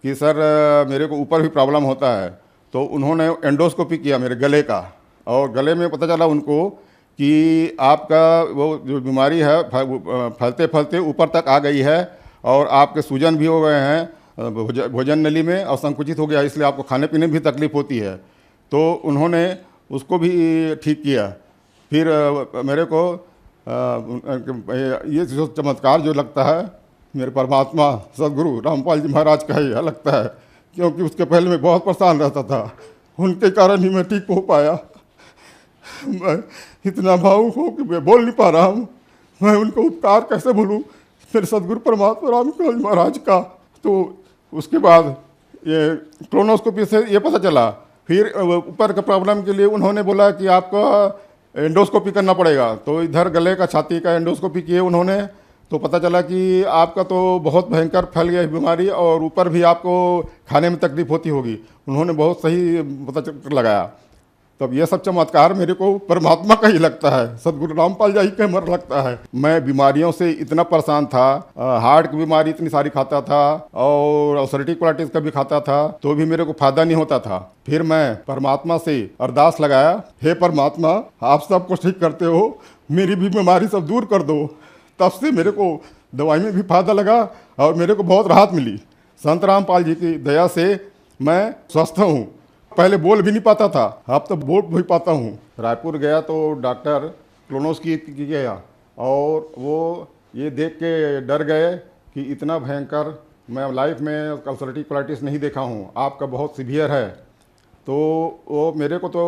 Speaker 6: कि सर मेरे को ऊपर भी प्रॉब्लम होता है। तो उन्होंने एंडोस्कोपी किया मेरे गले का, और गले में पता चला उनको कि आपका वो जो बीमारी है फैलते फैलते ऊपर तक आ गई है, और आपके सूजन भी हो गए हैं भोजन नली में, और संकुचित हो गया, इसलिए आपको खाने पीने में भी तकलीफ होती है। तो उन्होंने उसको भी ठीक किया। फिर मेरे को ये जो चमत्कार जो लगता है मेरे परमात्मा सदगुरु रामपाल जी महाराज का ही लगता है, क्योंकि उसके पहले मैं बहुत परेशान रहता था, उनके कारण ही मैं ठीक हो पाया। मैं इतना भावुक हूँ कि मैं बोल नहीं पा रहा हूँ। मैं उनको उपकार कैसे भूलूँ, मेरे सदगुरु परमात्मा रामपाल जी महाराज का। तो उसके बाद ये कोलोनोस्कोपी से ये पता चला। फिर ऊपर का प्रॉब्लम के लिए उन्होंने बोला कि आपका एंडोस्कोपी करना पड़ेगा। तो इधर गले का, छाती का एंडोस्कोपी किए उन्होंने, तो पता चला कि आपका तो बहुत भयंकर फैल गया बीमारी, और ऊपर भी आपको खाने में तकलीफ होती होगी। उन्होंने बहुत सही पता लगाया। तब ये सब चमत्कार मेरे को परमात्मा का ही लगता है, सदगुरु रामपाल जी का मर लगता है। मैं बीमारियों से इतना परेशान था, हार्ट की बीमारी इतनी सारी खाता था और अल्सरेटिव कोलाइटिस का भी खाता था, तो भी मेरे को फायदा नहीं होता था। फिर मैं परमात्मा से अरदास लगाया, हे परमात्मा आप सब कुछ ठीक करते हो, मेरी भी बीमारी सब दूर कर दो। तब से मेरे को दवाई में भी फायदा लगा और मेरे को बहुत राहत मिली। संत रामपाल जी की दया से मैं स्वस्थ हूँ। पहले बोल भी नहीं पाता था, अब तो बोल भी पाता हूँ। रायपुर गया तो डॉक्टर कोलोनोस्कोपी गया, और वो ये देख के डर गए कि इतना भयंकर मैं लाइफ में अल्सरेटिव कोलाइटिस नहीं देखा हूँ, आपका बहुत सीवियर है। तो वो मेरे को तो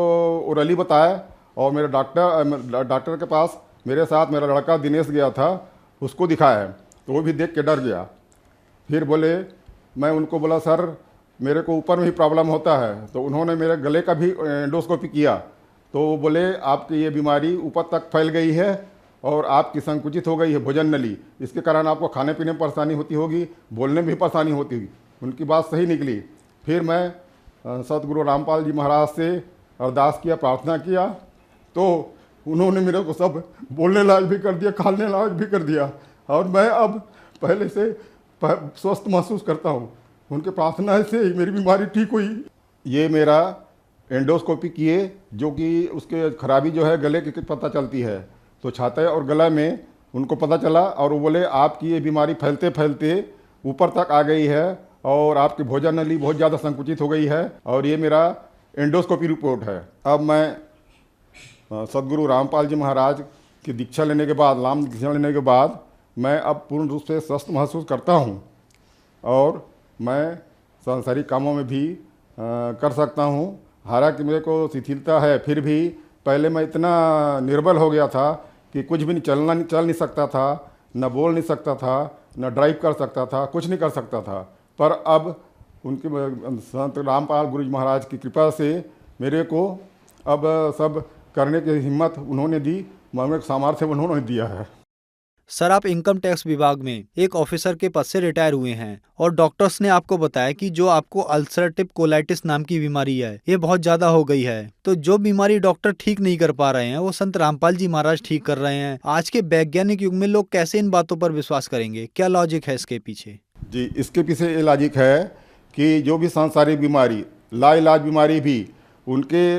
Speaker 6: ओरली बताया, और मेरे डॉक्टर के पास मेरे साथ मेरा लड़का दिनेश गया था, उसको दिखाया, तो वो भी देख के डर गया। फिर बोले, मैं उनको बोला सर मेरे को ऊपर में ही प्रॉब्लम होता है। तो उन्होंने मेरे गले का भी एंडोस्कोपी किया, तो वो बोले आपकी ये बीमारी ऊपर तक फैल गई है और आपकी संकुचित हो गई है भोजन नली, इसके कारण आपको खाने पीने में परेशानी होती होगी, बोलने में भी परेशानी होती होगी। उनकी बात सही निकली। फिर मैं सतगुरु रामपाल जी महाराज से अरदास किया, प्रार्थना किया, तो उन्होंने मेरे को सब बोलने लायक भी कर दिया, खाने लायक भी कर दिया, और मैं अब पहले से स्वस्थ महसूस करता हूँ। उनके प्रार्थना से ही मेरी बीमारी ठीक हुई। ये मेरा एंडोस्कोपी किए, जो कि उसके खराबी जो है गले की पता चलती है, तो छाती और गला में उनको पता चला, और वो बोले आपकी ये बीमारी फैलते फैलते ऊपर तक आ गई है और आपकी भोजन नली बहुत ज़्यादा संकुचित हो गई है, और ये मेरा एंडोस्कोपी रिपोर्ट है। अब मैं सदगुरु रामपाल जी महाराज की दीक्षा लेने के बाद, नाम दीक्षा लेने के बाद, मैं अब पूर्ण रूप से स्वस्थ महसूस करता हूँ, और मैं सांसारिक कामों में भी कर सकता हूँ। हालांकि मेरे को शिथिलता है, फिर भी पहले मैं इतना निर्बल हो गया था कि कुछ भी चल नहीं सकता था, न बोल नहीं सकता था, न ड्राइव कर सकता था, कुछ नहीं कर सकता था। पर अब उनके संत रामपाल गुरु जी महाराज की कृपा से मेरे को अब सब करने की हिम्मत उन्होंने दी, मन सामर्थ्य उन्होंने दिया है।
Speaker 5: सर, आप इनकम टैक्स विभाग में एक ऑफिसर के पद से रिटायर हुए हैं, और डॉक्टर्स ने आपको बताया कि जो आपको अल्सरेटिव कोलाइटिस नाम की बीमारी है, ये बहुत ज्यादा हो गई है। तो जो बीमारी डॉक्टर ठीक नहीं कर पा रहे हैं, वो संत रामपाल जी महाराज ठीक कर रहे हैं। आज के वैज्ञानिक युग में लोग कैसे इन बातों पर विश्वास करेंगे? क्या लॉजिक है इसके पीछे?
Speaker 6: जी, इसके पीछे ये लॉजिक है कि जो भी सांसारिक बीमारी, लाइलाज बीमारी भी, उनके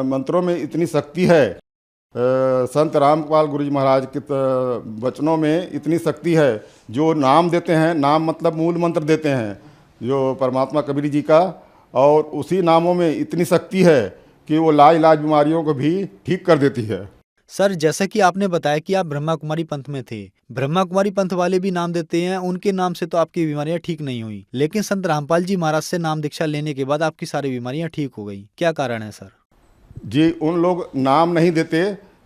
Speaker 6: मंत्रों में इतनी शक्ति है, संत रामपाल गुरु जी महाराज के वचनों में इतनी शक्ति है। जो नाम देते हैं, नाम मतलब मूल मंत्र देते हैं जो परमात्मा कबीर जी का, और उसी नामों में इतनी शक्ति है कि वो लाइलाज बीमारियों को भी ठीक कर देती है।
Speaker 5: सर, जैसा कि आपने बताया कि आप ब्रह्मा कुमारी पंथ में थे, ब्रह्मा कुमारी पंथ वाले भी नाम देते हैं, उनके नाम से तो आपकी बीमारियां ठीक नहीं हुई, लेकिन संत रामपाल जी महाराज से नाम दीक्षा लेने के बाद आपकी सारी बीमारियां ठीक हो गई। क्या कारण है सर?
Speaker 6: जी, उन लोग नाम नहीं देते,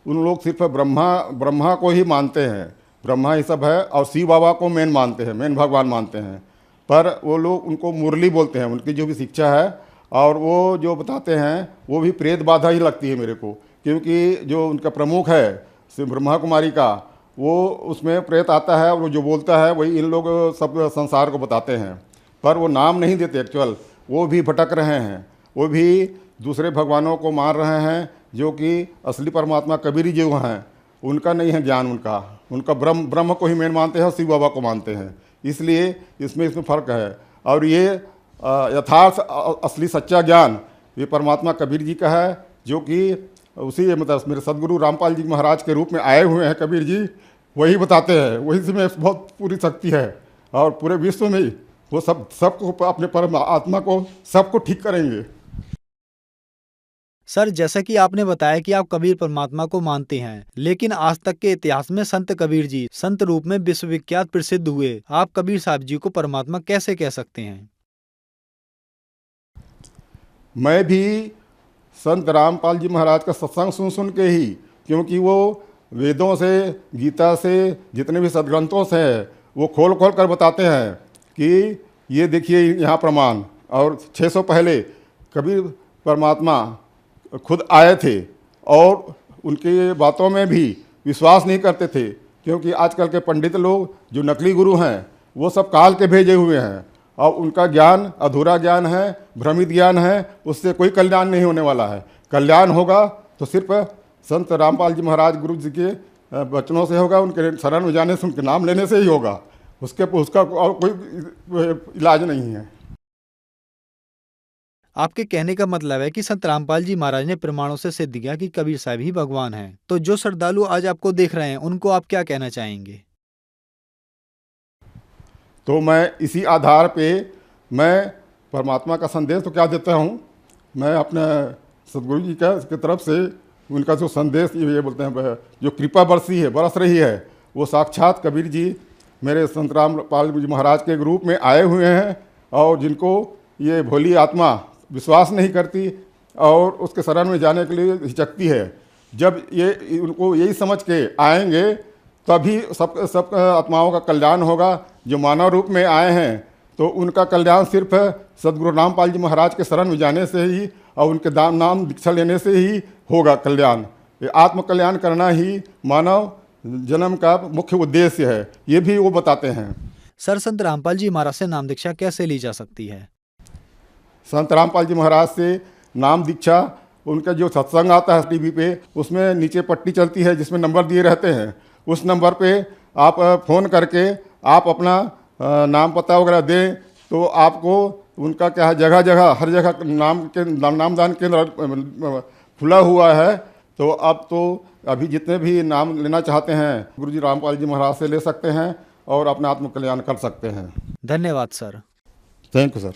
Speaker 6: उन लोग सिर्फ ब्रह्मा को ही मानते हैं, ब्रह्मा ये सब है, और शिव बाबा को मेन मानते हैं, मेन भगवान मानते हैं। पर वो लोग उनको मुरली बोलते हैं, उनकी जो भी शिक्षा है और वो जो बताते हैं वो भी प्रेत बाधा ही लगती है मेरे को, क्योंकि जो उनका प्रमुख है ब्रह्मा कुमारी का, वो उसमें प्रेत आता है और वो जो बोलता है वही इन लोग सब संसार को बताते हैं। पर वो नाम नहीं देते एक्चुअल, वो भी भटक रहे हैं, वो भी दूसरे भगवानों को मान रहे हैं, जो कि असली परमात्मा कबीर जी जो हैं उनका नहीं है ज्ञान, उनका ब्रह्म को ही मेन मानते हैं और शिव बाबा को मानते हैं। इसलिए इसमें फ़र्क है। और ये यथार्थ असली सच्चा ज्ञान ये परमात्मा कबीर जी का है, जो कि उसी मतलब मेरे सदगुरु रामपाल जी महाराज के रूप में आए हुए हैं कबीर जी, वही बताते हैं, वही में बहुत पूरी शक्ति है और पूरे विश्व में वो सबको अपने परम आत्मा को सबको ठीक करेंगे।
Speaker 5: सर, जैसा कि आपने बताया कि आप कबीर परमात्मा को मानते हैं, लेकिन आज तक के इतिहास में संत कबीर जी संत रूप में विश्वविख्यात प्रसिद्ध हुए, आप कबीर साहब जी को परमात्मा कैसे कह सकते हैं?
Speaker 6: मैं भी संत रामपाल जी महाराज का सत्संग सुन के ही, क्योंकि वो वेदों से, गीता से, जितने भी सदग्रंथों से है वो खोल कर बताते हैं कि ये देखिए यहाँ प्रमाण। और 600 पहले कबीर परमात्मा खुद आए थे और उनके बातों में भी विश्वास नहीं करते थे, क्योंकि आजकल के पंडित लोग जो नकली गुरु हैं वो सब काल के भेजे हुए हैं और उनका ज्ञान अधूरा ज्ञान है, भ्रमित ज्ञान है, उससे कोई कल्याण नहीं होने वाला है। कल्याण होगा तो सिर्फ संत रामपाल जी महाराज गुरु जी के वचनों से होगा, उनके शरण में जाने से, उनके नाम लेने से ही होगा, उसका और कोई इलाज नहीं है।
Speaker 5: आपके कहने का मतलब है कि संत रामपाल जी महाराज ने प्रमाणों से सिद्ध किया कि कबीर साहब ही भगवान हैं। तो जो श्रद्धालु आज आपको देख रहे हैं उनको आप क्या कहना चाहेंगे?
Speaker 6: तो मैं इसी आधार पे मैं परमात्मा का संदेश तो क्या देता हूँ, मैं अपने सदगुरु जी की तरफ से उनका जो संदेश ये बोलते हैं, जो कृपा बरस रही है, वो साक्षात कबीर जी मेरे संत रामपाल जी महाराज के रूप में आए हुए हैं, और जिनको ये भोली आत्मा विश्वास नहीं करती और उसके शरण में जाने के लिए हिचकती है, जब ये उनको यही समझ के आएंगे तभी सब आत्माओं का कल्याण होगा। जो मानव रूप में आए हैं तो उनका कल्याण सिर्फ सदगुरु रामपाल जी महाराज के शरण में जाने से ही और उनके नाम दीक्षा लेने से ही होगा कल्याण। ये आत्म कल्याण करना ही मानव जन्म का मुख्य उद्देश्य है, ये भी वो बताते हैं।
Speaker 5: सर, संत रामपाल जी महाराज से नाम दीक्षा कैसे ली जा सकती है?
Speaker 6: संत रामपाल जी महाराज से नाम दीक्षा, उनका जो सत्संग आता है टीवी पे, उसमें नीचे पट्टी चलती है जिसमें नंबर दिए रहते हैं, उस नंबर पे आप फ़ोन करके आप अपना नाम पता वगैरह दें तो आपको उनका क्या है, जगह जगह हर जगह नामदान केंद्र खुला हुआ है। तो अब तो अभी जितने भी नाम लेना चाहते हैं गुरुजी रामपाल जी महाराज से ले सकते हैं और अपना आत्म कल्याण कर सकते हैं।
Speaker 5: धन्यवाद सर।
Speaker 6: Thank you sir.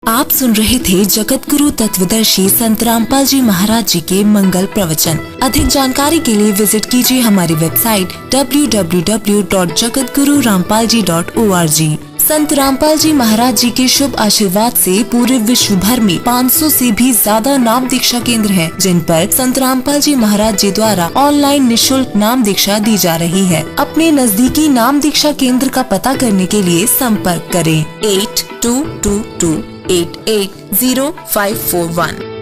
Speaker 7: आप सुन रहे थे जगत गुरु तत्वदर्शी संत रामपाल जी महाराज जी के मंगल प्रवचन। अधिक जानकारी के लिए विजिट कीजिए हमारी वेबसाइट www.jagatgururampalji.org। संत रामपाल जी महाराज जी के शुभ आशीर्वाद से पूरे विश्व भर में 500 से भी ज्यादा नाम दीक्षा केंद्र हैं, जिन पर संत रामपाल जी महाराज जी द्वारा ऑनलाइन निशुल्क नाम दीक्षा दी जा रही है। अपने नजदीकी नाम दीक्षा केंद्र का पता करने के लिए संपर्क करें 8222880541।